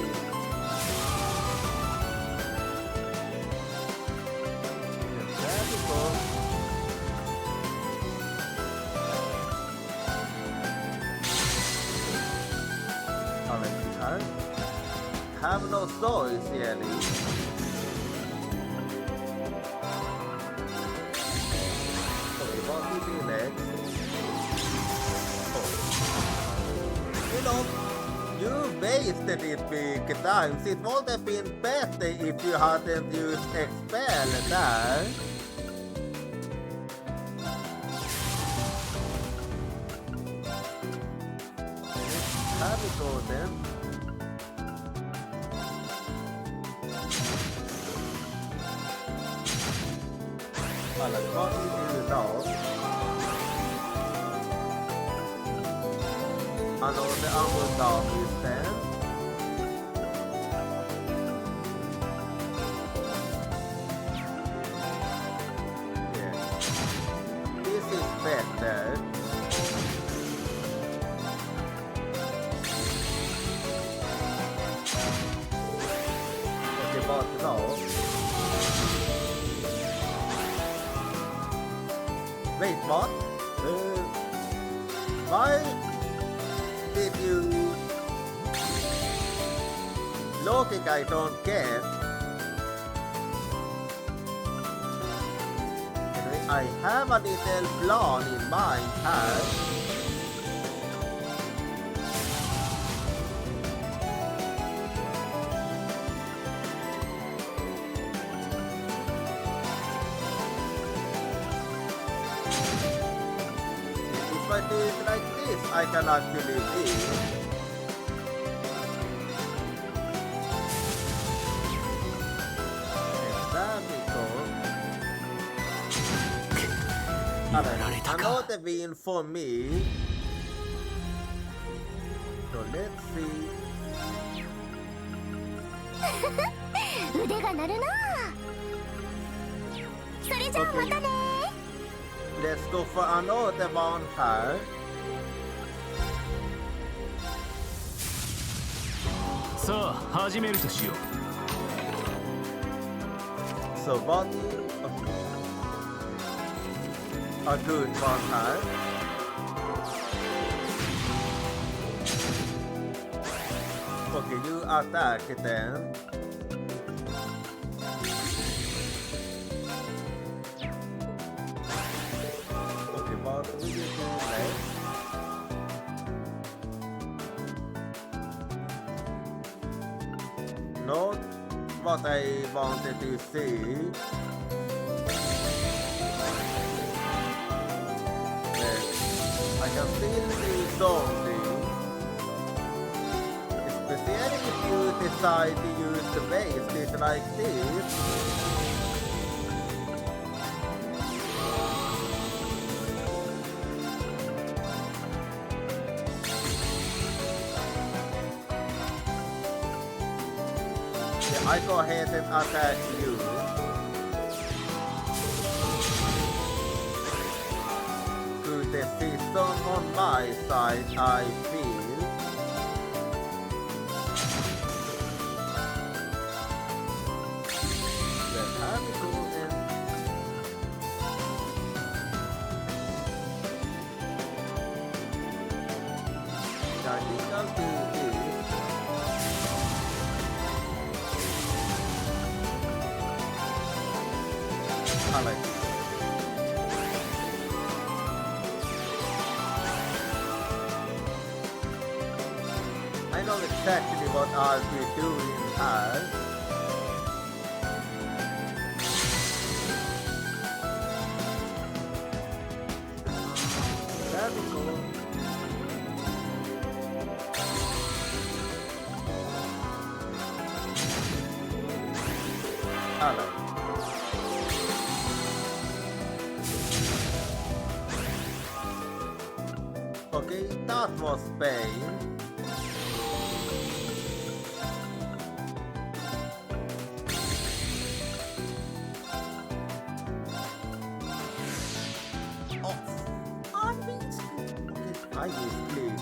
Yes, there we go. I like it, huh? Have no choice, really. What we do next? Oh. You know, you wasted it big times. It would have been better if you hadn't used expel there. Have we go then? Like what we do now. I know the other dog is there. Yeah. This is better. Okay, but now. Wait, what? Why did you... Logic I don't get. Anyway, I have a little plan in mind here. If I do it like this, I can actually leave. And there we go. Alright, another win for me. So let's see. 腕が鳴るな。それじゃあまたね。 Let's go for another one here. さあ始めるとしよう。 So what? A good one here. Okay, you attack it then. Okay, what will you do next? Not what I wanted to see. Yes, I can still do something. Especially if you decide to use the base dish like this. Yeah, I go ahead and attack you. Good decision on my side, I feel. Then have we go then. I think I'll do this. I like it. I know exactly what I'll be doing here. There we go. I like it. Okay, that was pain. Oh, I missed it. Okay, I missed it.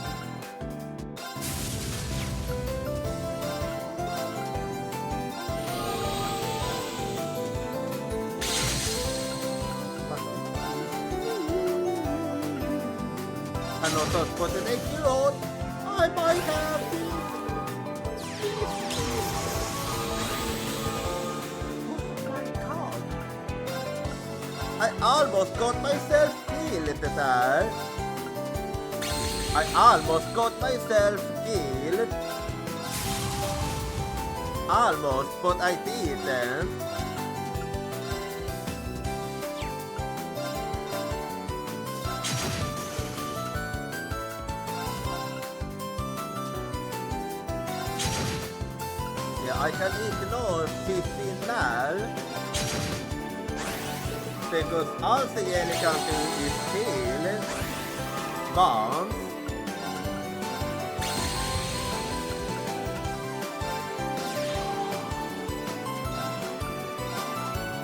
Another spot in a road. I might have been. Oh my god. I almost got myself killed there. I almost got myself killed. Almost, but I didn't. I can ignore 15 now because all Sienna can do is heal once.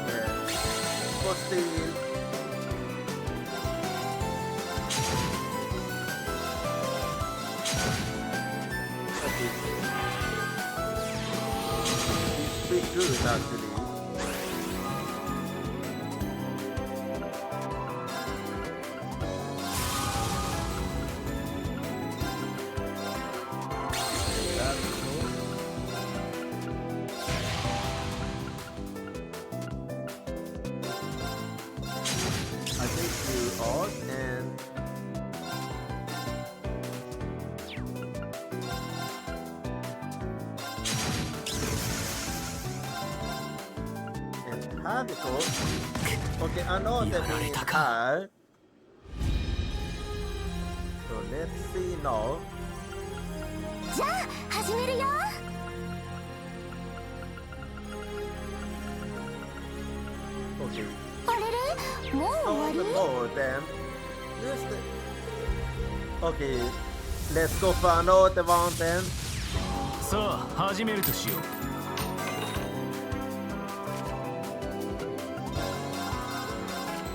Yeah. But still pretty good actually. I think you all and have it all. Okay, another thing here. So let's see now. じゃあ始めるよ。 Okay. あれれ、もう On 終 the わ board then. Just okay. Let's go for another one then. さあ始めるとしよう。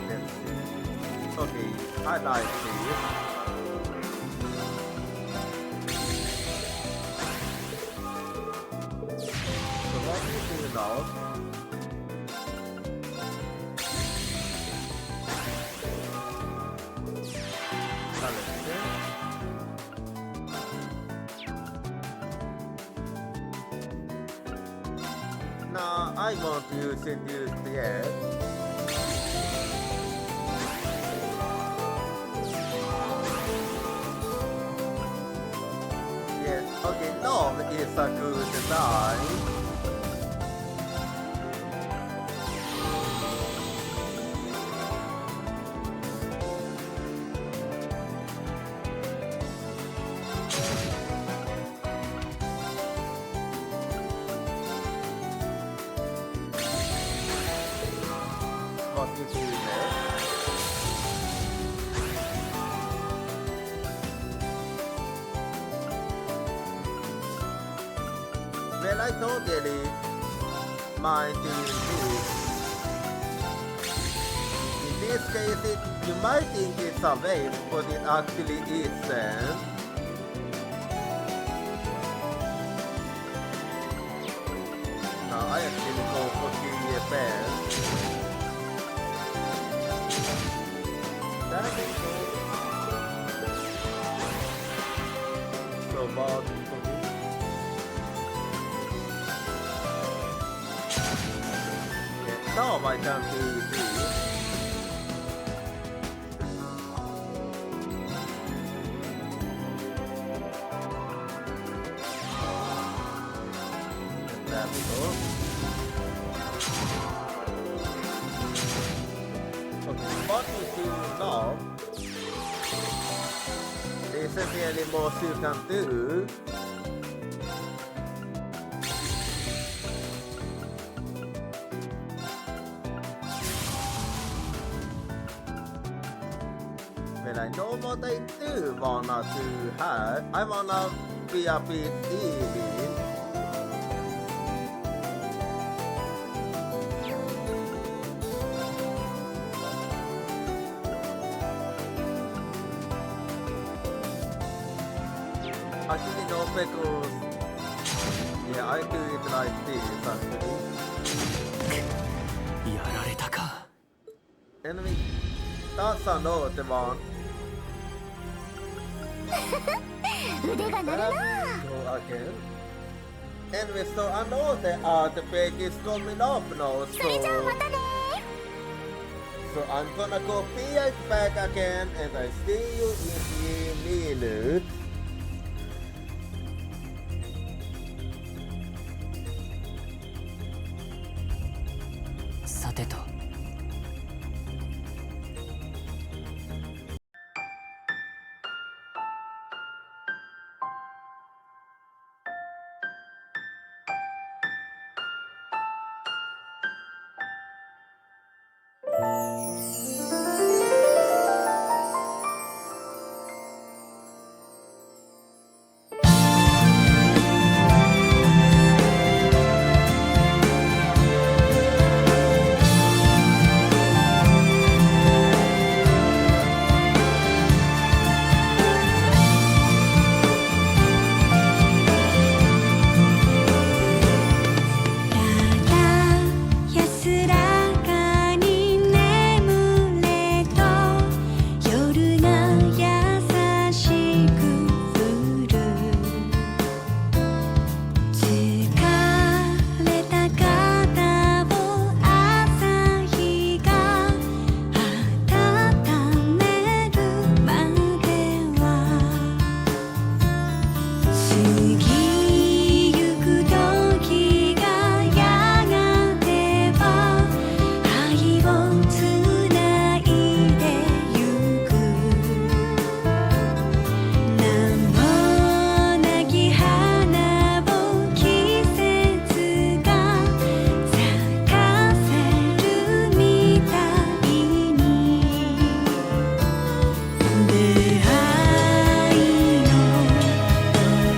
Let's see. Okay, I like this. So what do you do now? Now I want to seduce the air. Yes, okay, love is a good design. What you do next? Well, I totally mind doing this. In this case, you might think it's a waste, but it actually isn't. Now I actually go for TFS. That is cool. So about now I can do this. There we go. Okay, what we do now, there isn't really more you can do. But I know what I do wanna do här. I wanna be a bit evil. Actually no, because yeah, I do it like this actually. やられたか。 Enemy, that's another one. 腕が鳴るな。 Go again. Anyway, so another artifact is coming up now, それじゃあまたね。 so I'm gonna go be right back again, and I see you in a minute. さてと。安らかに眠れと夜が優しく降る疲れた肩を朝日が温めるまでは過ぎゆく時がやがては愛をつないでゆく名もなき花を季節が咲かせるみたいに出会いの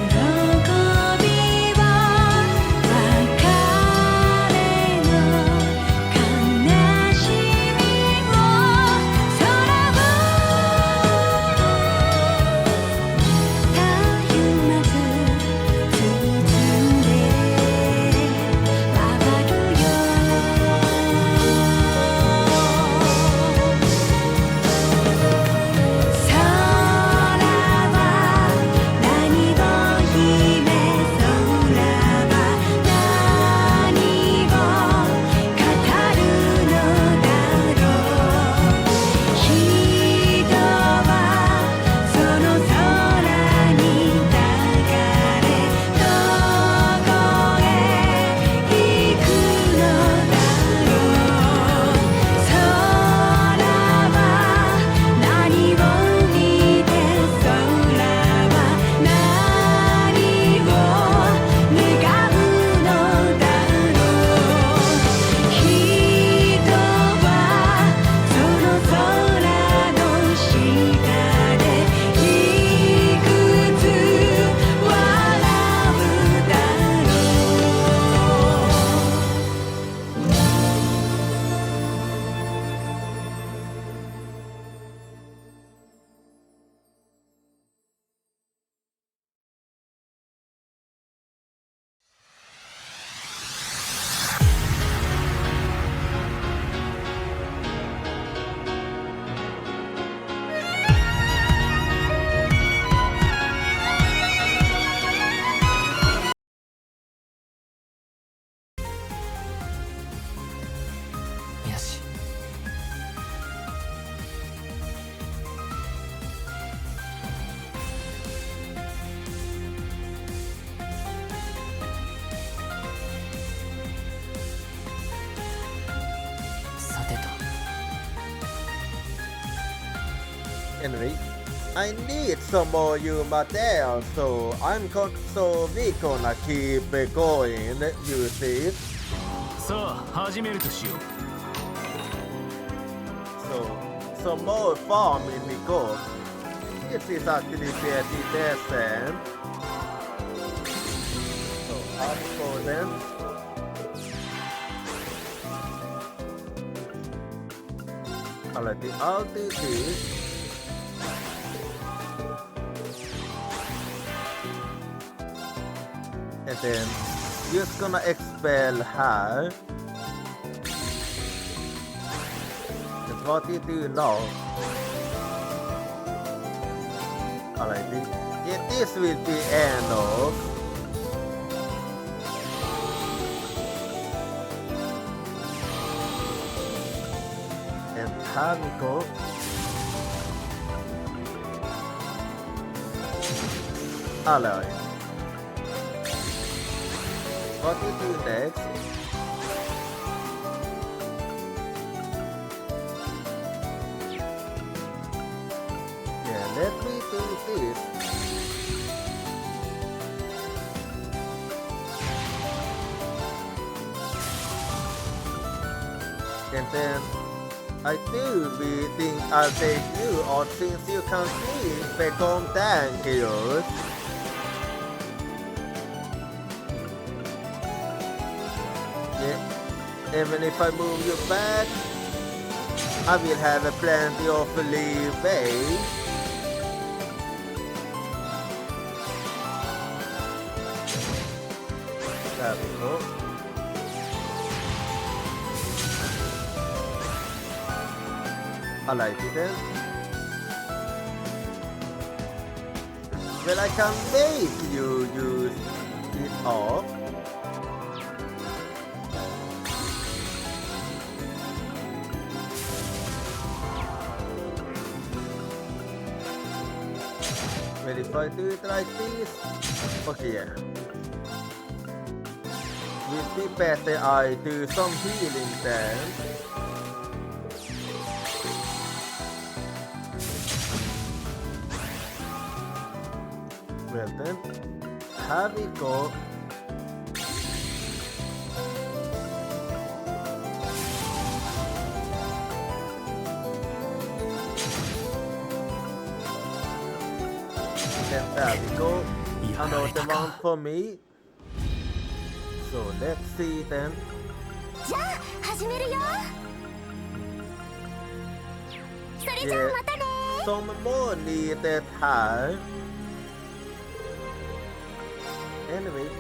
喜びを別れの悲しみを空をたゆまず包んで回るよ空は何を秘め空は何を語るのだろう人はその空に抱かれどこへ行くのだろう空は何を見て空は何を願うのだろう人はその空の下でいくつ笑うだろよし。さてと。 Anyway, I need some more you material, so we gonna keep going, you see. さあ始めるとしよう。 So some more farm in the gold. This is actually pretty decent. So up for them. Alright, the altitude. And then just gonna expel her. That's what you do now. Alright, this will be enough. And here we go. Alright. What do you do next? Yeah, let me do this. And then I do think I'll take you on since you can see become dangerous. Even if I move you back, I will have plenty of leeway. There we go. I like it then. Well, I can make you use it off. Well, if I do it like this, okay, yeah. Will be better I do some healing then. Well then, here we go. There we go. Another one for me. So let's see then. じゃあ始めるよ。それじゃあ Yeah, またね。 some more needed here. Anyway,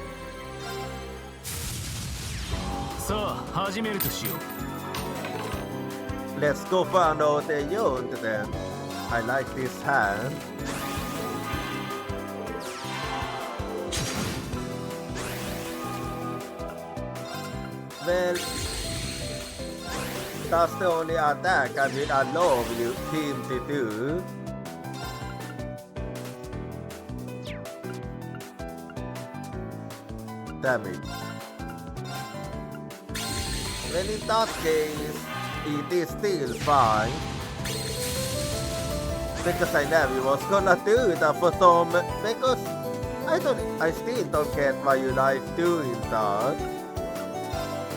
さあ始めるとしよう。 let's go for another unit then. I like this hand. Well, that's the only attack I will allow you team to do. Damage. Well, in that case, it is still fine. Because I never was gonna do that for some, because I still don't get why you like doing that.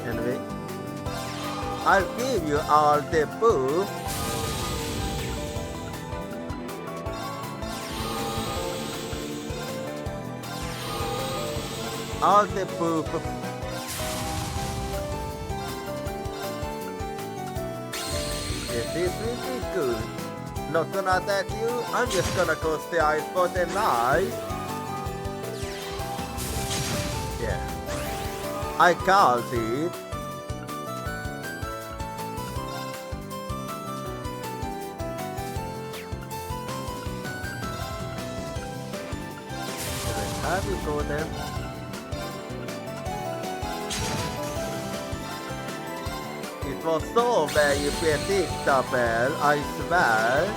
Anyway, I'll give you all the buff. All the buff. Yes, this will be good. Not gonna attack you, I'm just gonna cast the ice for the night. Yeah. I called it. Have you go then? It was so very predictable, I swear.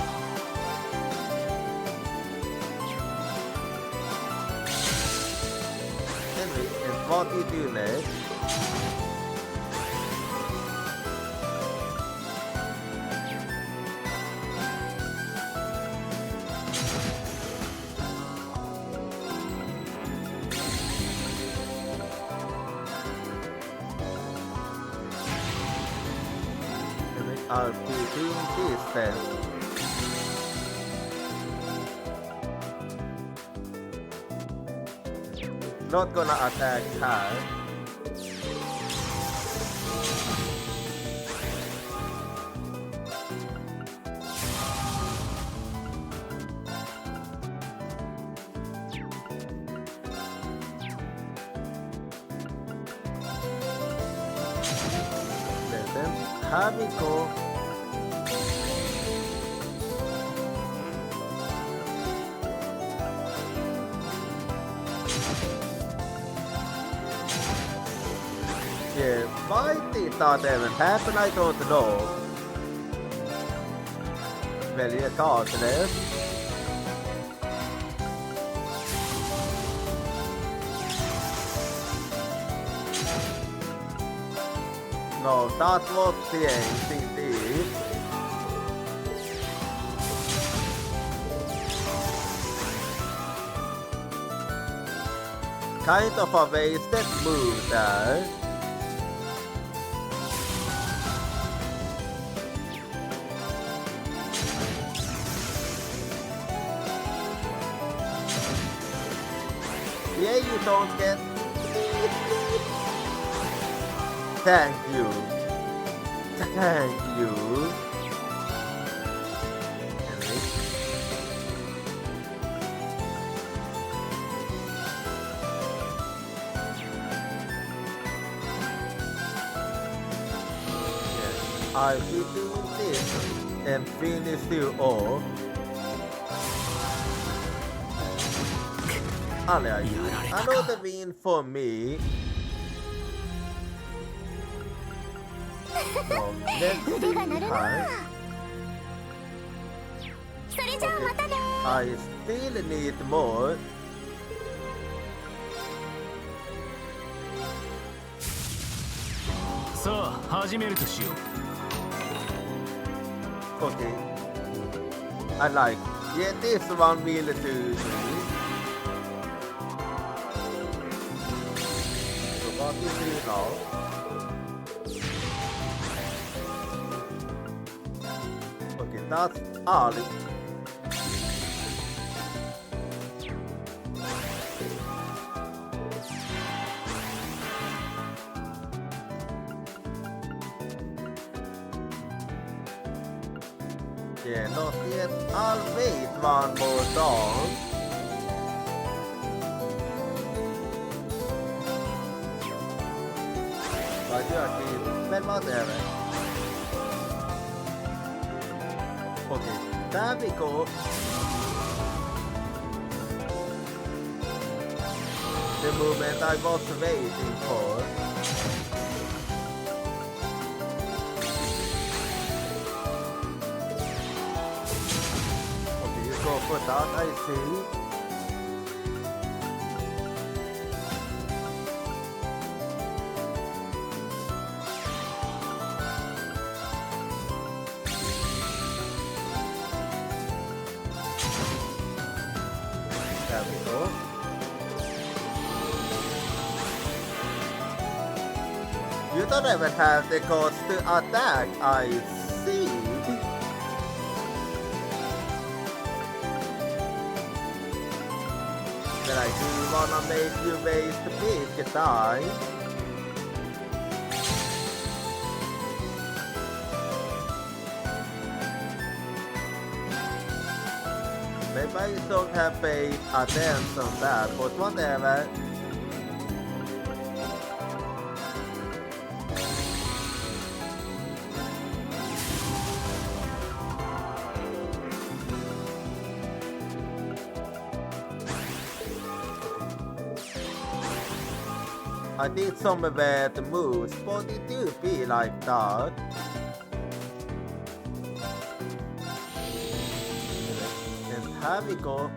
Anyway, and what do you do next? I'll be doing this then. Not gonna attack her. Then have we go. Yeah, why did that even happen? I don't know. Väljer kartor. No, that was the end indeed. Kind of a wasted move there. Yeah, you don't get. Thank you. Thank you. I will do this and finish you off. Another win for me. So, let's see her. それじゃあまたね I still need more. So, 始めるとしよう。 Okay. I like. Yeah, this one will do. So what is it now? Okay, that's all. Yeah, not yet. I'll wait one more song. Vad gör det? Men vad är det? Okej, där vi går. The moment I was waiting for. Go for that, I see. There we go. You don't even have the cost to attack, I see. But I do wanna make you waste big time. Maybe I don't have paid attention on that, but whatever. I did some bad moves, but it do be like that. And here we go.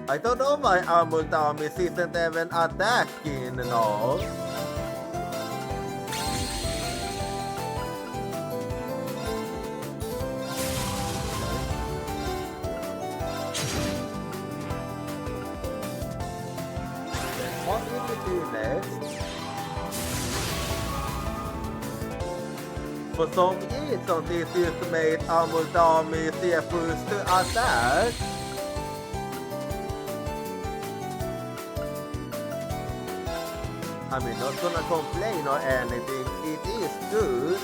I don't know why Armored Army isn't even attacking now. What will we do next? For some reason, this is made Amuldami refuse to attack. I mean, not gonna complain or anything, it is good.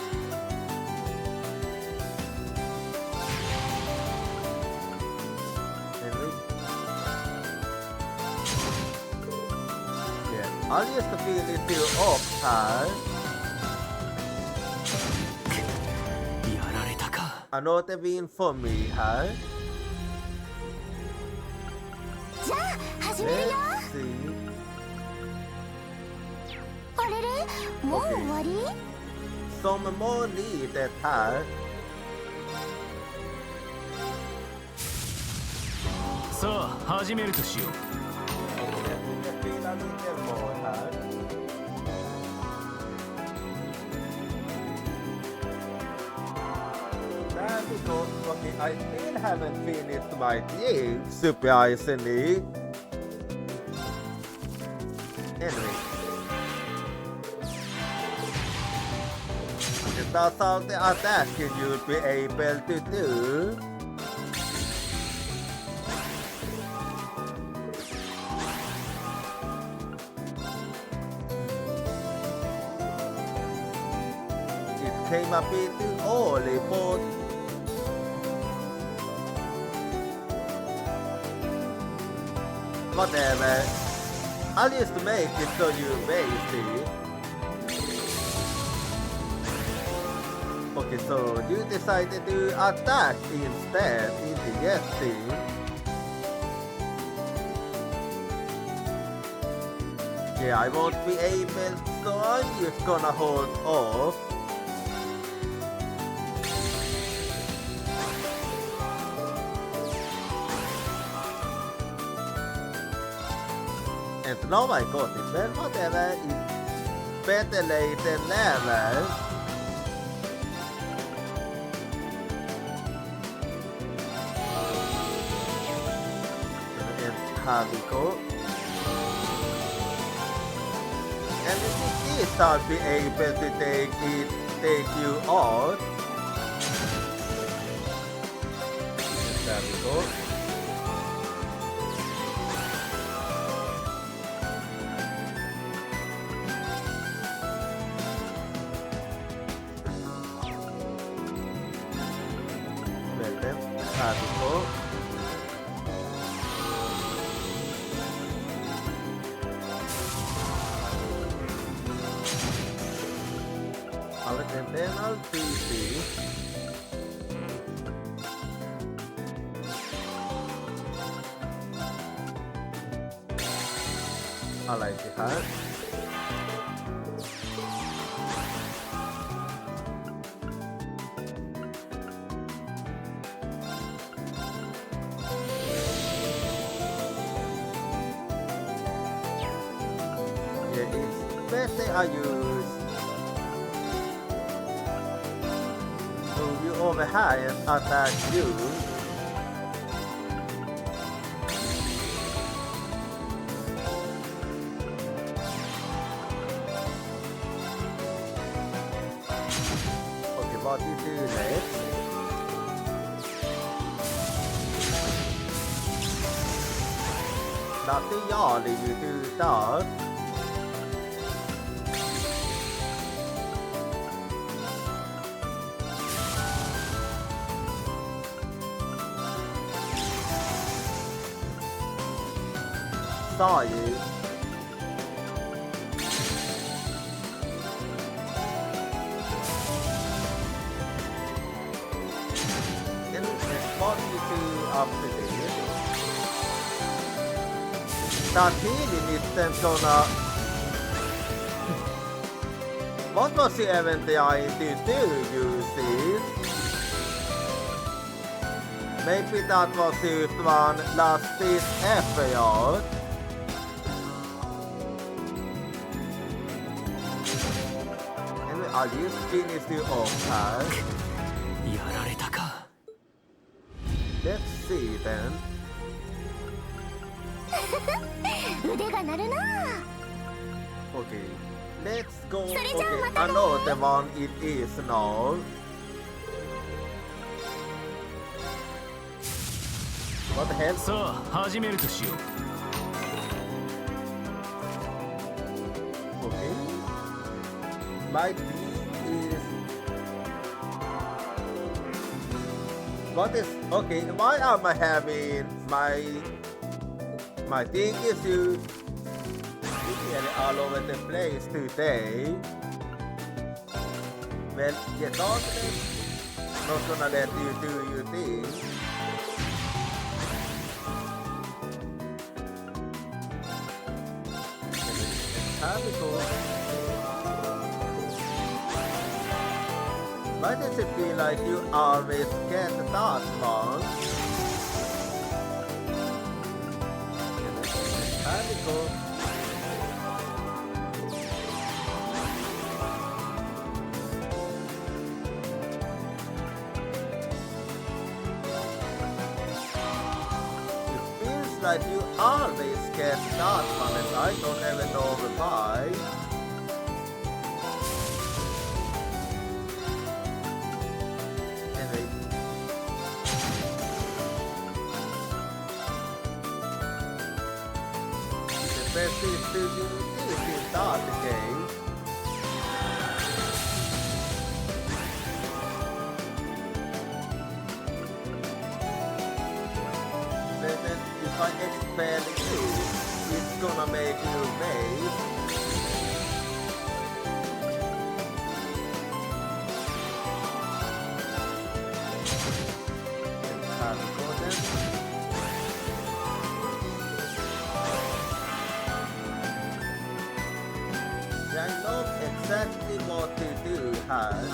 Yeah, I'll just finish you off här. やられたか。 Another win for me här. じゃあ始めるよ。 Let's see. あれれ、もう終わり？ Some more needed här. さあ始めるとしよう。 Jag spelar lite more här. There we go. Okay, I still haven't finished my game, surprisingly. Anyway. That's all the attacking you'll be able to do. It came a bit too early, but whatever. I'll just make it so you may see. Okay, so you decided to attack instead, interesting. Yeah, I won't be able, so I'm just gonna hold off. And now I got it, but whatever, it's better late than never. Here we go. And if this I'll be able to take you out. There we go. Well then, here we go. And then I'll see. I like it, huh? Yeah, it's better I use you over here and attack you. Okay, what you do next? Nothing yarly you do that. Saw you. And what you do after this? That healing isn't gonna. What was the event I did do, you see? Maybe that was just one last bit effort. I'll just finish you off here. やられたか。 Let's see then. 腕が鳴るな。 Okay. let's go. So Okay, then, I know the one it is now. What the hell? さあ始めるとしよう Okay. My team is. What is okay? Why am I having my thing is you really all over the place today? Well, yeah, not gonna let you do your thing. Why does it feel like you always get that one? It feels like you always get that one and I don't ever know why. Best is to do this in start the game. But then if I expand you, it's gonna make you amazed. I know exactly what to do here.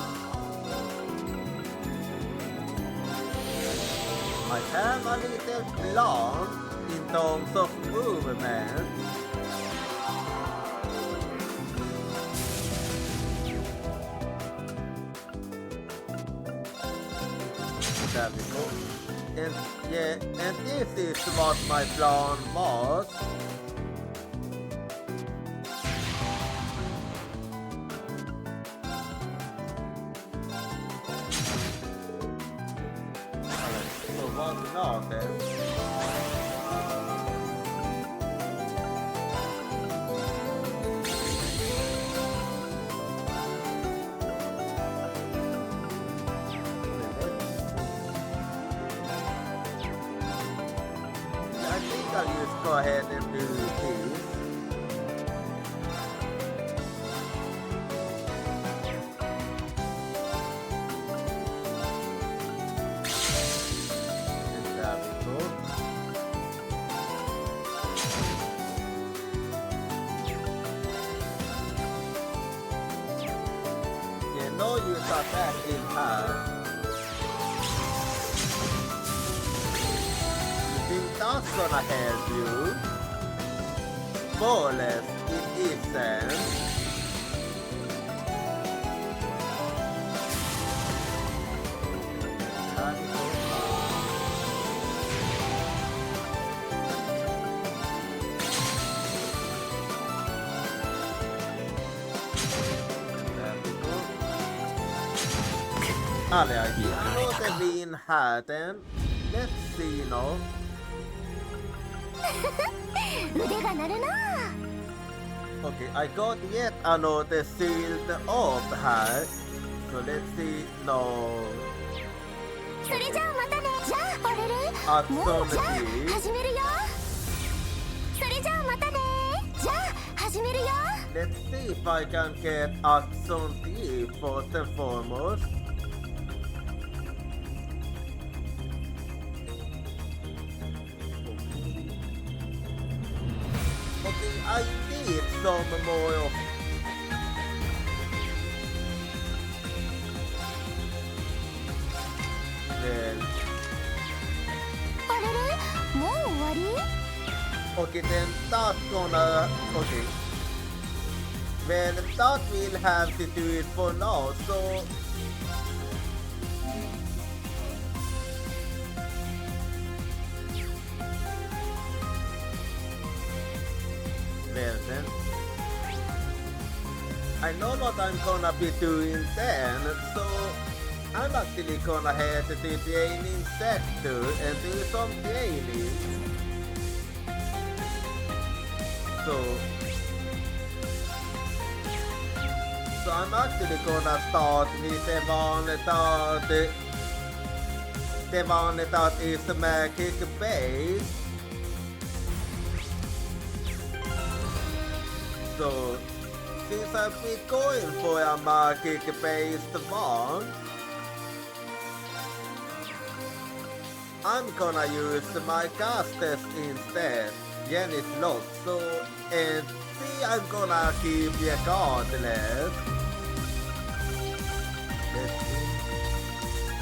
I have a little plan in terms of movement. There we go. And yeah, and this is what my plan was. I think I'll just go ahead and do this. And there we go. Yeah, no use attack in hand. That's gonna help you. More or less, it isn't. Allez, låter vin här den. Let's see now. 腕が鳴るな Okay, I got yet another sealed orb here. So let's see now. それじゃあまたねじゃああれれあもうじゃあそうです始めるよそれじゃあまたねじゃあ始めるよ Let's see if I can get Axon D first and foremost. Okay, I need some more of. Well, あれれもう終わり okay, then that's gonna. Okay. Well, that will have to do it for now, so. Well then. I know what I'm gonna be doing then, so I'm actually gonna head to the training sector and do some training. So I'm actually gonna start with the one that is magic base. So since I've been going for a magic based one, I'm gonna use my casters instead. Jenny's locked, so and see I'm gonna keep regardless. Let's see.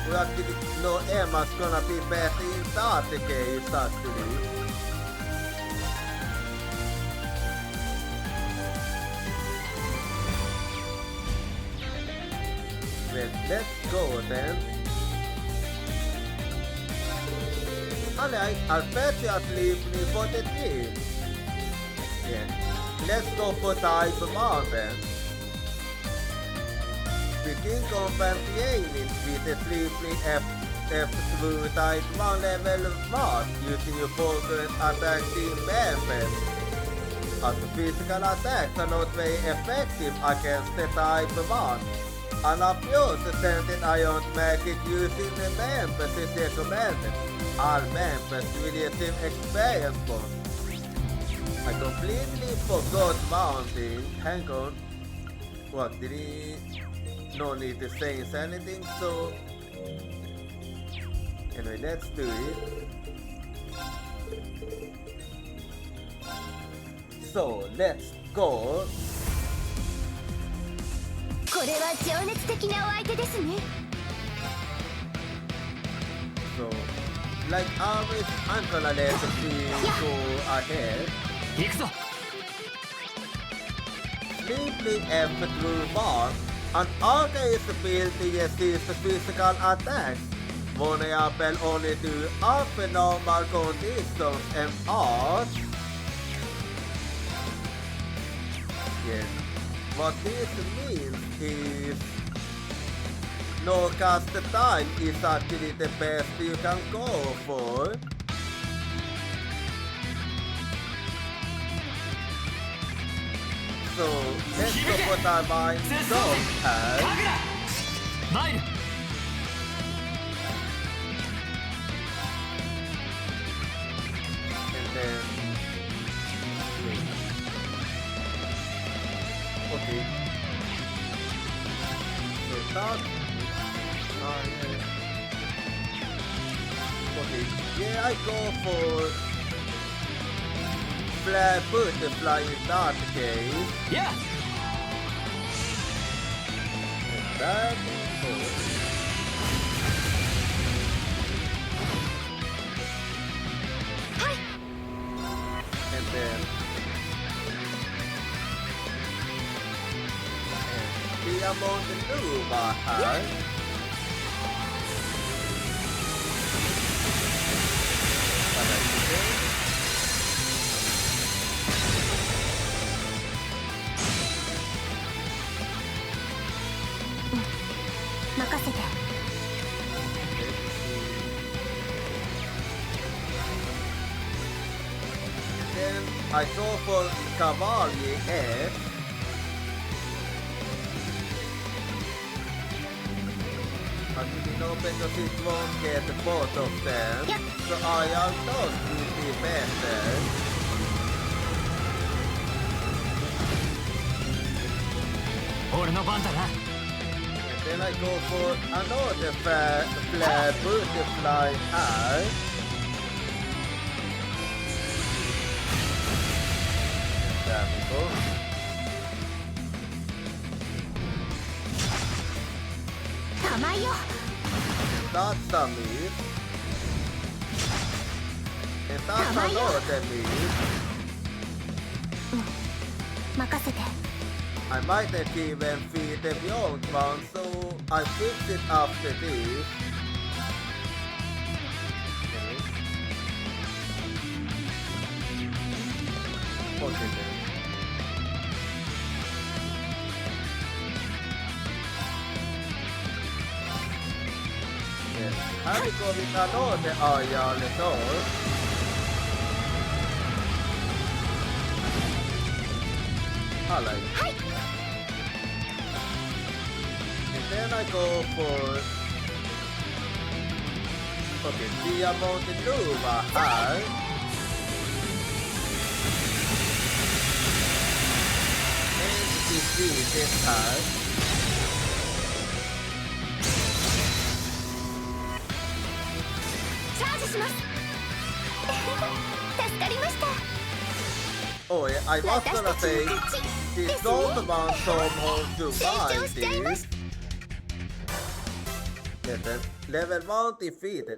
Well, actually, no, Emma's gonna be better in that case actually. Well, let's go then. Alright, I'll bet you at least me for the team. Yeah, let's go for type 1 then. Begin combat training with the Sleeping F2 type 1 level mark using your focus attack team members. As physical attacks are not very effective against the type 1. And abuse sending iron magic using the members is recommended. All members will receive experience points. I completely forgot one thing. Hang on. What did he? No need to say anything, so anyway, let's do it. So let's go. これは情熱的なお相手ですね。 So like always, I'm gonna let the team go ahead. 行くぞ。 Sleeping F through 1, an archer is built to resist physical attacks. Vulnerable only to abnormal conditions and art. Yes. What this means is no cast time is actually the best you can go for. So let's go for that by Dog Tag. マイル。 And then okay. So that okay. Yeah, I go for Flare Butterfly in that case. やあ。 And that goes. And then Diamond Nova här. Then I go for Cavalier X. But you know, because it won't get both of them, so I thought would be better. 俺の番だな。 And then I go for another flare butterfly här. There we go. That's a miss. And that's another miss. 任せて。 I might have even feed the beyond one, so I fix it after this. Okay then. här går vi kanone ajalle då. Alright. And then I go for Diamond Luva här. Det här. チャージします助かりました Oh, yeah, I was gonna say she's not the one somehow survived this. Yeah, then level 1 defeated.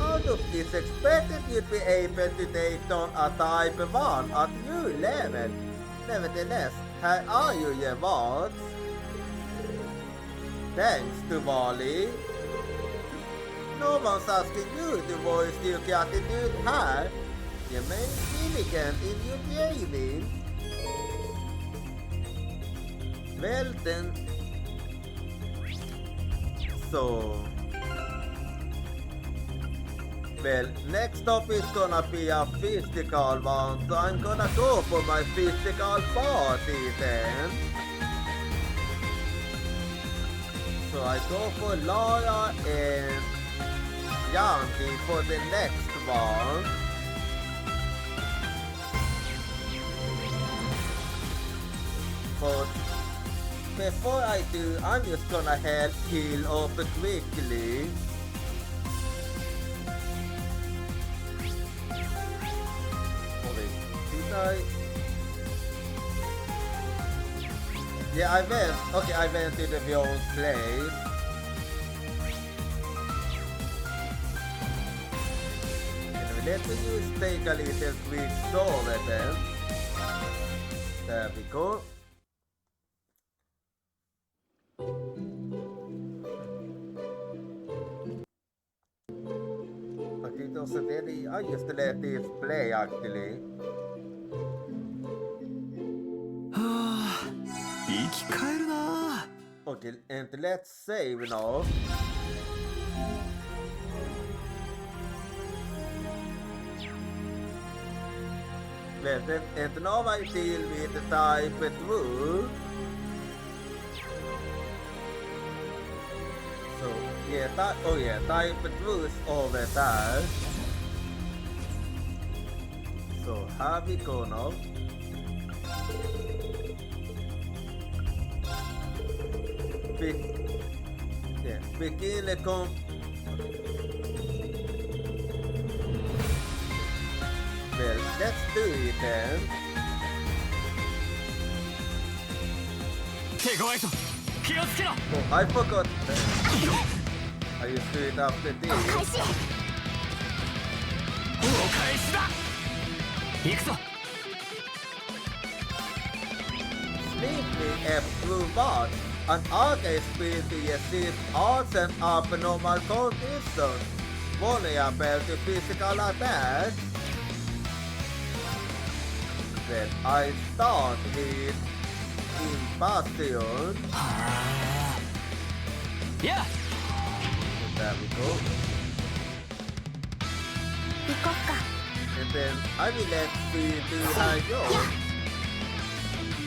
Out of this expected you'd be able to take on a type 1 at new level. Nevertheless, how are you, Yevon? Thanks to Wally. No one's asking you to voice your attitude here. You may be elegant in your gaming. Well then. So. Well, next up is gonna be a physical one, so I'm gonna go for my physical party then. So I go for Lara and Yanti for the next one. But before I do, I'm just gonna heal up quickly. Yeah, I went. Okay, I went to the Beyond place. Anyway, let me just take a little quick stroll then. There we go. But it doesn't really. I just let this play actually. 生き返るな Okay, and let's save now. Well, then, and now I deal with the type 2. So, yeah, type 2 is over there. So, how we go now? Begin the Well, let's do it then. 手ごわいぞ気をつけろ Oh, I forgot. I used to do it after お this. 返しお返しだ行くぞ Sleeping F1, an arcade spiel to assist odds and abnormal conditions, vulnerable to physical attacks. Then I start with Invasion. やあ There we go. 行こっか And then I will let speed to Hayo.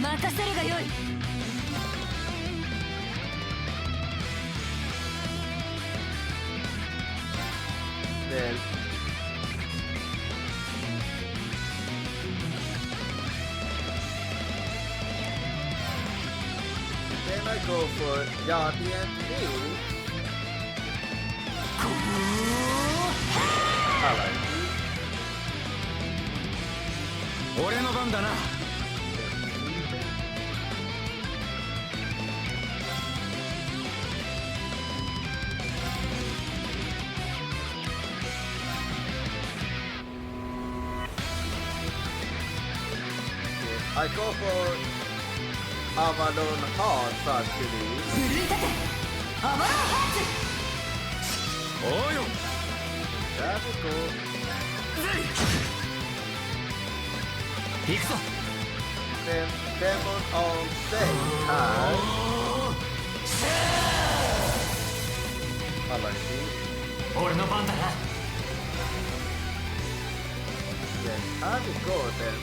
任せるがよい Then I go for Yachty and me. I like it. 俺の番だな I go for Avalon Hearts actually. 奮い立てアバロンハおうよ There we go. 行くぞ Then Demon on stage has. I like it. 俺の番だな。 Yes, I will go then.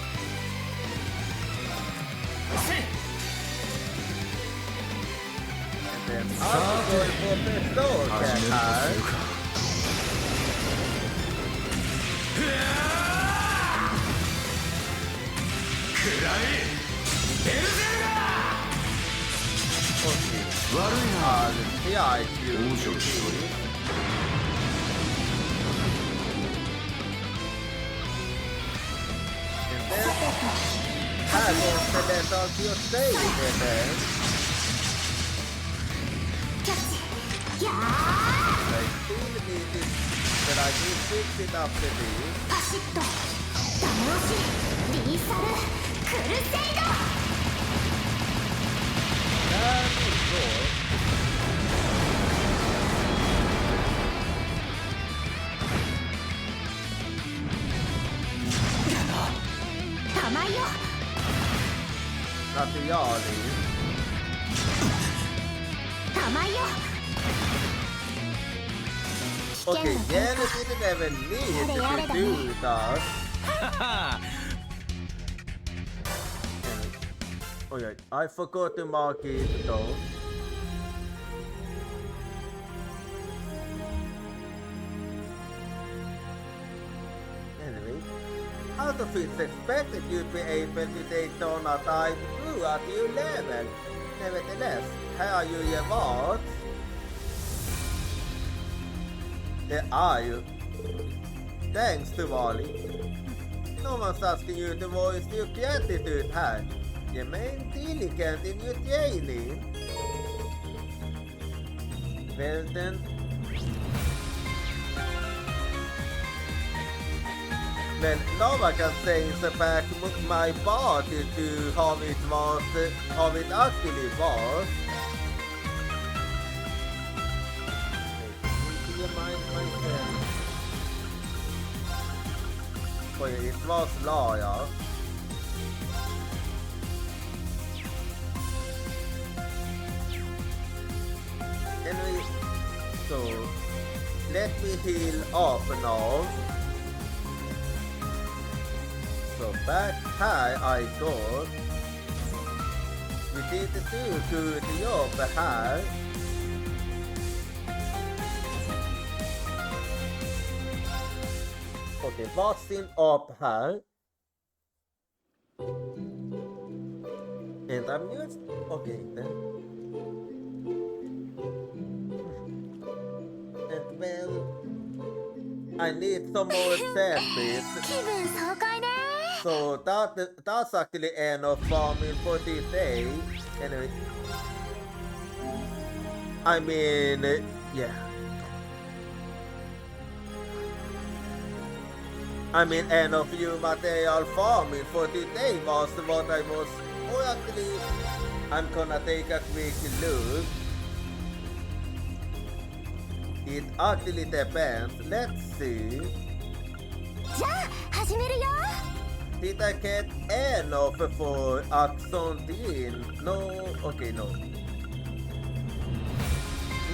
せい And then I will go for the soul 始めるとする attack. か。 食らえベルゼルガ Okay. ー。悪いな。 I'll see you. 往生しろよ。 And then I will select all your save and then キャッチ。やー I still need it, but I need to fix it after this. パシッとダメ押しリーサルクルセイド。 That is good. 玉よ Natiali. 玉よ Okay, Yen didn't even need to do that. Oh yeah, I forgot to mark it though. Anyway, out of it's expected you'd be able to take Donna Time through at your level. Nevertheless, här är ju vad? Det är ju thanks to Wally. Någonstans ska Göteborg styrka jättetut här. Ge mig en tillgång till utdelning. Välten. Men Nova kan säga sig back my body to have it actually was. Oj, it was Laja. Anyway, so let me heal up now. So back high I go. Vi did do good jobb här. Okej, varsin upp här. And I'm just... Okay then. And well... I need some more selfies. 気分爽快ね So that's actually enough farming for today. Anyway. I mean, yeah. I mean, enough new material farming for today was what I was. Oh, actually, I'm gonna take a quick look. It actually depends. Let's see. じゃあ始めるよ Did I get enough for Axon Dean? No, okay, no.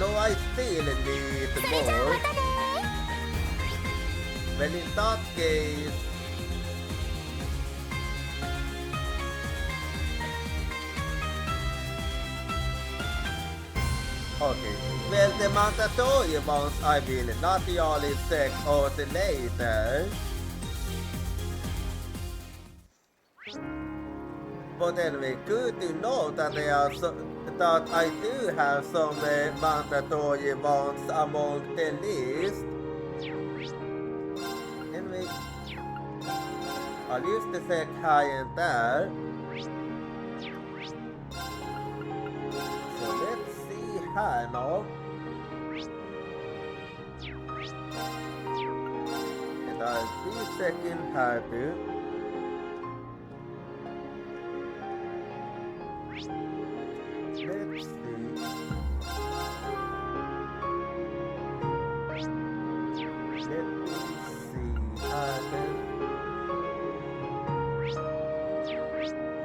No, I still need それじゃあ more. またね Well, in that case... Okay, well, the mandatory ones I will not only check out later. But anyway, good to know that that I do have some mandatory ones among the list. Anyway, I'll use the check high and there. So let's see here now. And I'll be checking here too. Let's see. Let me see.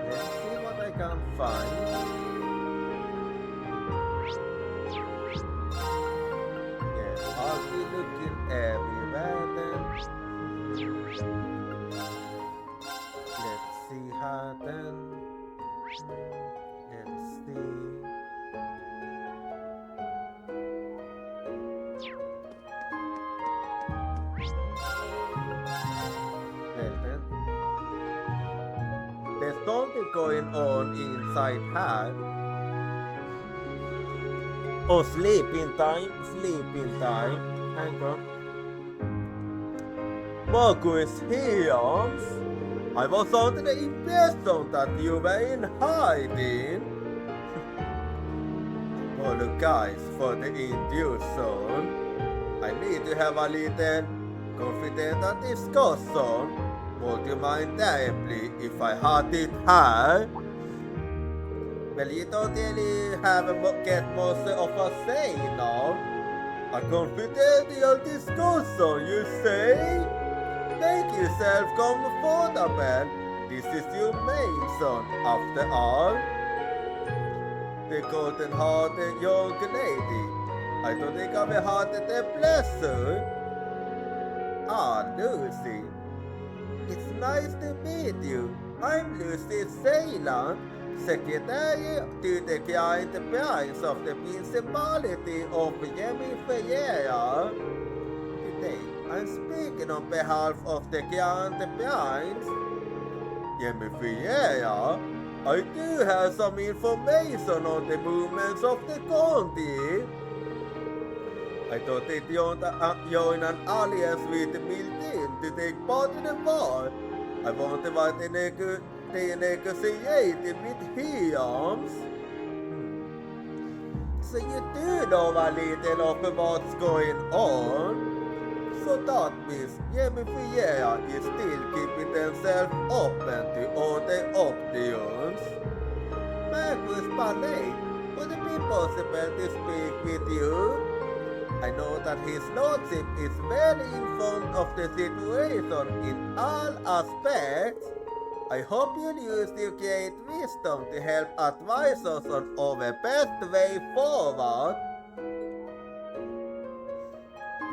Let's see what I can find. Yes, I'll be looking going on inside her? Oh, sleeping time. Hang on. Marcus Helms, I was under the impression that you were in hiding. Apologize for the induction. I need to have a little confidential discussion. Would you mind terribly if I had it here? Well, you don't really get much of a say now. A confidential discussion, you say? Make yourself comfortable. This is your main son, after all. The golden-hearted young lady. I don't think I've had the pleasure. Ah, Lucy. It's nice to meet you. I'm Lucy Ceylan, Secretary to the Client Branch of the Principality of Yemiferia. Today, I'm speaking on behalf of the Client Branch. Yemiferia, I do have some information on the movements of the county. I thought they'd join an alliance with Mildin to take part in the war. I wonder what they negotiated with Helms. So you do know a little of what's going on. So that means Yemiferia is still keeping themselves open to all the options. Marcus Ballet, would it be possible to speak with you? I know that his lordship is very informed of the situation in all aspects. I hope you'll use your great wisdom to help advise us on our best way forward.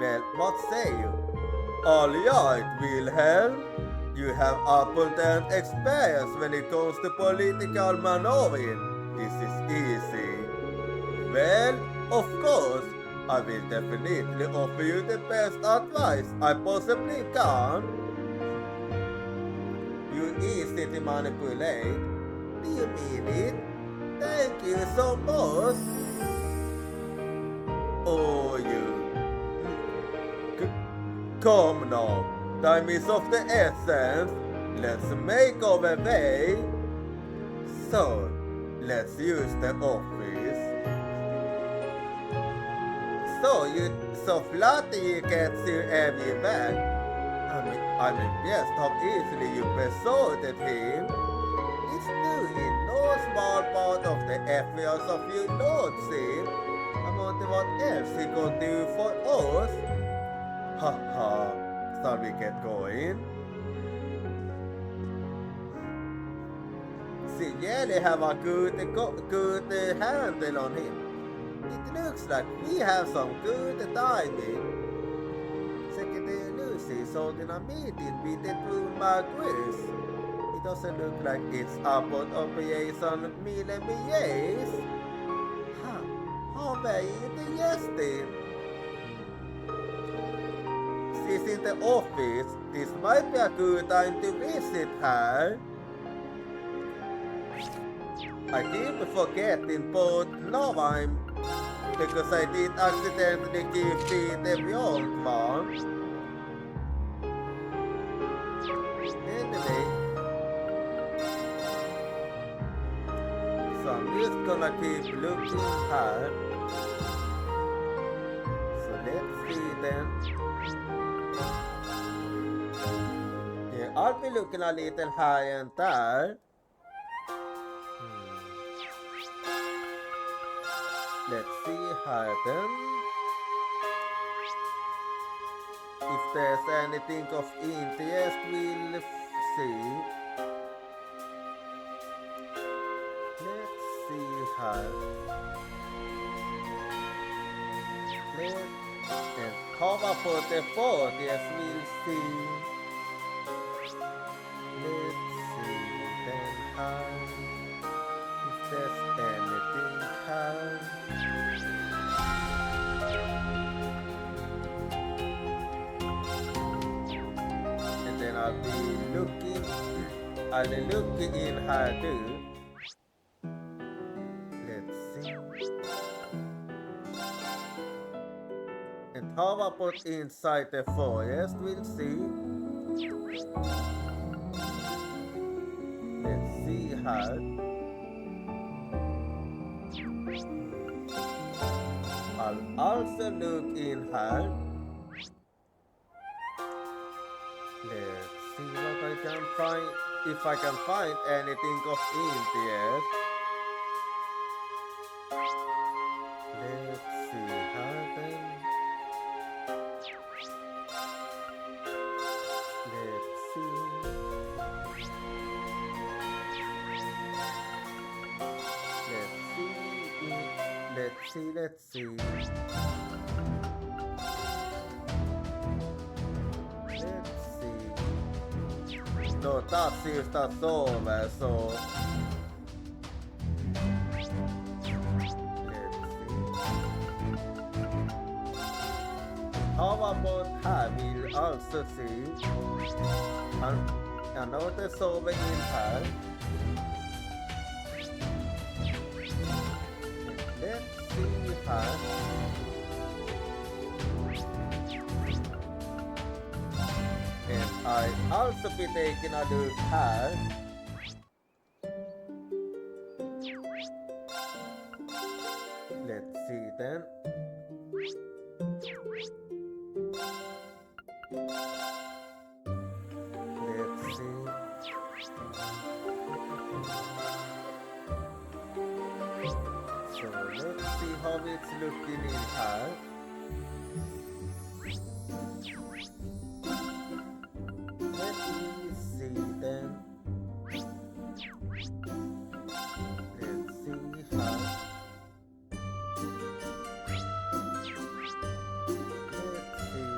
Well, what say you? Alright, Wilhelm. You have abundant experience when it comes to political maneuvering. This is easy. Well, of course, I will definitely offer you the best advice I possibly can. You're easy to manipulate. Do you mean it? Thank you so much. Oh, you. Come now. Time is of the essence. Let's make our way. So, let's use the office. So flattery gets you everywhere. I'm impressed how easily you persuaded him. It's due in no small part of the affairs of your lordship. I wonder what else he could do for us. Haha, shall we get going? She really have a good handle on him. It looks like we have some good timing. Secretary Lucy is holding a meeting with the true Marquis. It doesn't look like it's about Operation Milliers. How very interesting. She's in the office. This might be a good time to visit her. I keep forgetting both November because I did accidentally give the wrong one. Anyway, so I'm just gonna keep looking her. So let's see then. Yeah, I'll be looking a little higher and there. Let's see her then. If there's anything of interest, we'll see. Let's see her. And how about the 40th? We'll see. Let's see then her. If there's anything her. I'll be looking I'll look in here too. Let's see. And how about inside the forest? We'll see. Let's see here. I'll also look in here. Let's see what I can find. If I can find anything of interest. Let's see here then. Let's see. Let's see. No, taas siirtää Suomeen, so... Let's see. How about here? We'll also see another Suomen in here. Let's see here. And I also be taking a look here. Let's see then. Let's see. So let's see how it's looking in here. Let me see then. Let's see how. Let's see.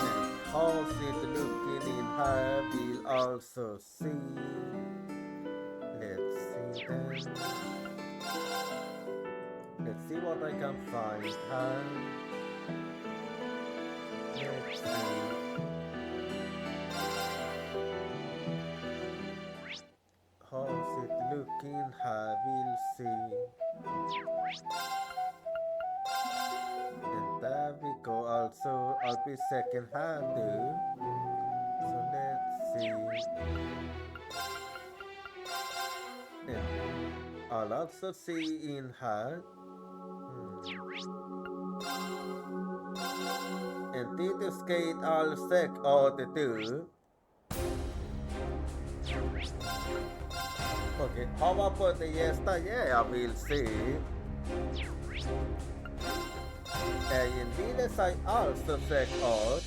And how's it looking in here? We'll also see. Let's see then. Let's see what I can find here. Let's see. How's it looking here? We'll see. And there we go. Also, I'll be second hand too. So let's see. And I'll also see in here. And Tito Skate I'll check out the two. Okay, how about the yeah, we'll see. And in Venus I also check out.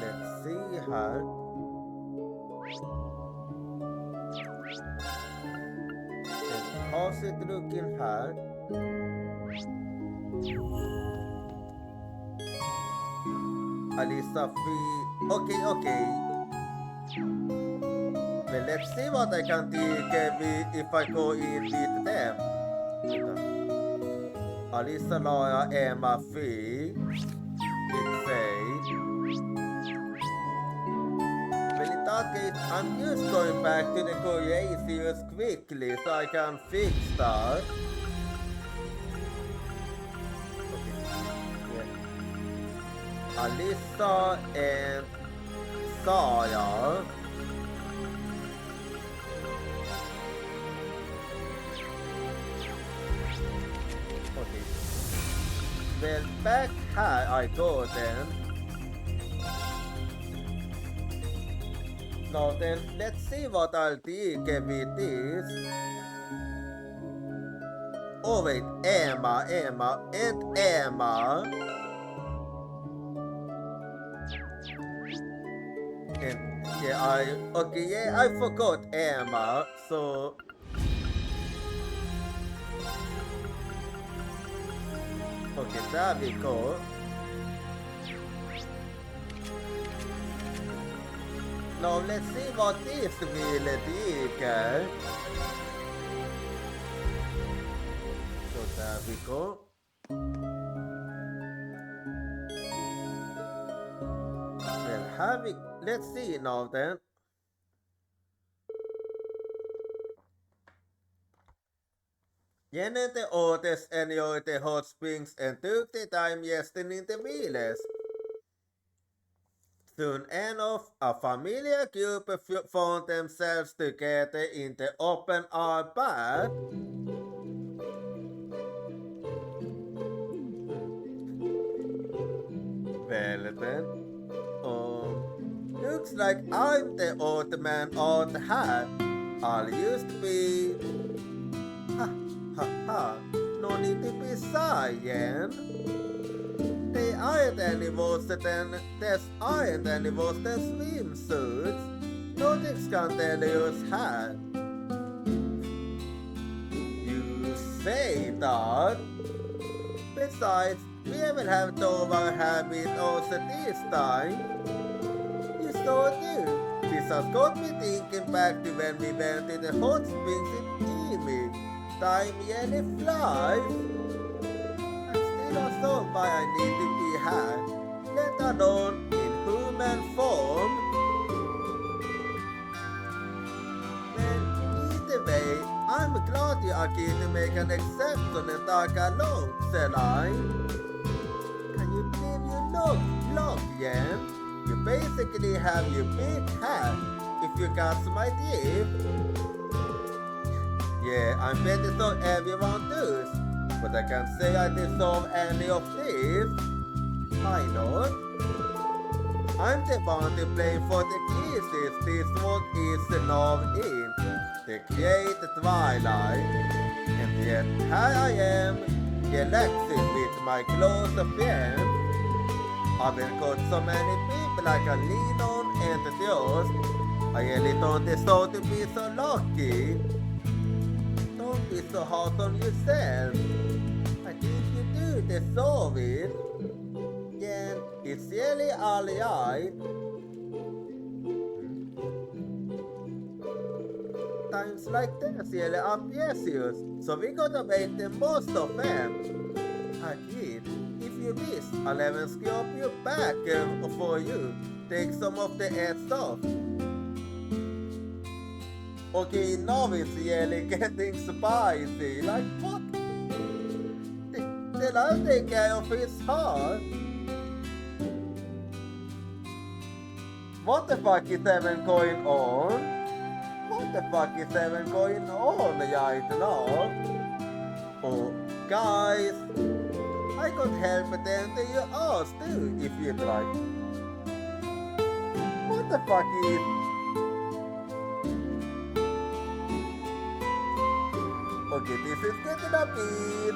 Let's see her. And how's it looking her? Alisa free. Okay. Well, let's see what I can take if I go in with them. Alisa Laura Emma free. It says. Well, in that case, I'm just going back to the Curious quickly so I can fix that. Alisa and Saya. Okay. Well, back here I go then. Now then, let's see what I'll take with this. Oh wait, Emma. And I forgot Emma, so okay, there we go. Now let's see what this will take. So there we go. having. Let's see now then. Jenente åtes enjoyte hot springs and took the time gästen inte viles. Soon enough, a familiar group found themselves together in the open air bath. Well then, looks like I'm the old man on the hat. I'll used to be. Ha ha ha, no need to be shy igen. Det aren't any was the swimsuits. Nothing scandalous här. You say that? Besides, we will have to habit also this time. You so do. This has got me thinking back to when we went to the hot springs in Imi. Time really flies. I'm still not sure why I need to be here, let alone in human form. Well, either way, I'm glad you agreed to make an exception and talk along, said I. Can you believe you look again? You basically have your big hat, if you got my drift. Yeah, I bet it's not everyone does, but I can't say I deserve any of this. Why not? I'm the one to blame for the kisses this one is enough in the great twilight. And yet here I am, relaxing with my close friends. I've got so many people I can lean on and trust. I really don't deserve to be so lucky. Don't be so hard on yourself. I think you do deserve it. Yeah, it's really alright. Times like this really are precious, so we gotta make the most of them. Agreed. If you miss, I'll even scrub you back for you. Take some of the edge off. Okay, now it's really getting spicy. Like what? Then I'll take care of his heart. What the fuck is even going on? What the fuck is even going on right now? Oh, guys, I could help attend to your ass too if you'd like. What the fuck is? Okay, this is getting a bit.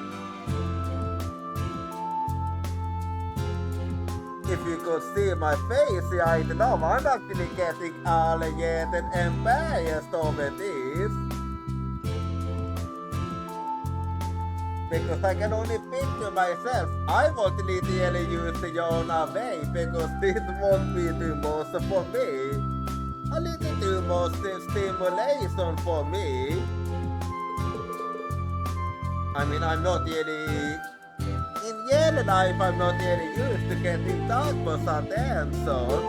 If you could see my face right now, I'm actually getting alienated and embarrassed over this. Because I can only picture myself. I won't literally use the yawn away because this won't be too much for me. A little too much stimulation for me. I mean, I'm not really... In real life, I'm not really used to getting that much attention.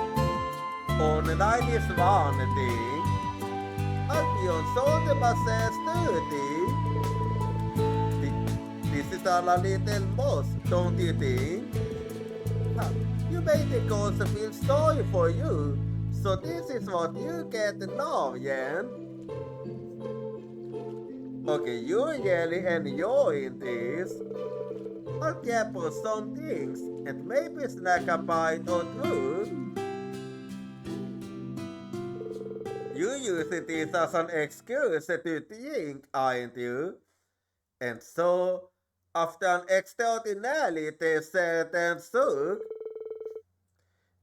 Only like this one thing. I'll be on shoulder massage 30. This is all a little much, don't you think? You made the girls feel sorry for you. So this is what you get now, yeah? Okay, you're really enjoying this. I'll get for some things and maybe snack a bite or two. You're using this as an excuse to drink, aren't you? And so, after an extraordinarily certain soak,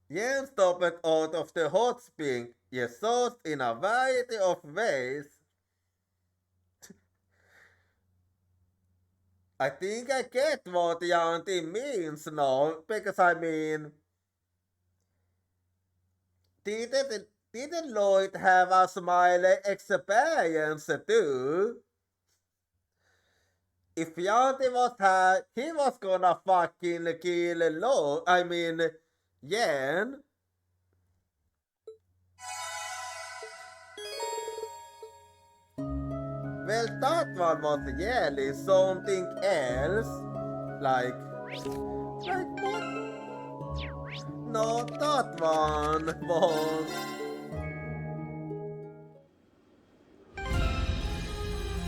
Yen stopped out of the hot spring, exhausted in a variety of ways. I think I get what the auntie means now, because I mean, didn't Lloyd have a smiley experience too? If Auntie was here, he was gonna fucking kill Lloyd, Yen. Well, that one was really something else. Like what? No, that one was.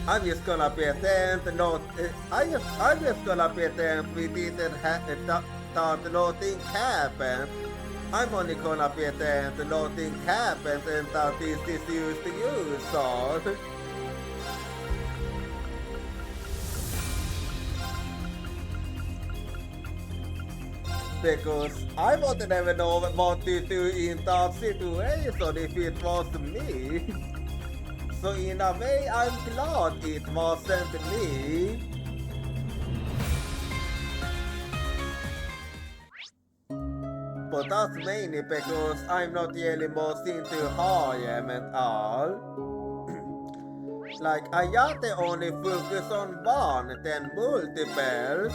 I'm just gonna pretend not. I'm just gonna pretend we didn't that nothing happened. I'm only gonna pretend nothing happened and that this is used to use all. Because I would never know what to do in that situation if it was me. So in a way, I'm glad it wasn't me. But that's mainly because I'm not really most into Harem at all. Like, I gotta only focus on one, then multiples.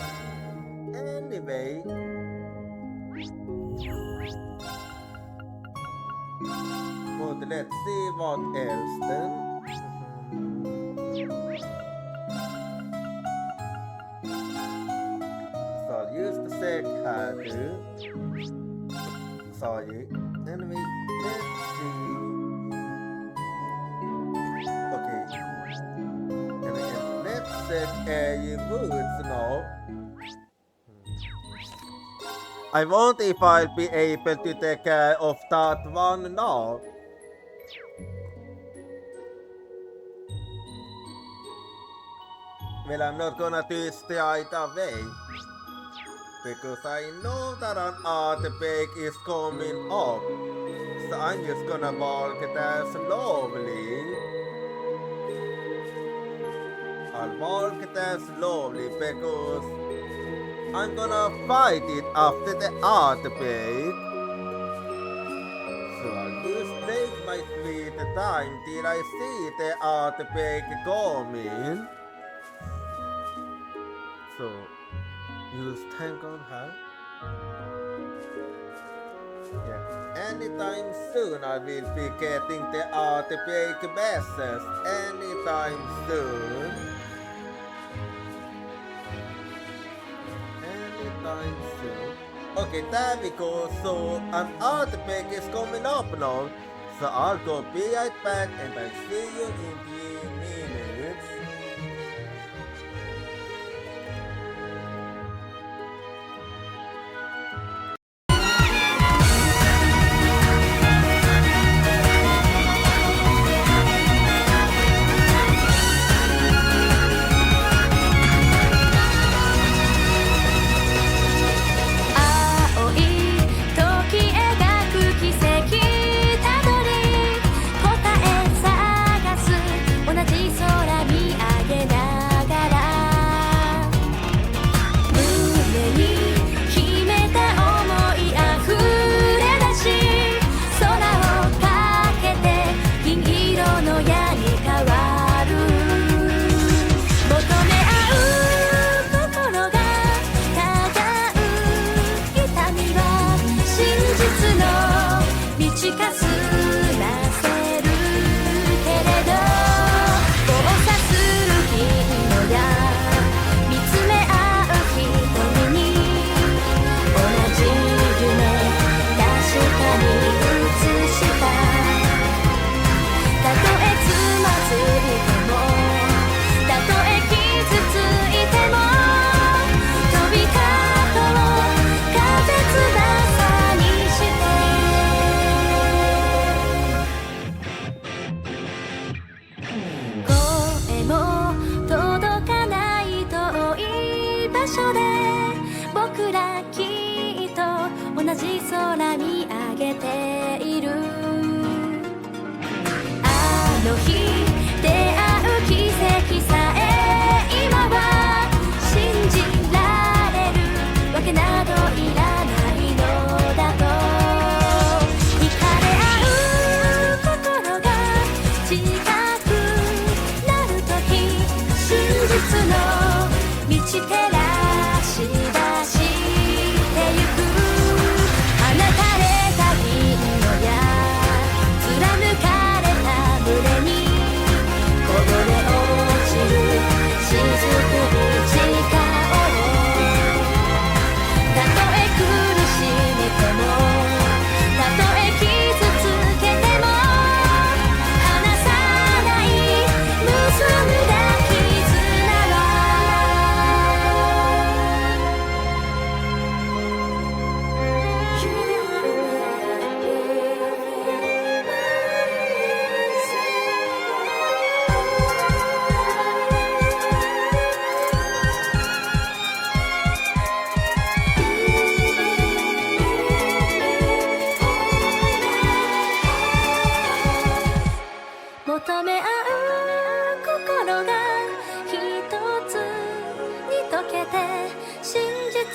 Anyway. But let's see what else then. So I'll use the sec hairdo. Sorry. Anyway, let's see. Okay. And again, let's set a woods now. I wonder if I'll be able to take care of that one now. Well, I'm not gonna do it straight away. Because I know that an artifact is coming up. So I'm just gonna walk there slowly. I'll walk there slowly because I'm gonna fight it after the artifact. So I'll just take my sweet time till I see the artifact coming. So use tank on her. Yeah. Anytime soon I will be getting the artifact bases. Anytime soon. Anytime soon. Okay, there we go. So an artifact is coming up now. So I'll go be right back and I'll see you in few minutes.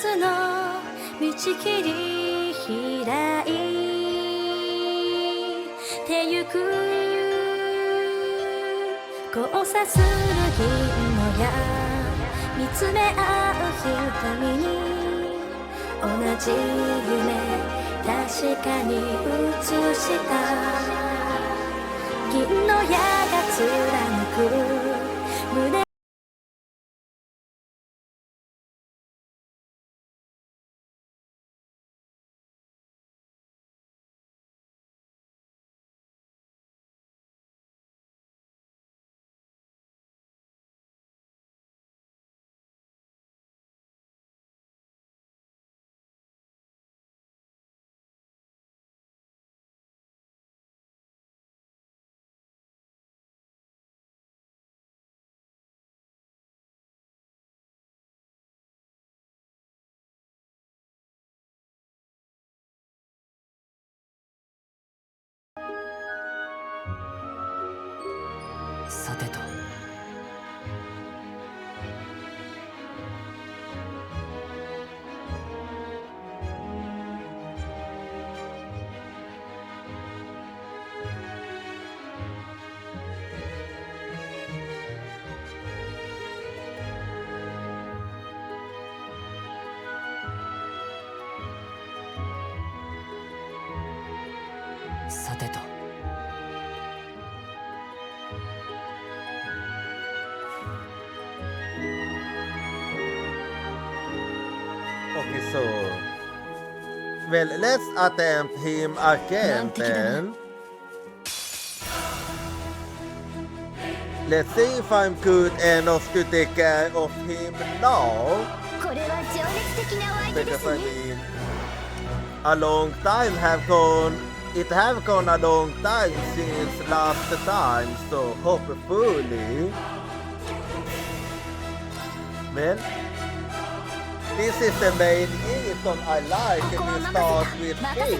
つの道切り開いてゆく交差する銀河や見つめ合う瞳に同じ夢確かに映した銀の矢が貫く胸さてとさてと Okay, so well, let's attempt him again then. Let's see if I'm good enough to take care of him now. これは情熱的なお相手で Because す I ね mean, a long time have gone. It have gone a long time since last time, so hopefully, well, this is the main reason I like to start with him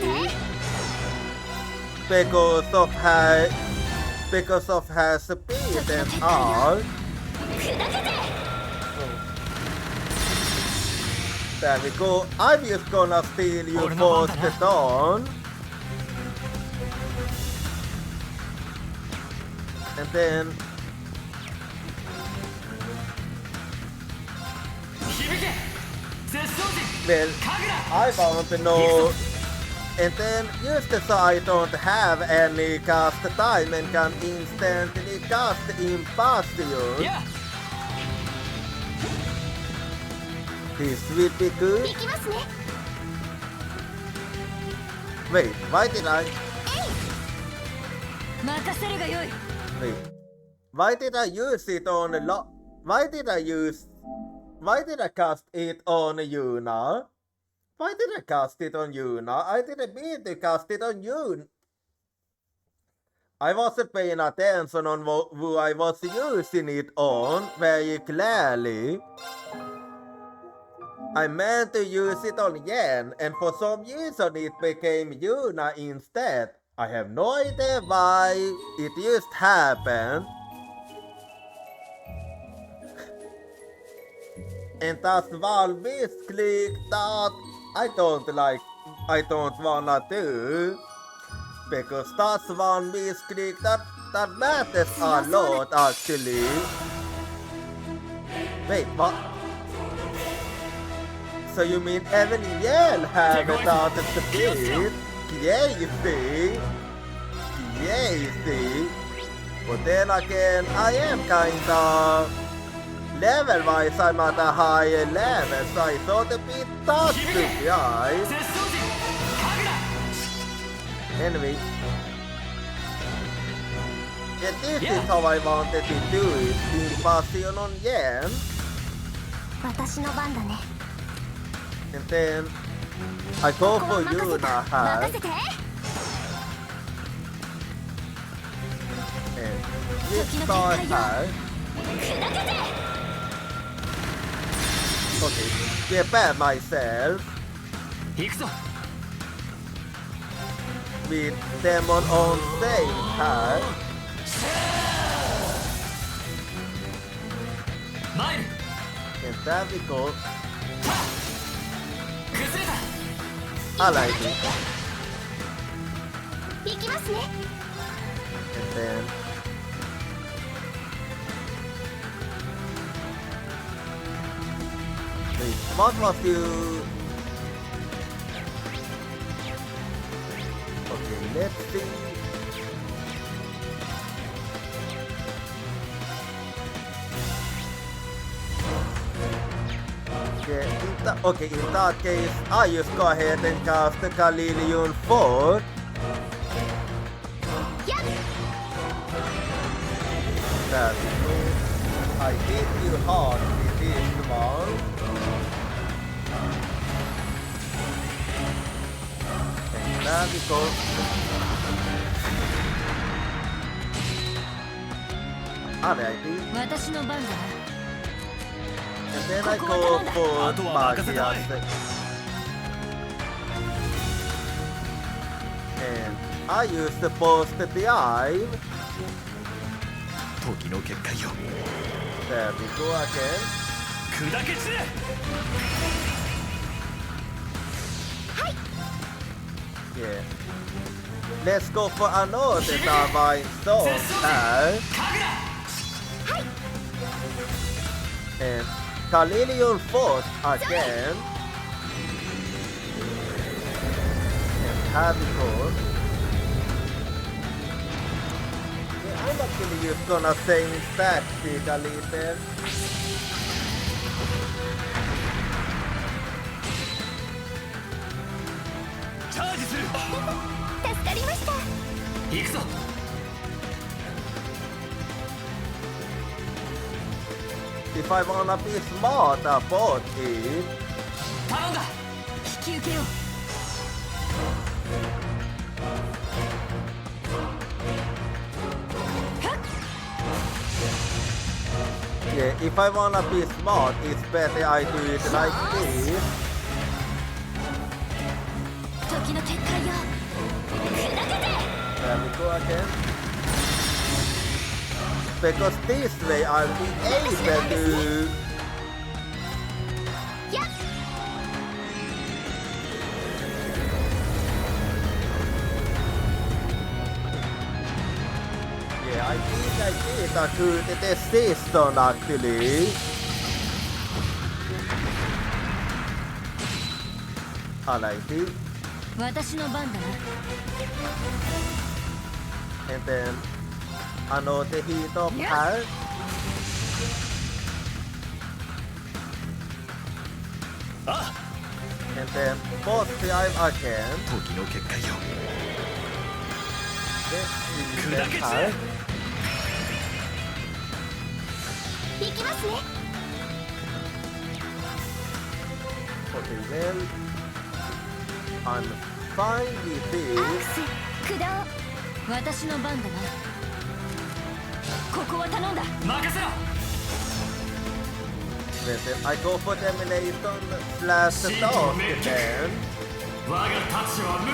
because of her speed and all. 砕けて There we go. I'm just gonna steal you for the dawn. And then 響け絶相陣 well 神楽 I want to know and then just so I don't have any cast time and can instantly cast Impulsion. や This will be good. 行きますね Wait, why did I 任せるがよい wait? Why did I use it on why did I cast it on Yuna? Why did I cast it on Yuna? I didn't mean to cast it on you. I wasn't paying attention on who I was using it on very clearly. I meant to use it on Yen, and for some reason it became Yuna instead. I have no idea why. It just happened. And that's one misclick that I don't wanna do. Because that's one misclick that matters a lot actually. Wait, what? So you mean even Yen have that speed? Crazy. Crazy. But then again, I am kinda level-wise, I'm at a higher level, so I thought it'd be tough to beat. 絶相陣神楽 Anyway, yeah, this is how I wanted to do it. Impulsion on Yen, 私の番だね and then I go ここ for は任せ Yuna た hard, 任せて and this star hard. 砕けて Okay, prepare myself 行くぞ with Demon on stage hard, 参る and there we go. I like it. 行きますね And then wait, what was you? Okay, let's see. Okay, in that case, I just go ahead and cast the Kalilion Fort. やっ That I hit you hard with this one. And there we go. Alrighty. 私の番だな And then I go for Magias. And I use the post dive. 時の結界よ There we go again. 砕け散れ Yeah. Let's go for another Divine Soul now. And Kalilion Fort again. And have it go. Yeah, I'm actually just gonna change tactic a little. Charge する 助かりました 行くぞ If I wanna be smart about it, 頼んだ 引き受けよう yeah, if I wanna be smart, it's better I do it like this. 時の結界よ There we go again. Because this way I'll be able to... やっ Yeah, I think I did a good decision actually. I like it. 私の番だな And then another heat of heart. And then boss dive again. 時の結界よ Then 砕け散れ heart. 行きますね Okay, well, I'm fine with アー this. クス駆動私の番だなここは頼んだ任せろ Then I go for termination slash the dog again. 我が立ちは無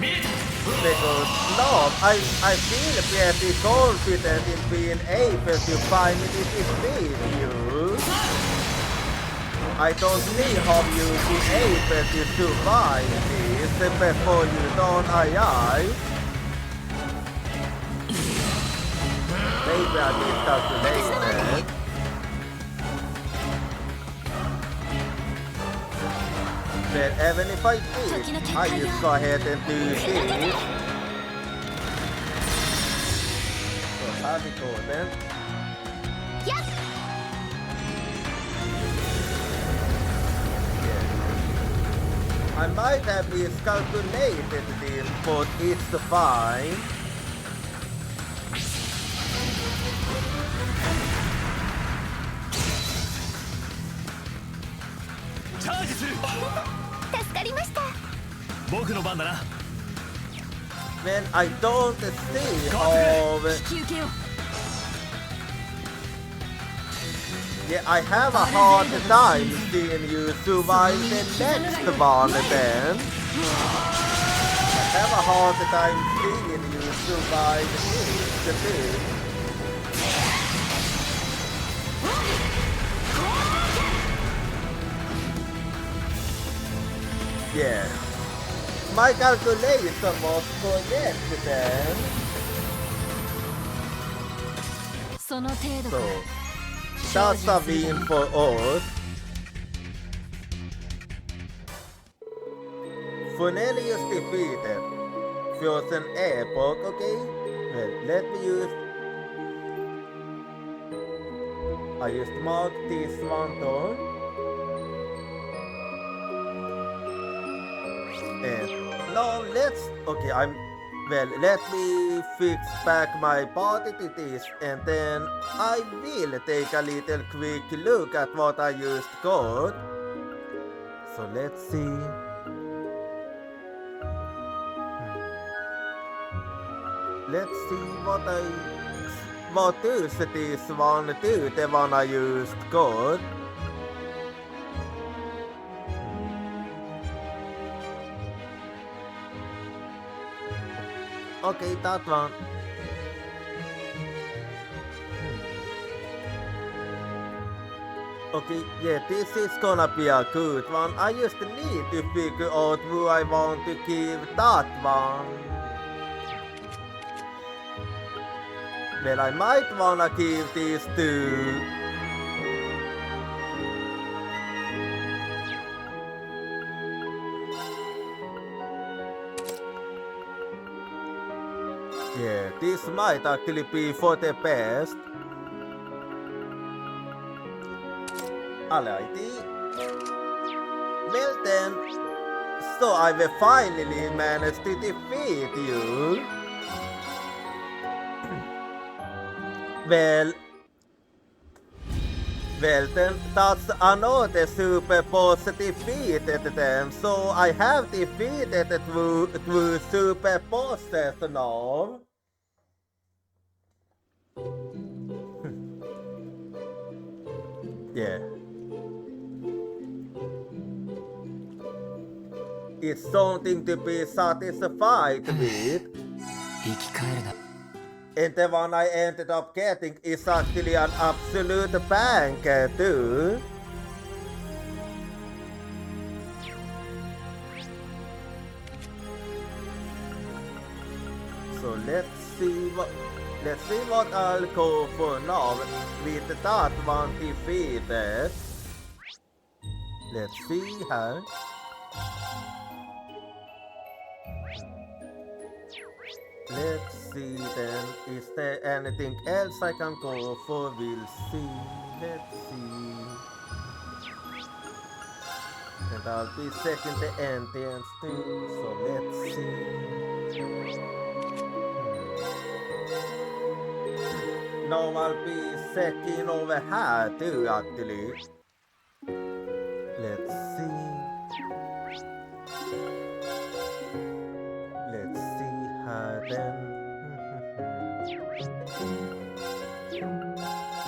見えた Because no, I feel pretty confident in being able to finally defeat you. I don't see how you be able to survive this before you don't die. Maybe I miscalculated. But even if I did, I just go ahead and do this. So how we go then? やっ I might have miscalculated this, but it's fine. Charge する助かりました 僕の番だな When I don't see how... 引き受けよう Yeah, I have a hard time seeing you survive the next one then. I have a hard time seeing you survive this bit. Yeah. My calculation was correct then. その程度 So か that's a win for us. Funelius defeated. Feels an epoch, okay? Well, let me use. I just mark this one turn. And now let's. Okay, well, let me fix back my party to this, and then I will take a little quick look at what I used code. So let's see. Let's see what does this one do, the one I used code. Okay, that one. Okay, yeah, this is gonna be a good one. I just need to figure out who I want to give that one. Well, I might wanna give these to... Yeah, this might actually be for the best. Alrighty. Well then, so I will finally manage to defeat you. Well then, that's another super boss defeated them, so I have defeated two super bosses now. Yeah. It's something to be satisfied with. 生き返るな And the one I ended up getting is actually an absolute banker too. So let's see what I'll go for now with that one defeated. Let's see here. Let's see then, is there anything else I can go for? We'll see. Let's see. And I'll be second the entrance too, so let's see. Now I'll be second over here too, actually. Let's see. Let's see her then.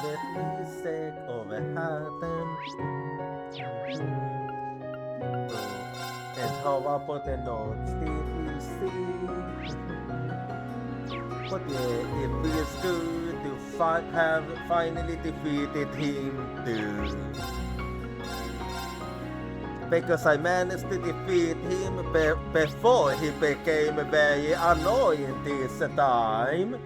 Let me check over her then. And how about the notes? Did we see? But yeah, it feels good to have finally defeated him too. Because I managed to defeat him before he became very annoying this time.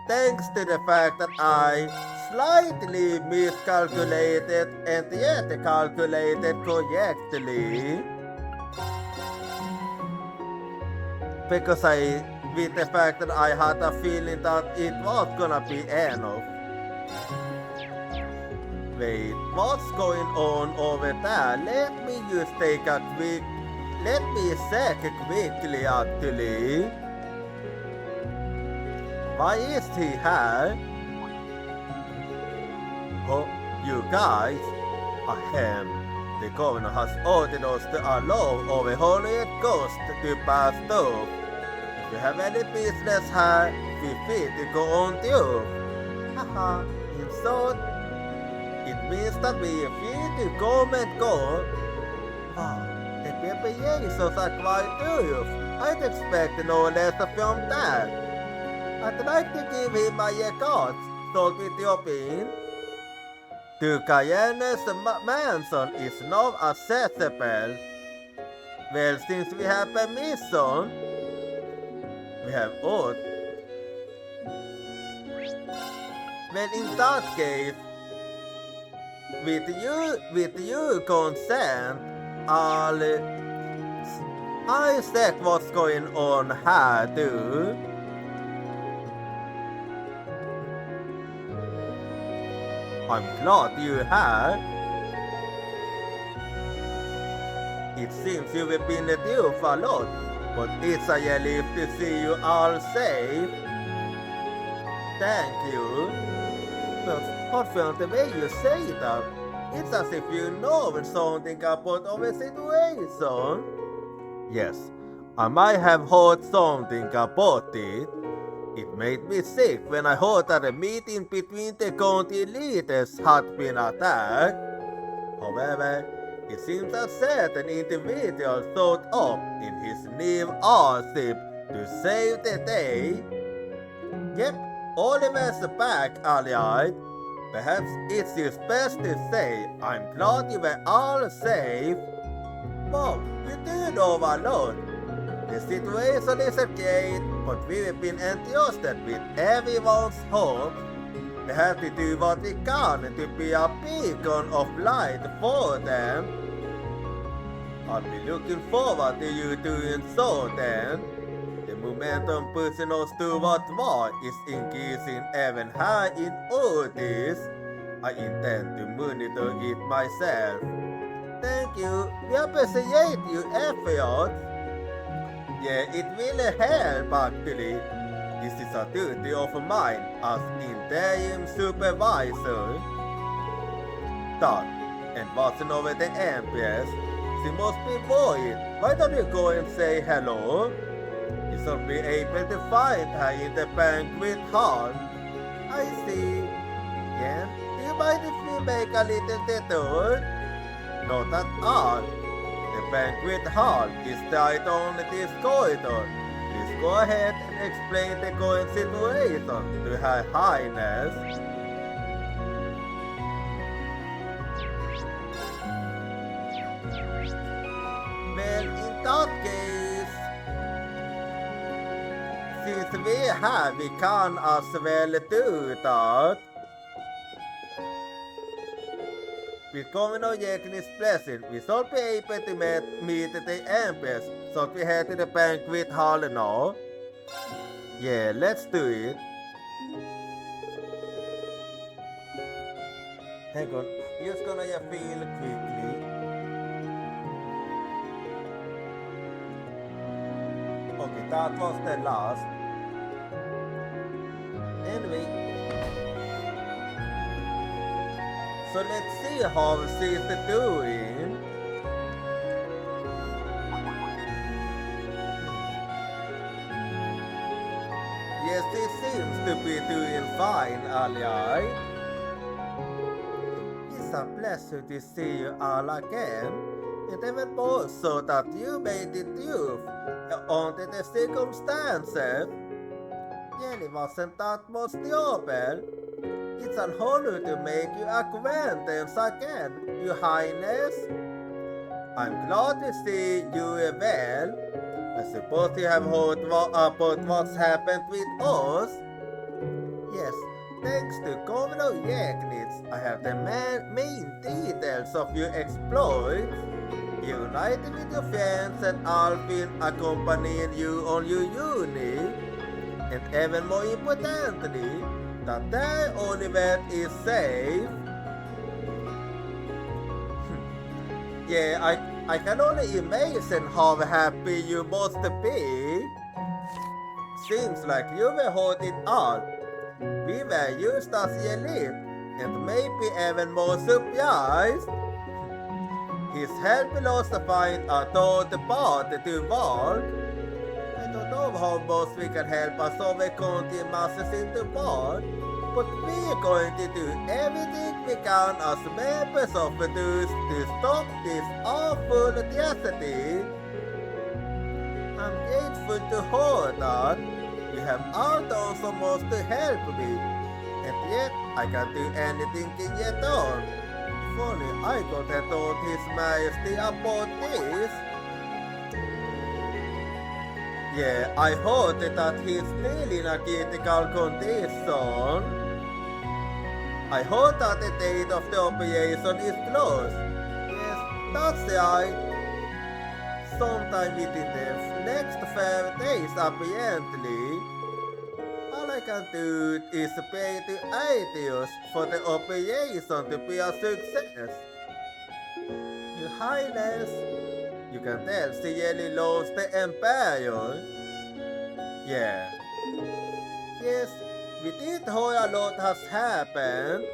Thanks to the fact that I slightly miscalculated and yet calculated correctly. Because with the fact that I had a feeling that it was gonna be enough. Wait, what's going on over there? Let me just take a quick... Let me check quickly actually. Why is he here? Oh, you guys. Ahem. The governor has ordered us to allow our holy ghost to pass through. If you have any business here, feel free to go on through. Haha, in short, it means that we are free to come and go. Wow, the preparations are quite tough. I'd expect no less from that. I'd like to give him my regards, so with your opinion. The Cayenne's mansion is now accessible. Well, since we have permission, we have oath. Well, in that case, with your consent, I check what's going on here too. I'm glad you're here. It seems you've been due for a lot, but it's a relief to see you all safe. Thank you. But from the way you say that, it's as if you know something about our situation. Yes, I might have heard something about it. It made me sick when I heard that a meeting between the county leaders had been attacked. However, it seems that certain individual showed up in his new airship to save the day. Yep, Oliver's back, alright. Perhaps it's just best to say I'm glad you were all safe. Well, you did overload. The situation is great, but we've been entrusted with everyone's hope. We have to do what we can to be a beacon of light for them. I'll be looking forward to you doing so then. The momentum pushing us toward war is increasing even higher in Otis. I intend to monitor it myself. Thank you. We appreciate your efforts. Yeah, it will help actually. This is a duty of mine as interim supervisor. That, and watching over the Empress, she must be worried. Why don't you go and say hello? You should be able to find her in the banquet hall. I see. Yeah, do you mind if we make a little detour? Not at all. The banquet hall is right on this corridor. Please go ahead and explain the current situation to Her Highness. Well, in that case, since we can as well do that. With Governor Yekni's blessing, we shall be able to meet the Empress. So we head to the banquet hall now. Yeah, let's do it. Hang on, just gonna feel quickly. Okay, that was the last. Anyway. So let's see how she's doing. Yes, she seems to be doing fine, alright. It's a pleasure to see you all again, and even more so that you made it through under the circumstances. Really wasn't that much trouble. It's an honor to make your acquaintance again, Your Highness. I'm glad to see you well. I suppose you have heard about what's happened with us. Yes, thanks to Governor Yeknitz, I have the main details of your exploits. United with your friends and Alvin accompanying you on your journey. And even more importantly, that their Oliver is safe. Yeah, I can only imagine how happy you must be. Seems like you were holding all. We were used as elite, and maybe even more surprised. He's helping us to find a third part to work. I don't know how much we can help us overcome the masses in the world, but we're going to do everything we can as members of the Deuce to stop this awful tragedy. I'm grateful to hear that you have all done so much to help me, and yet I can't do anything in return. If only I could have told His Majesty about this. Yeah, I heard that he's still in a critical condition. I heard that the date of the operation is close. Yes, that's right. Sometime within the next 5 days, apparently. All I can do is pay the ideas for the operation to be a success. Your Highness, you can tell she really loves the Empire. Yeah. Yes, with it how a lot has happened,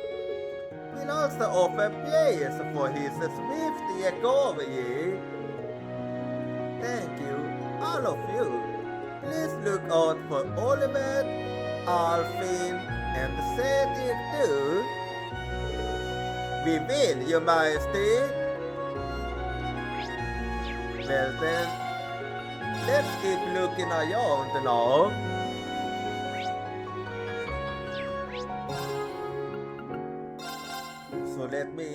we'll also offer praise for his swift recovery. Thank you, all of you. Please look out for Oliver, Alfin, and Cedric too. We will, Your Majesty. Well then, let's keep looking around now. So let me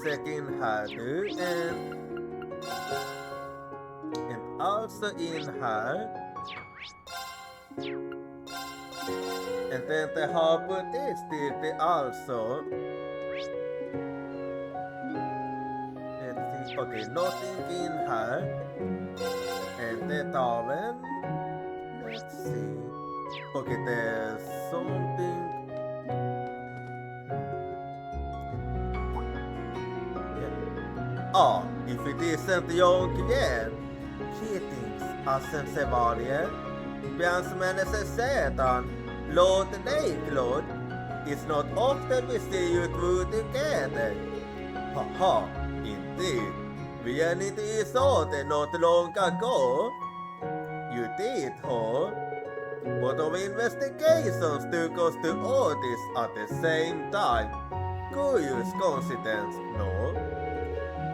second harder and also in her. And then the harbor is still also. Let's see, okay, nothing in her. And the Darwin. Let's see. Okay, there's something. Ja, if it isn't jag igen. Cheatings, assen Sevalie. Björnsmännese sedan. Lord Lakelord. It's not often we see you two together. Haha, indeed. We are into Isolde not long ago. You did, huh? But of investigations took us to Otis at the same time. Curious coincidence, no?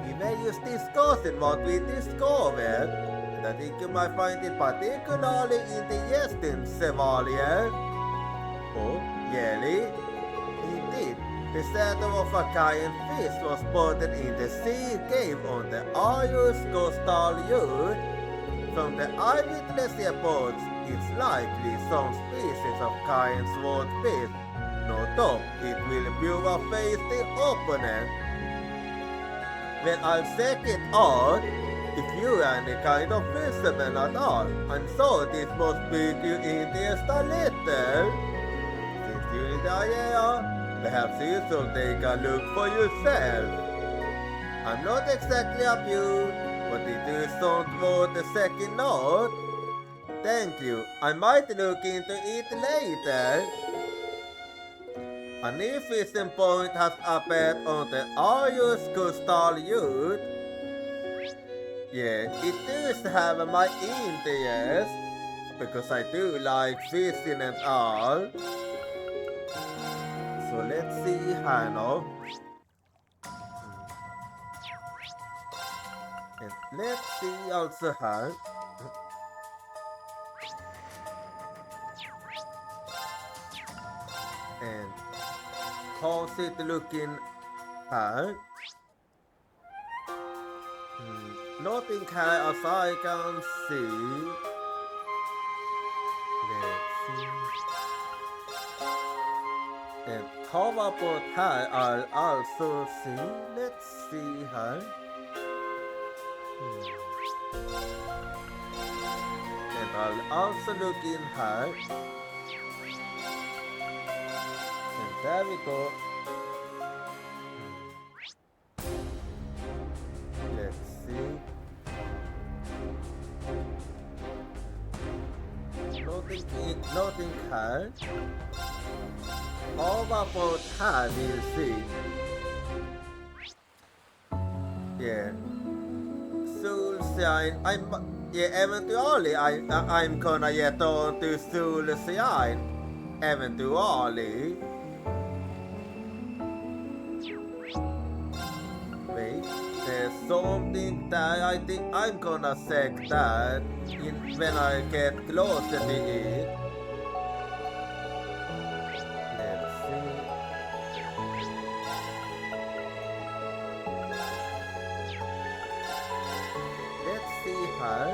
We were just discussing what we discovered, and I think you might find it particularly interesting, Chevalier. Oh, really? Indeed, the shadow of a giant fish was spotted in the sea cave on the Arius coastal youth. From the eyewitness reports, it's likely some species of giant swordfish. No doubt it will pure face the opponent. When I'll check it out, if you are any kind of fisherman at all, I'm sure this must pique your interest a little. Since you're in the area, perhaps you should take a look for yourself. I'm not exactly a view, but it is not worth a second note. Thank you, I might look into it later. A new fishing point has appeared on the Arius coastal youth. Yeah, it does have my interest, because I do like fishing and all. So let's see here now. And let's see also here. And how's it looking here? Nothing here as I can see. Let's see. And how about here I'll also see. Let's see here. And I'll also look in here. And there we go. Let's see. Nothing here. How about here we'll see. Yeah. Soul Shine. Eventually I'm gonna get on to Soul Shine. Eventually. Wait, there's something that I think I'm gonna check that when I get closer to it. Let's see. Let's see her.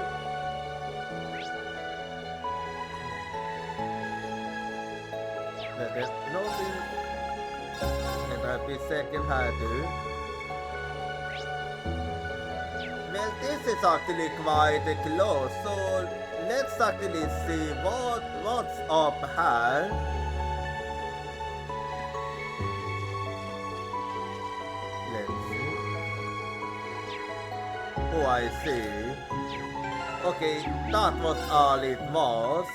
there's nothing. And I'll be second here too. Well, this is actually quite close, so let's actually see what's up here. Let's see. Oh, I see. Okay, that was all it was.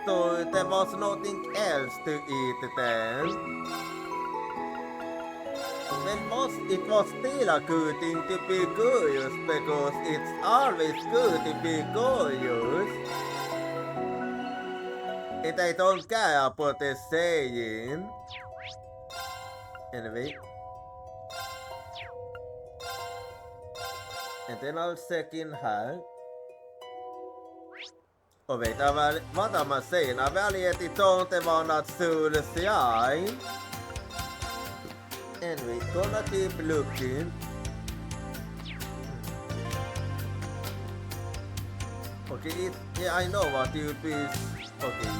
So there was nothing else to eat then. Well, it was still a good thing to be curious, because it's always good to be curious. And I don't care about the saying. Anyway. And then I'll check in here. Oh wait, what am I saying? I väljer inte vara solskine. Anyway, gonna keep looking. Okay, yeah, I know what you'll be. Okay,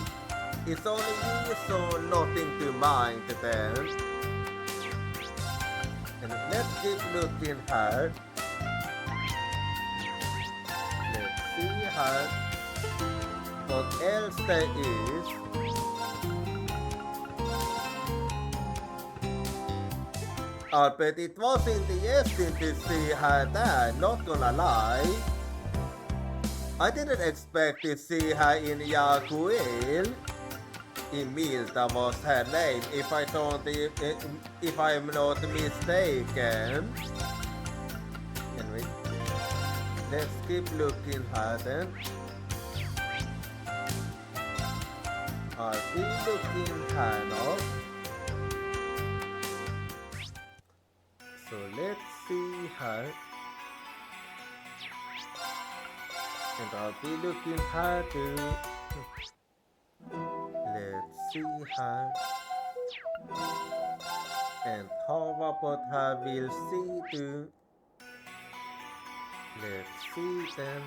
it's only you, so nothing to mind then. And let's keep looking here. Let's see here. What else there is. But it was interesting to see her there, not gonna lie. I didn't expect to see her in Yakuil. Emilta was her name, if I'm not mistaken. Anyway, let's keep looking her then. I'll be looking her now. So let's see her. And I'll be looking her too. Let's see her. And how about her we'll see too. Let's see then.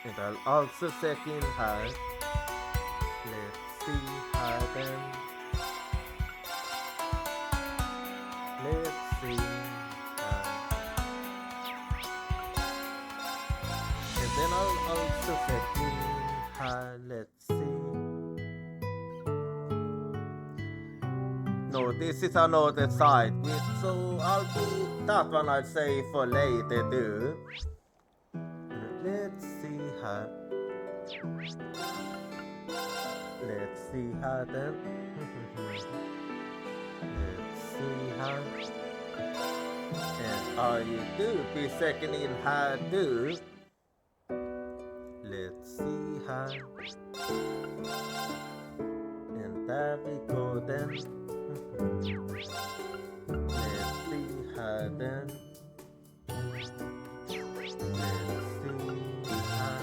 And I'll also check in her. Let's see her then. Let's see her. And then I'll also check in her. Let's see. No, this is another side, so I'll be that one I'll say for later too. Let's see her. Let's see her then. Let's see her. And are you do be second in her too? Let's see her. And there we go then. Let's see her then. Let's see her.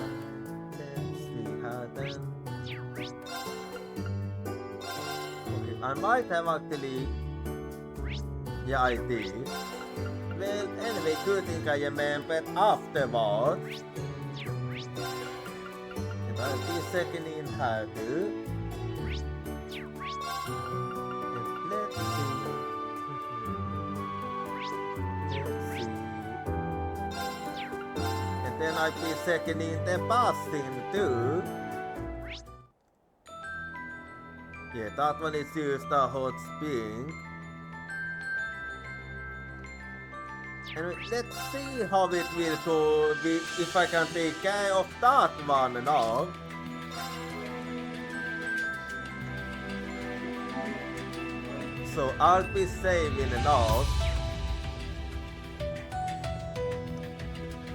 Let's see her then. Okay, I might have actually. Yeah, I did. Well, anyway, good thing I remembered afterwards. And I'll be second in her too. Let's see. Let's see. And then I'll be second in the passing too. Yeah, that one is used a hot spring. And let's see how it will go if I can take care of that one now. So I'll be saving now.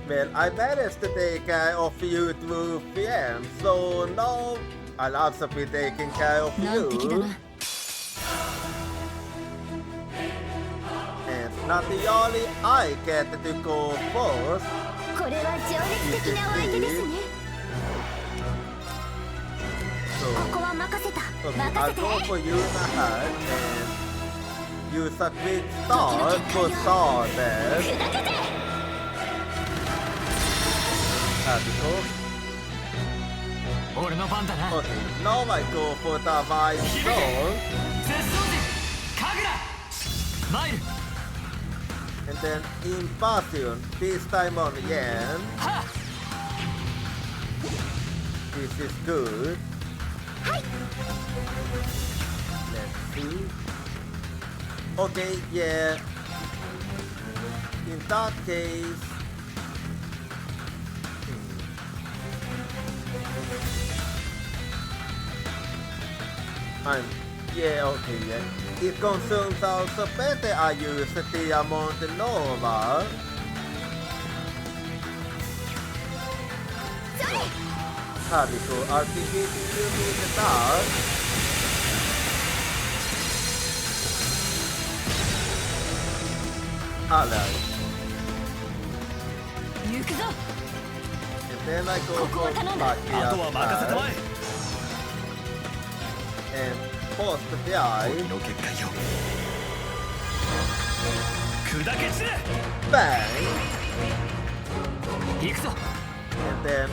Well, I managed to take care of you through PM, so now I'll also be taking care of 難敵だ you. な And not the only I get to go first. これは情熱的なお相手ですね。 So ここは任せた。 okay, 任 I'll せて。 go for you ahead and use a quick start for starters. 砕けて。 There we go. 俺の番だな。 Okay, now I go for the White Stone. 絶相時神楽マイル And then Invasion, this time on Yen. はっ This is good. Let's see. Okay, yeah. In that case. Yeah, okay, yeah. It consumes also better I use the Diamond Nova. Harico, RPG you need the dark. Alright. 行くぞ。 And then I go for あとは任せたま Magia え。 and post the eye. の結果よ砕け散れ Bang! 行くぞ And then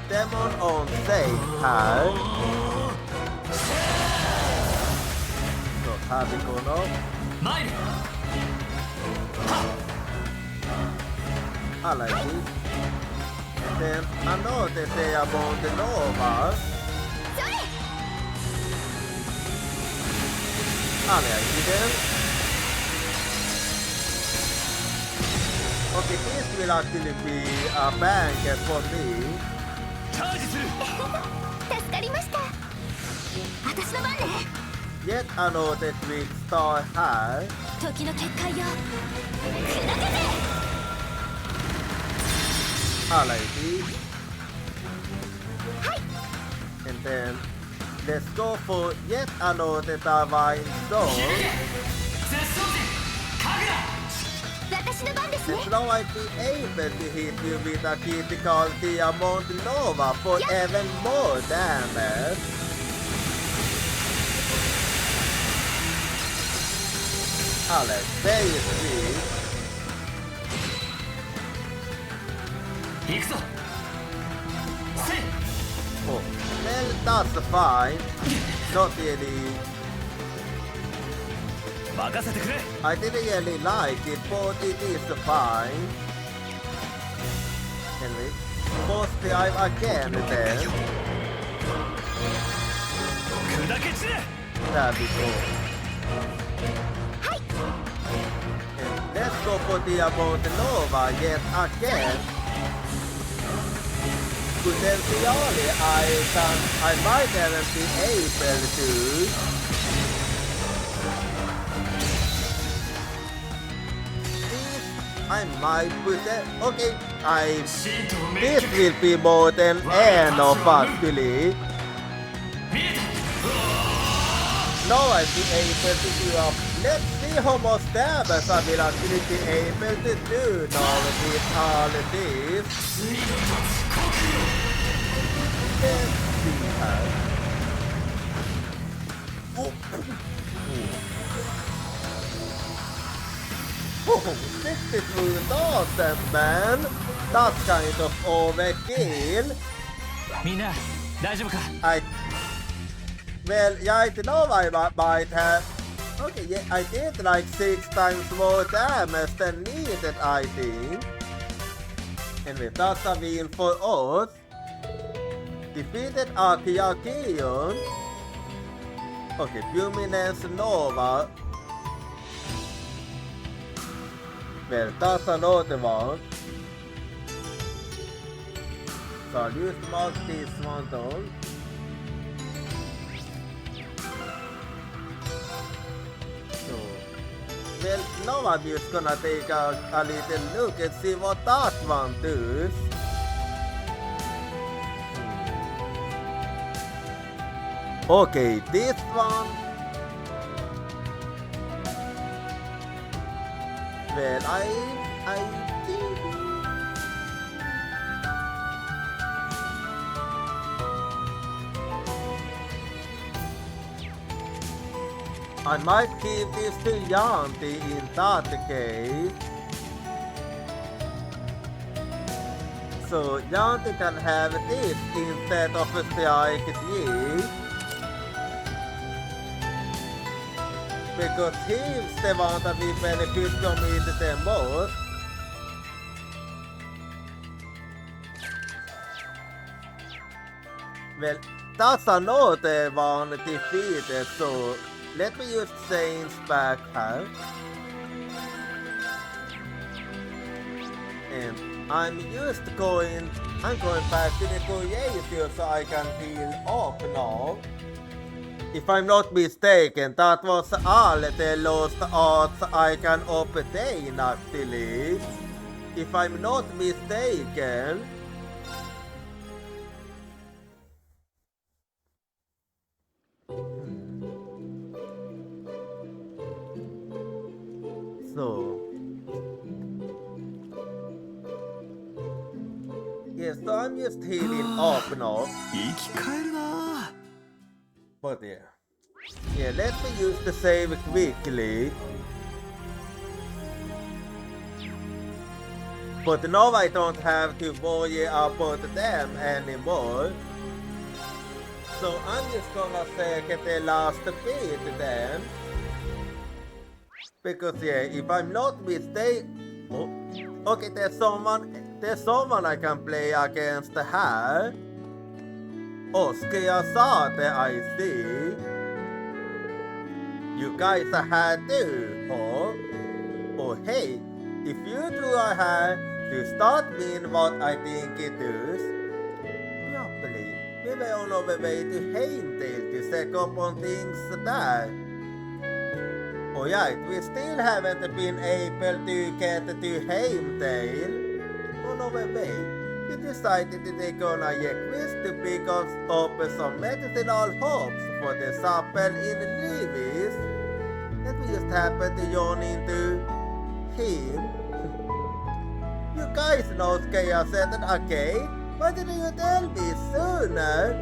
Demon on save card. So Harico no. マイル I like it. And then another Diamond Nova. I like it then. Okay, this will actually be a banger for me. チャージする助かりました。私の番ね。 Yet another Twin Star High. 時の結界よ。砕けて。 I like it. And then let's go for yet another Divine Soul. 絶相時神楽私の番ですね。 And now I'll be able to hit you with a critical Diamond Nova for even more damage. Alex, there you see. 行くぞせい Oh, well, that's fine. Not really. 任せてくれ I didn't really like it, but it is fine. Anyway, boss time again then. 砕け散れ There we go. And let's go for Diamond Nova yet again. Potentially, I might even be able to. I might put it. Okay, シートをめ This will be more than enough actually. 見えた Now I'll be able to do up. Let's see how much damage I will actually be able to do now with all this. ついのとつ呼吸 Let's see how. Oh, 62,000 man. That's kind of overkill. みんな大丈夫か Well, yeah, I know I might have. Okay, yeah, I did like 6 times more damage than needed, I think. Anyway, that's a win for us. Defeated Archeagion. Okay, Luminance Nova. Well, that's another one. So I'll use this one though. So, well, now I'm just gonna take a little look and see what that one does. Okay, this one. Well, I think. I might keep this to Yanti in that case. Så jag inte kan have this instead of a strike G. Because he's the one that we benefit from it the most. Well, that's another one defeated, so let me just change back here. And I'm going back to the creation so I can heal up now. If I'm not mistaken, that was all the lost arts I can obtain actually. If I'm not mistaken. So. Yes, so I'm just healing up now. 生き返るな。 But yeah, let me use the save quickly. But now I don't have to worry about them anymore. So I'm just gonna take the last bit then. Because yeah, if I'm not mistaken, okay, there's someone I can play against here. Oh, Skiasate, I see. You guys are here too, huh? Oh, hey, if you two are here, does that mean what I think it does? Probably, we were on our way to Heimdall to check up on things there. Oh yeah, we still haven't been able to get to Heimdall. On our way, we decided to take on a quest to pick up some medicinal herbs for the chapel in Lewis. And we just happened to run into him. You guys know Skaya said an arcade? Why didn't you tell me sooner?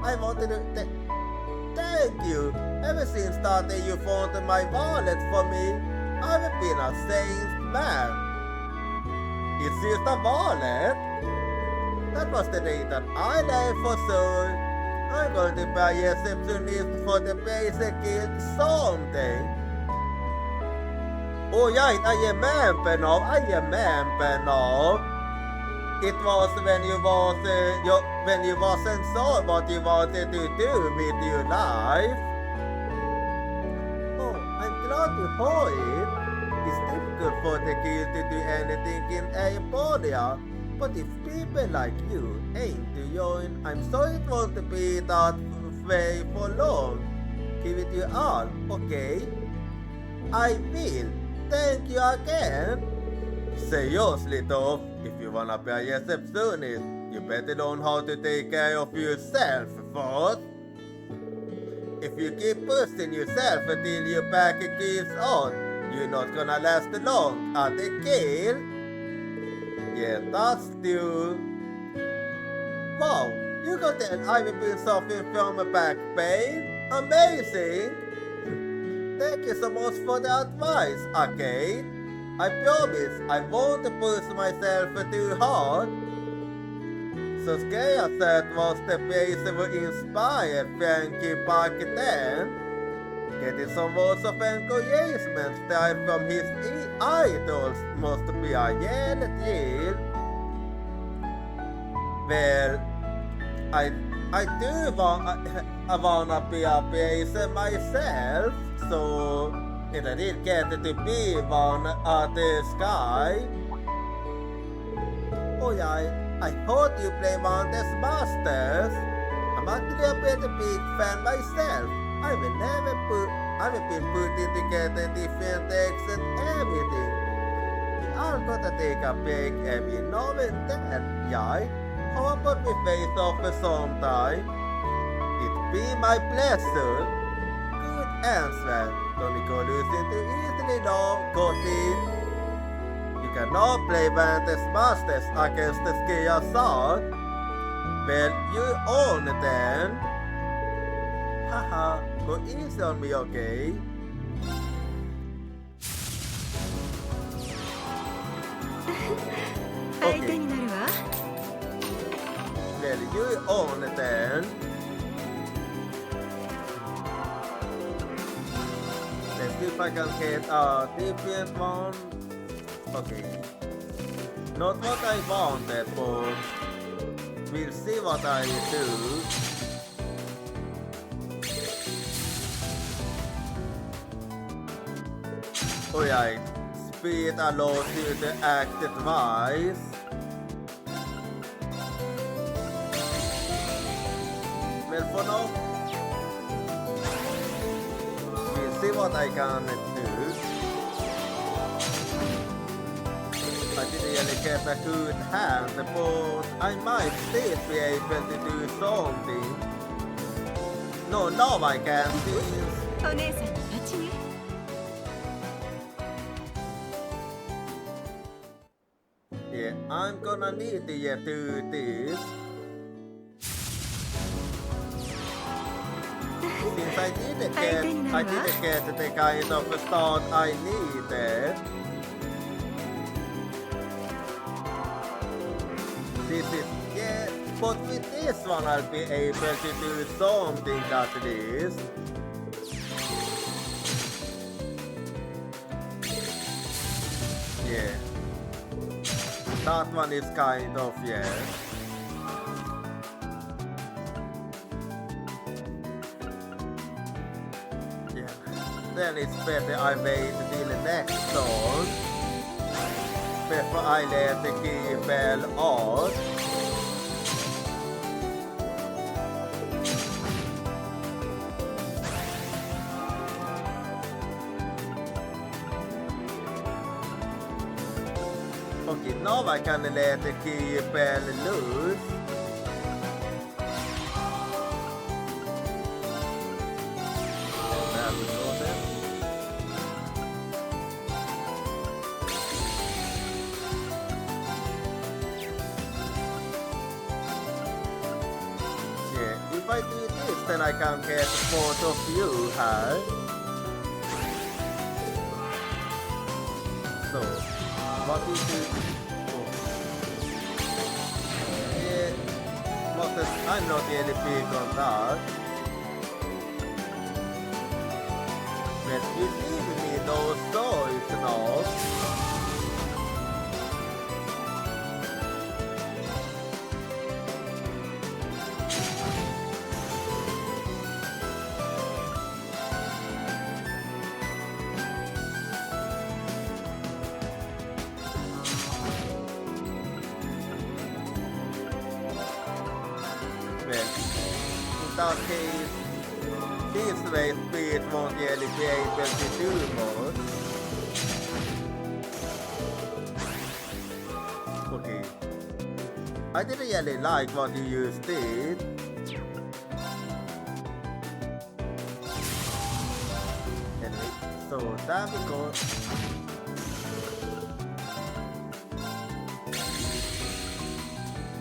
I wanted to thank you. Ever since that day you found my wallet for me, I've been a changed man. It's just a wallet. That was the day that I left for sure. I'm going to buy a receptionist for the basic guild someday. Oh yeah, I remember now. It was when you wasn't sure what you wanted to do with your life. Oh, I'm glad to hear it. It's difficult for the guild to do anything in Aepodia, but if people like you aim to join, I'm sorry it won't be that way for long. Give it your all, okay? I will. Thank you again. Seriously though, if you wanna be a receptionist, you better learn how to take care of yourself first. If you keep pushing yourself until your back gives out, you're not gonna last long at the guild. Yeah, that's true. Wow, you got that I've been suffering from a back pain? Amazing! Thank you so much for the advice, Arcade. I promise I won't push myself too hard. So Skaya said was the place who inspired Frankie back then. Getting some words of encouragement straight from his idols must be a real deal. Well, I do wanna be a baser myself, so if I did get to be one at the sky. Oh yeah, I heard you play Wander's Masters. I'm actually a pretty big fan myself. I've been putting together different decks and everything. We are gonna take a break every now and then, yeah? How about we face off sometime? It'd be my pleasure. Good answer. Don't go losing too easily now, Gotti. You can now play Vantage Masters against the Skaya Sword. Well, you own it then. Haha, go easy on me, okay? continue on then. Let's see if I can get a different one. Okay. Not what I wanted, but we'll see what I do. Alright. Speed allows you to act twice. Well, for now, we'll see what I can do. I didn't really get a good hand, but I might still be able to do something. No, now I can do this. お姉さんの勝ちね。 Yeah, I'm gonna need to do this. Since I didn't get the kind of start I needed. This is, yeah, but with this one I'll be able to do something at least. Yeah. That one is kind of, yeah. Yeah. Then it's better I wait till next turn. Before I let the key bell on. Okay, now I can let the key bell loose. There we go then. Yeah, if I do this, then I can get both of you here. So, what is it? Oh. Yeah, what is, I'm not really big on that. But you give me those toys now. In that case, this way speed won't really be able to do much. Okay. I didn't really like what you used it. Anyway, so there we go.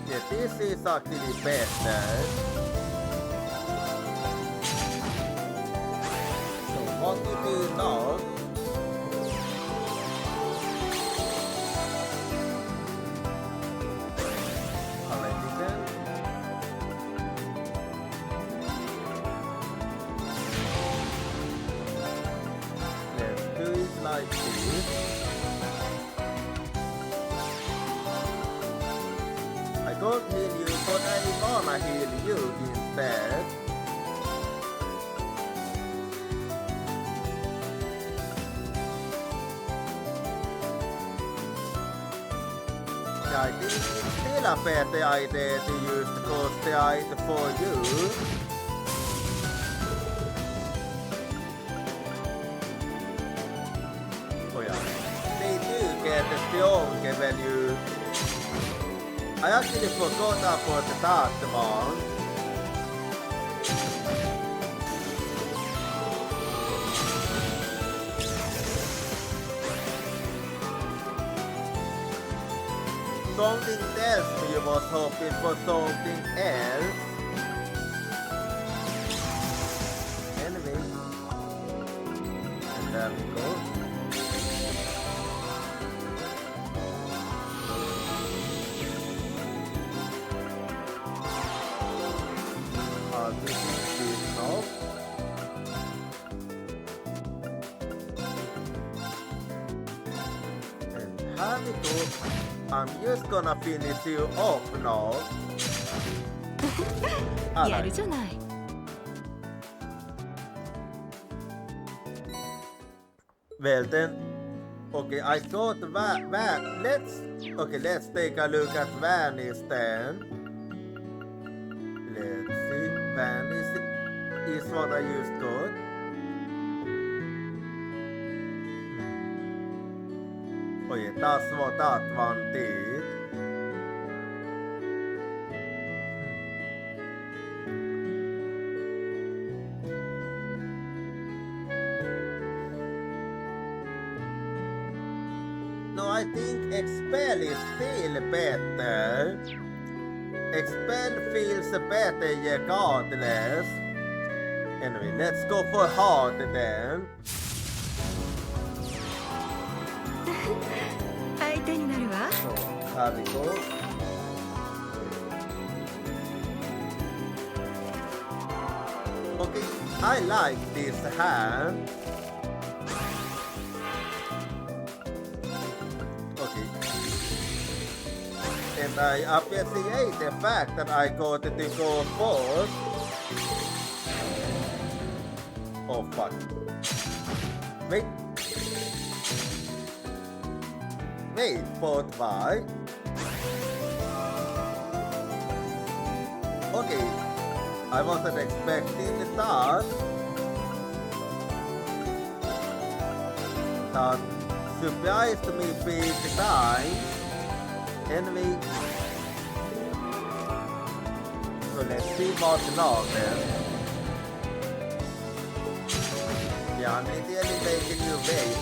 Yeah, this is actually better. So what you do now? Alrighty then. Let's do it like this. I don't heal you, but I wanna heal you instead. Yeah, I think it's still a better idea to use the ghost item for you. Oh yeah, they do get stronger when you... I actually forgot about that one. Something tells me you was hoping for something else. Anyway. And there we go. Anything enough? And have it up. I'm just gonna finish you off now. やるじゃない。 Well then, okay, I thought Van. Let's take a look at Vanish then. Let's see, Vanish is what I just got. Oh yeah, that's what that one did. No, I think Expel is still better. Expel feels better regardless. Anyway, let's go for hard then. 相手になるわ。 So, here we go. Okay, I like this hand. Okay. And I appreciate the fact that I got to go first. Oh fuck. Wait. Wait, but why? Okay. I wasn't expecting that. That surprised me big time. Anyway. So let's see what now then. Yeah, I'm literally making you wait.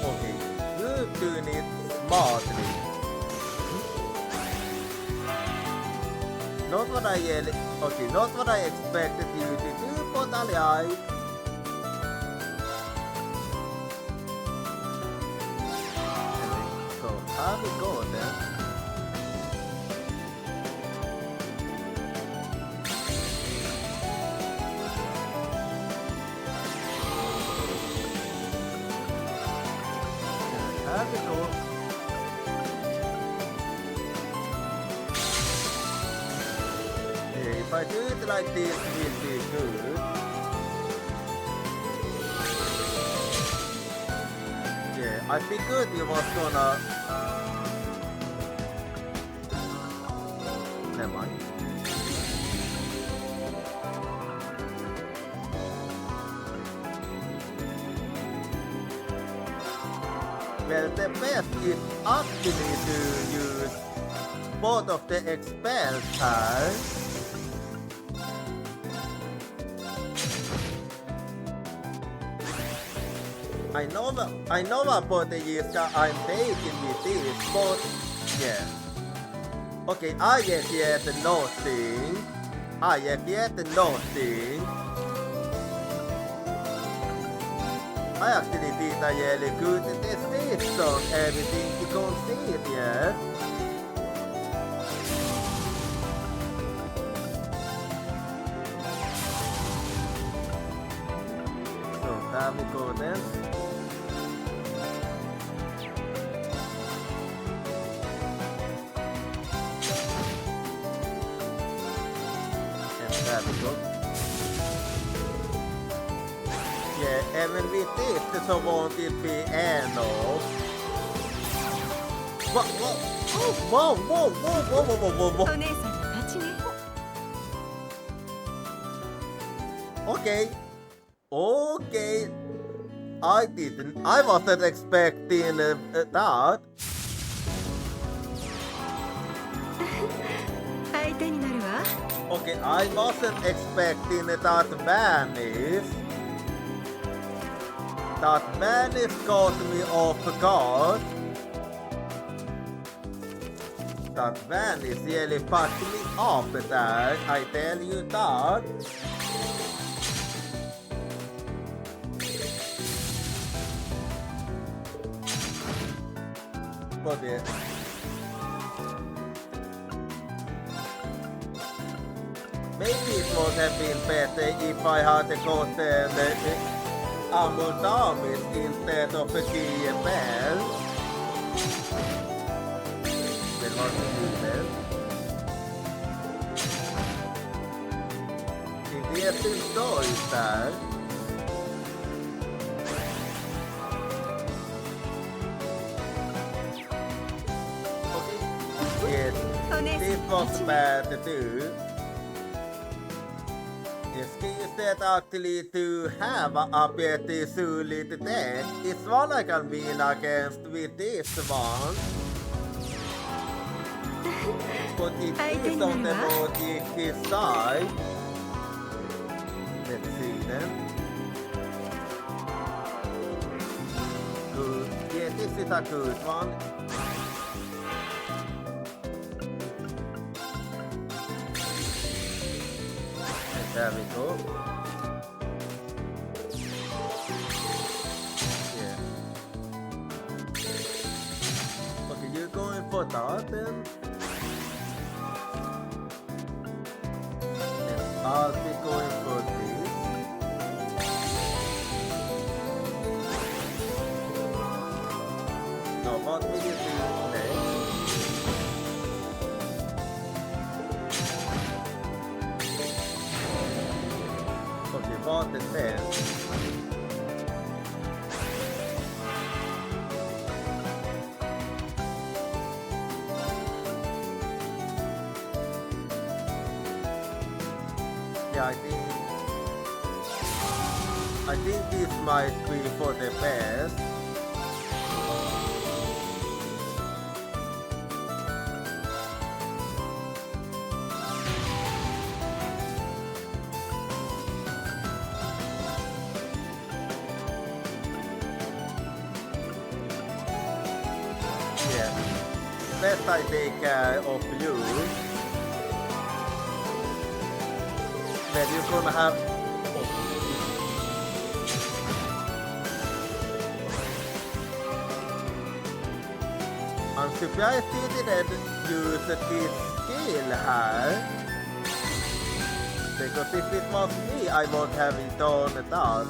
Okay, you're doing it smartly. Not what I not what I expected you to do, but alright. So how we go then? How we go? Yeah, if I do it like this, it will be good. Yeah, I figured you was gonna. Never mind. Well, the best is actually to use both of the expel cards. I know about the risk I'm taking with this, but yeah. Okay, I get yet nothing. I get yet nothing. I actually did a really good test on everything you can see it yet. So there we go then. And there we go. Yeah, even with this, so won't it be enough? Whoa, whoa, whoa, whoa, whoa, whoa, whoa, whoa, お姉さんの勝ちね。 Okay. Okay. I wasn't expecting that. 相手になるわ。 Okay, I wasn't expecting that Vanish. That Vanish caught me off guard. That Vanish really fucked me up there, I tell you that. But yeah. maybe it would have been better if I had gotten Amaldamis instead of a GFL. Det var så kul. Det vet inte ut där. Yes, お姉 this さん was 一 bad too. Yes, instead actually to have a pretty solid deck, it's one I can win against with this one. But it is on the Mojic side. Let's see then. Good. Yeah, this is a good one. There we go. Yeah. Okay, you're going for that then? Yes, I'll be going for this. Now what will you do next? Okay, what is that? Yeah, I think this might be for the best. Yeah, best I take care of you. Then you're gonna have. I'm surprised you didn't use this skill here. Because if it was me, I would have done that.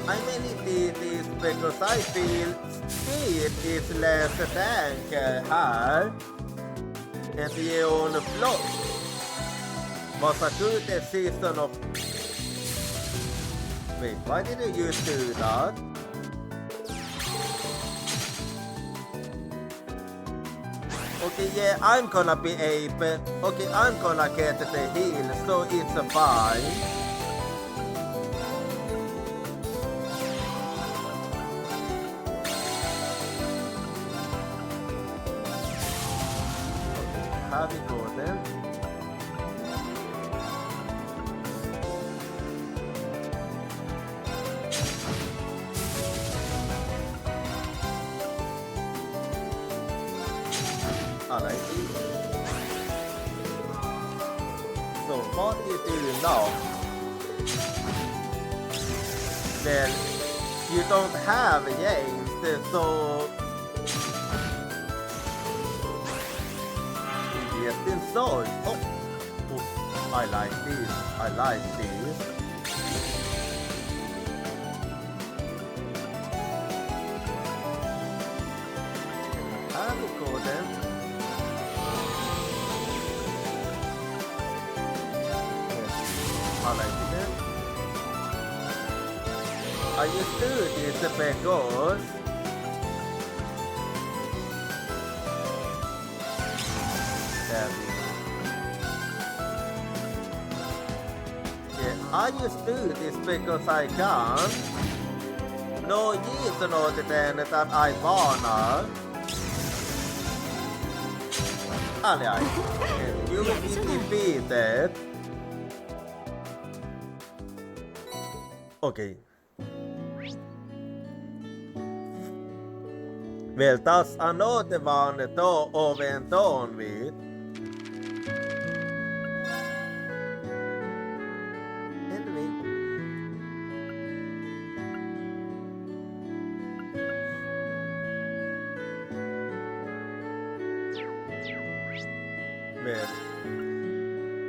I mainly did this because I feel speed is less tank here. And the on the floor was a good decision of. Wait, why did you do that? Okay, yeah, I'm gonna be able. Okay, I'm gonna get the heal, so it's fine. Här vi går den. Alla är i. So what you do now? Well, you don't have James, so inside. Oh, I like this. I like this. Här vi går den. I like it. I used to do this because I just do this because I can. No reason other than that I wanna. Alright, you will be defeated. Okay. Well, that's another one that I went on with. Wait.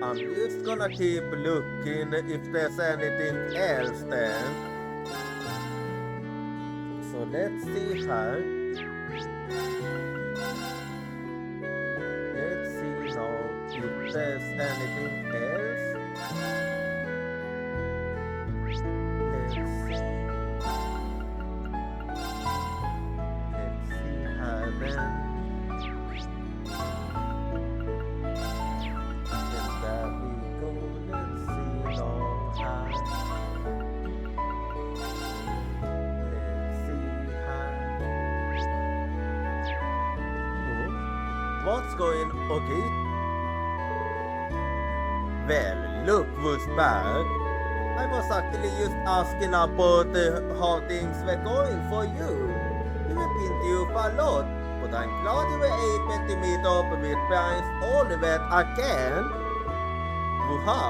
I'm just gonna keep looking if there's anything else then. So let's see here. Let's see now if there's anything else. Let's see. Let's see here then. And there we go. Let's see now here. Let's see here. Oh, what's going? Okay. Well, look who's back. I was actually just asking about how things were going for you. You've been due for a lot, but I'm glad you were able to meet up with Prince Oliver again. Wuha,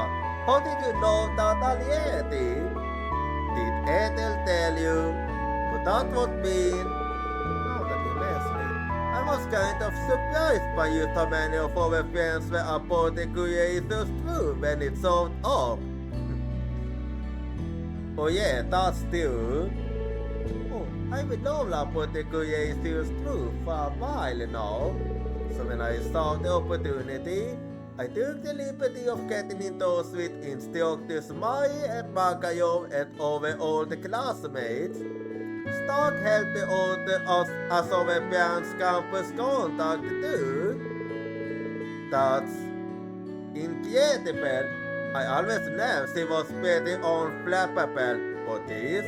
how did you know that Alieti? Did Ethel tell you? But that would mean... Now that you mention it, I was kind of surprised by you how many of our friends were about the creator's true when it showed up. Oh yeah, that's true. Oh, I've been known about the creator's true for a while now. So when I saw the opportunity, I took the liberty of getting in touch with instructors Mai and Magayov and over all the classmates. Stark helped us as our parents' campus contact too. That's incredible. I always knew she was pretty unflappable, but this?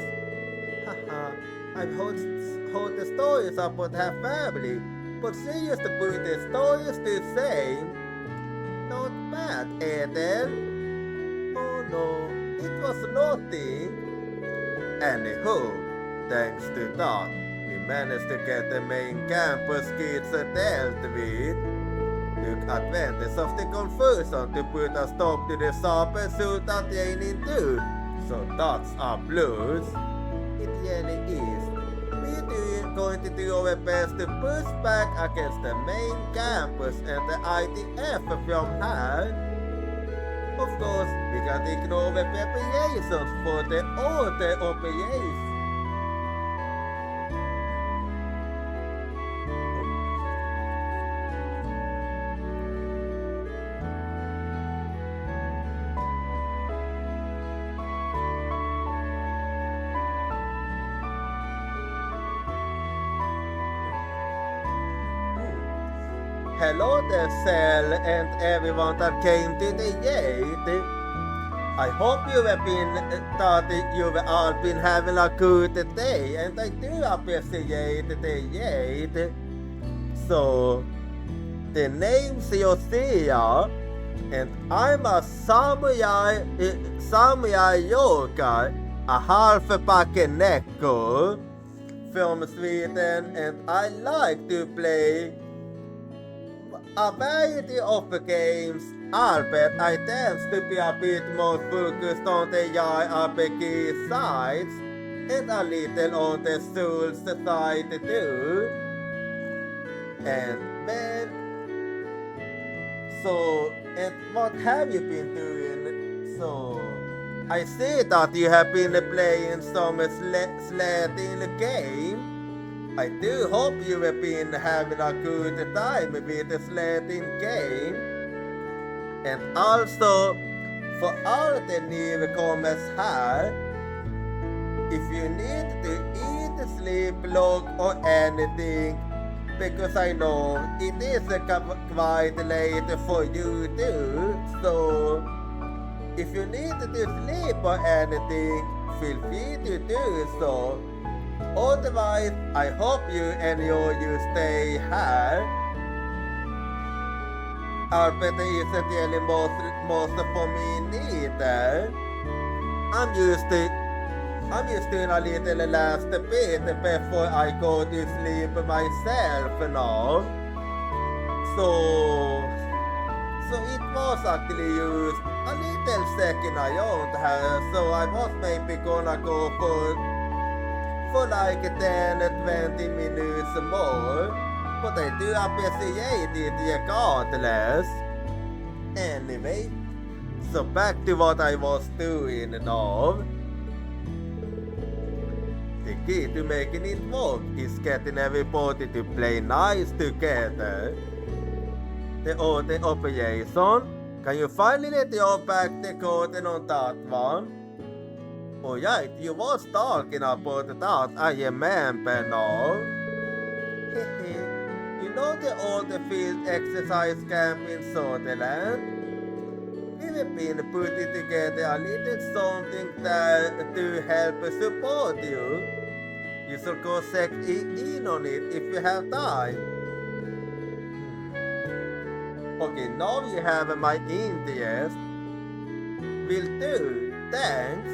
Haha, I've heard the stories about her family, but she used to put the stories the same. Not bad, Ethel. Oh no, it was nothing. Anywho, thanks to that, we managed to get the main campus kids dealt with. Took advantage of the confusion to put a stop to the sharp pursuit at Yanin too. So that's a plus. It really is. We're going to do our best to push back against the main campus and the IDF from her. Of course, we can't ignore the preparations for the other operations. Hello there, Cell, and everyone that came to the gate. I hope you have you've all been having a good day, and I do appreciate the gate. So, the name's Yosia, and I'm a samurai yokai, a half-pack Neko from Sweden, and I like to play a variety of games, albeit I tend to be a bit more focused on the JRPG sides and a little on the Souls side too. And man, so, and what have you been doing? So, I see that you have been playing some sledding game. I do hope you have been having a good time with the sledding game. And also, for all the newcomers here, if you need to eat, sleep, log or anything, because I know it is quite late for you too, so if you need to sleep or anything, feel free to do so. Otherwise, I hope you enjoy your stay here. Albeit it isn't really most for me neither. I'm used to a little last bit before I go to sleep myself now. So it was actually used a little second I owned her, so I was maybe gonna go for like 10-20 minutes more, but I do appreciate it regardless. Anyway, so back to what I was doing now. The key to making it work is getting everybody to play nice together. The order operation. Can you finally let your back the curtain on that one? Alright, you was talking about that, I remember now. You know the old field exercise camp in Sutherland? We've been putting together a little something that to help support you. You should go check in on it if you have time. Okay, now you have my interest. Will do, thanks.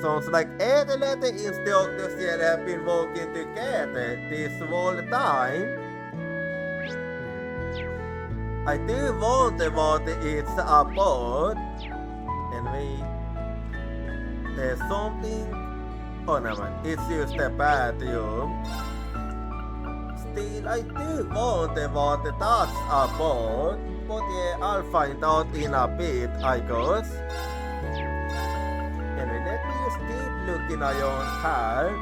Sounds like Adelaide instructors here have been working together this whole time. I do wonder what it's about. Anyway, there's something. Oh no, man, it's just a bathroom. Still, I do wonder what that's about. But yeah, I'll find out in a bit, I guess. Anyway, let me just keep looking around here.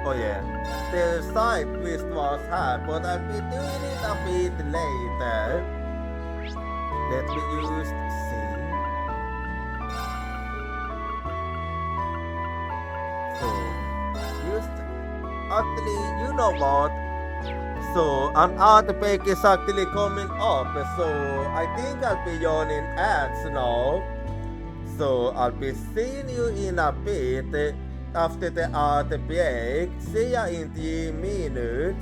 Oh yeah, the side twist was hard, but I'll be doing it a bit later. Let me just see. So, just actually, you know what? So, an ad break is actually coming up, so I think I'll be running ads now. So, I'll be seeing you in a bit. After the ad break, see ya in 3 minutes.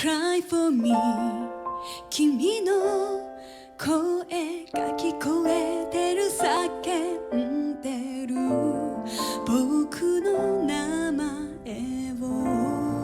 Cry for me 君の声が聞こえてる叫んでる僕の名前を「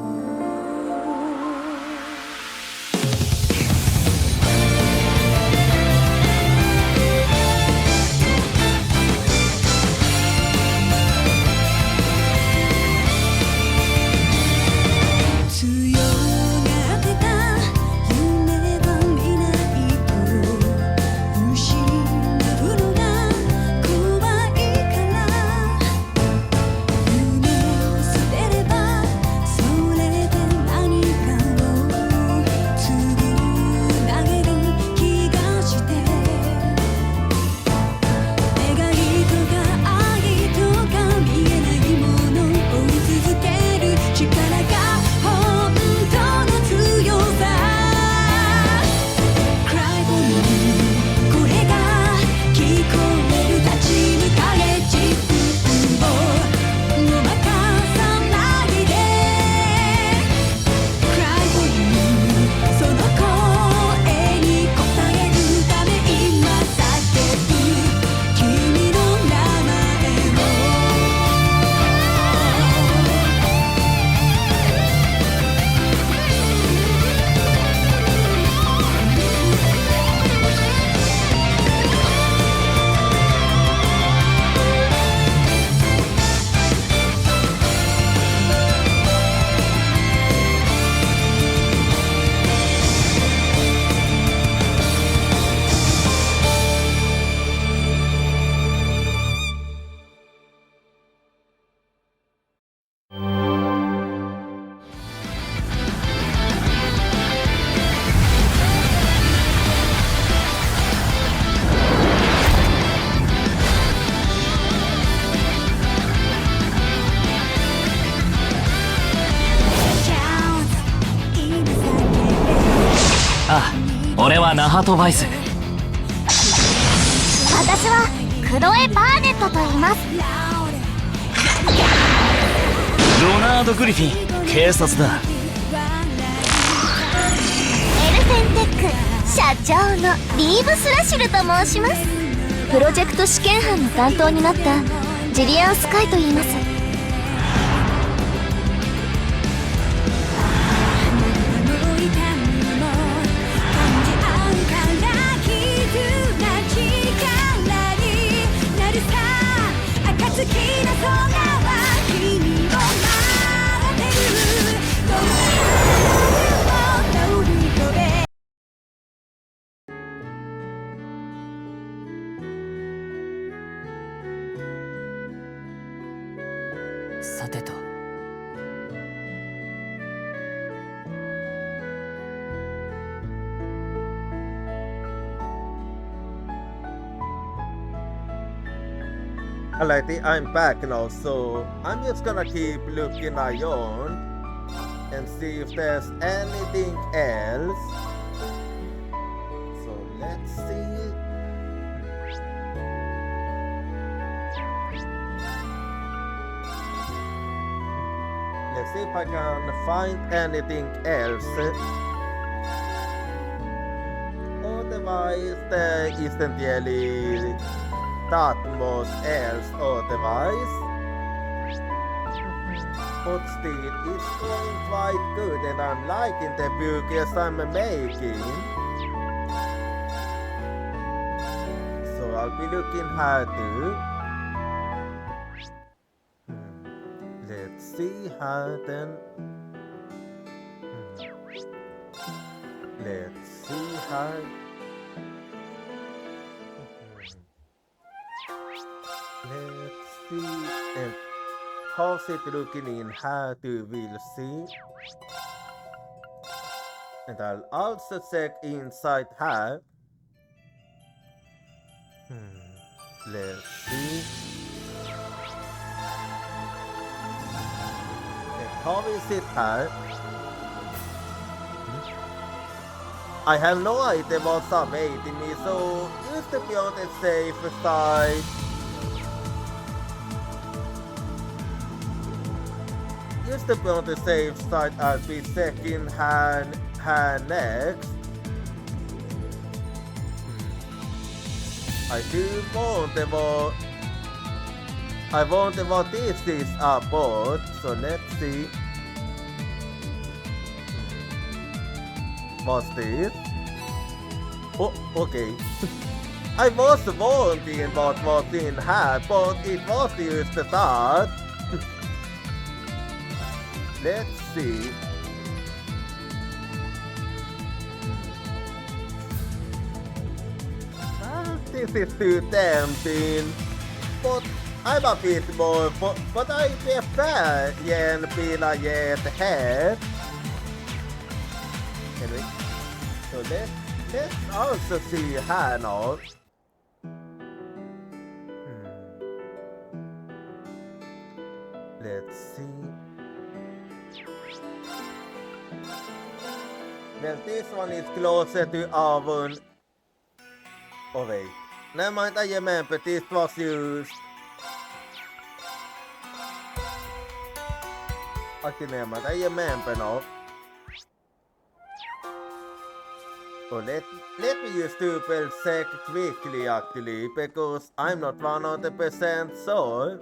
俺はナハトバイス。私はクロエ・バーネットと言います。ロナード・グリフィン、警察だ。エルフェンテック社長のリーブ・スラシルと申します。プロジェクト試験班の担当になったジリアン・スカイと言います。さてと。Alrighty, I'm back now, so I'm just gonna keep looking around and see if there's anything else. So let's see. Let's see if I can find anything else. Otherwise, there isn't really that much else otherwise. But still, it's going quite good and I'm liking the progress I'm making. So I'll be looking harder. Let's see how then. Let's see how. Let's see. And how's it looking in how to we'll see. And I'll also check inside how. Let's see. How is it hard? I have no idea what's awaiting me, so just to be on the safe side. Just to be on the safe side, I'll be checking her next. I do wonder what I wonder what this is about, so let's see. What's this? Oh, okay. I was wondering what was in here, but it was just that. Let's see. This is too tempting, but I'm a bit more, but I prefer yen pila yet head. Anyway, so let's also see her now. Let's see. Well, this one is closer to Avon. Oh wait, never mind, I remember this was used. Okay, never mind, I remember now. So let me use double check quickly actually, because I'm not 100% sure.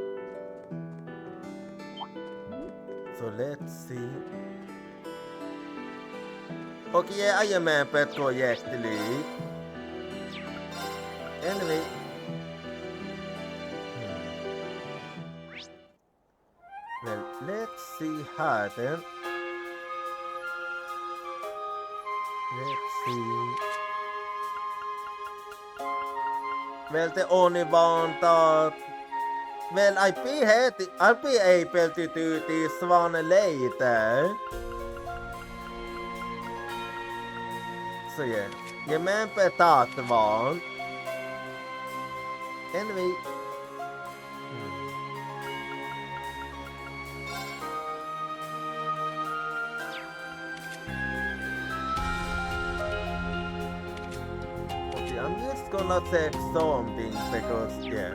So let's see. Okay, yeah, I remember correctly. Anyway. Well, let's see how then. Let's see. Well, the only one that... Well, I'll be able to do this one later. So yeah, remember that one. Anyway. just gonna check something because yeah.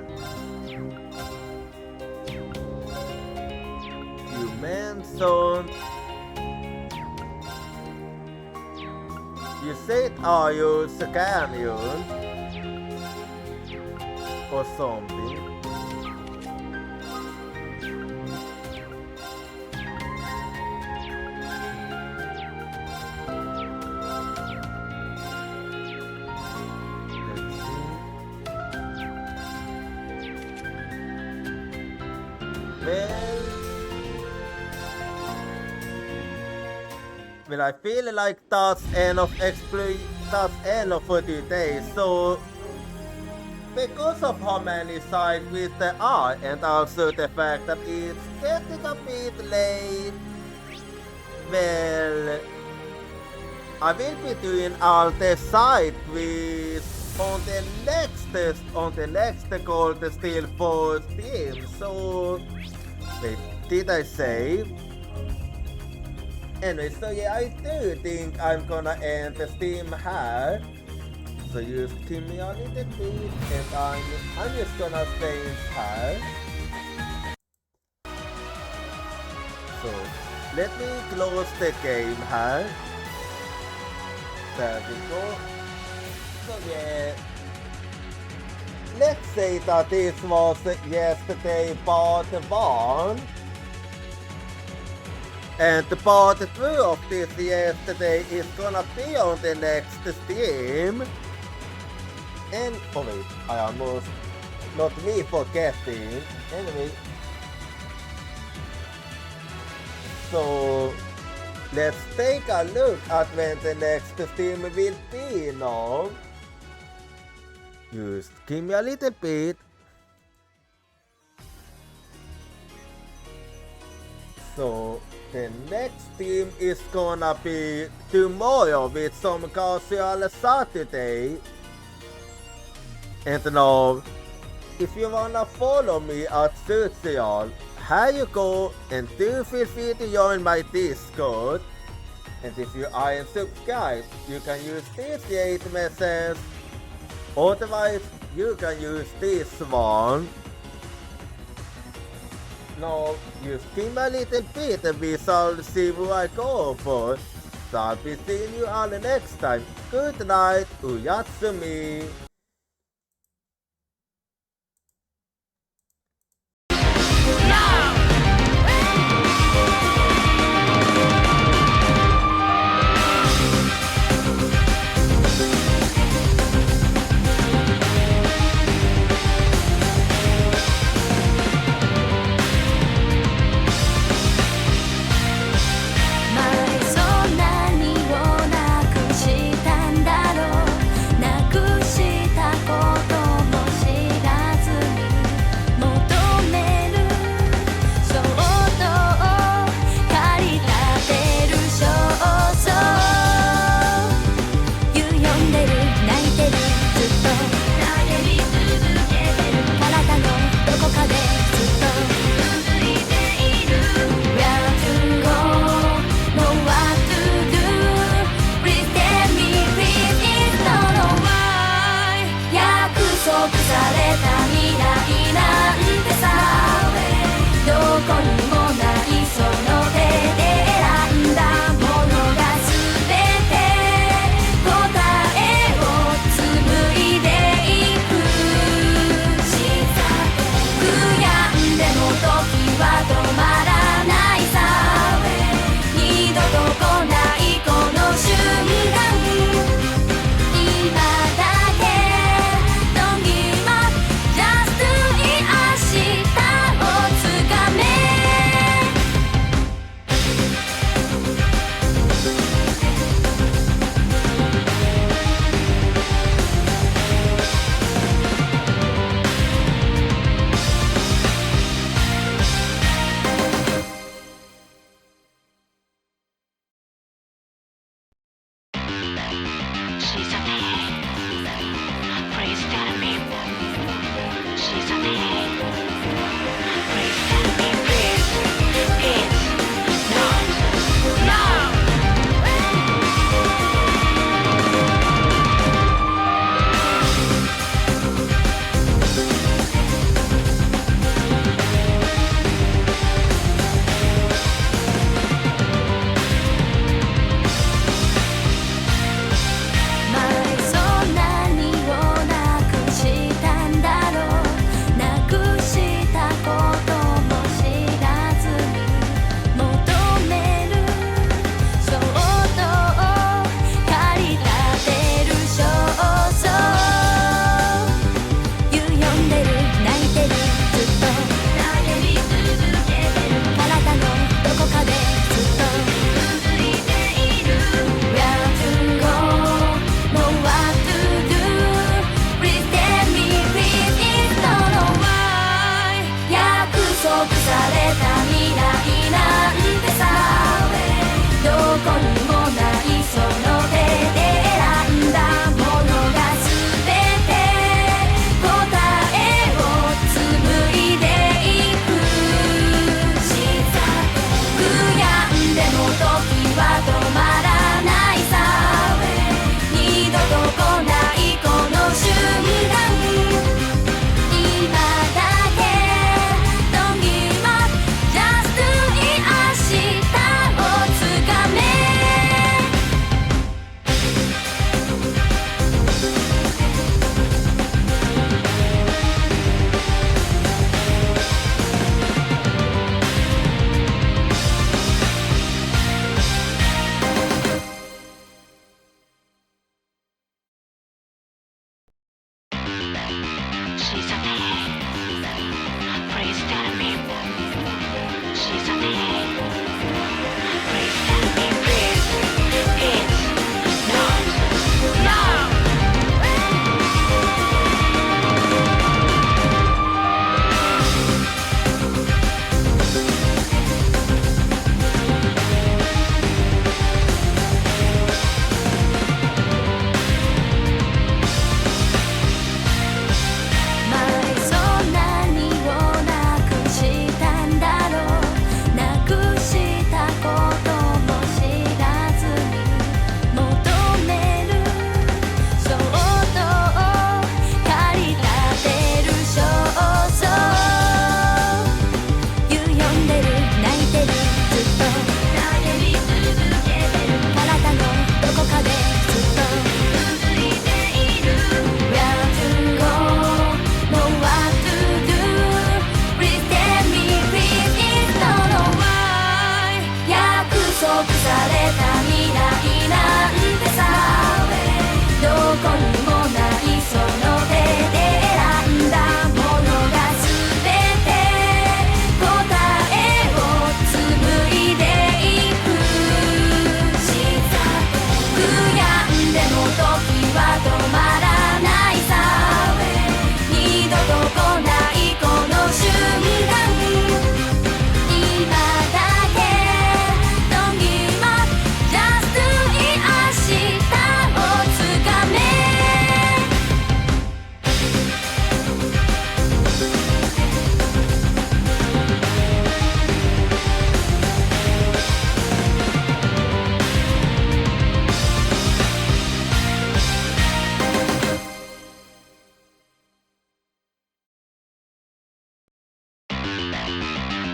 You mentioned. You said, are you Scanion? Or something. Well, I feel like that's enough for today. So, because of how many side quests there are, and also the fact that it's getting a bit late, well, I will be doing all the side quests on the next Gold Steel Force team. So, wait, did I save? Anyway, so yeah, I do think I'm gonna end the stream here. So just give me a little bit, and I'm just gonna stay in here. So let me close the game here. There we go. So yeah, let's say that this was yesterday part 1. And the part 2 of this yesterday is gonna be on the next stream. And, oh wait, I almost, not me forgetting. Anyway. So, let's take a look at when the next stream will be now. Just give me a little bit. So, the next stream is gonna be tomorrow with some casual Saturday. And now, if you wanna follow me at social, here you go, and do feel free to join my Discord. And if you aren't subscribed, you can use this 8 message. Otherwise, you can use this one. Now, just give me a little bit and we shall see who I go for. So I'll be seeing you all next time. Good night, Uyatsumi. こにもないその手で選んだものが全て答えを紡いでいく悔やんでも時は止まらないさ二度と来ないこの瞬間今だけ Don't give up Just do it 明日をつかめ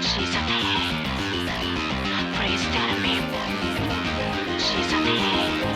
She's a man. Please tell me. She's a man.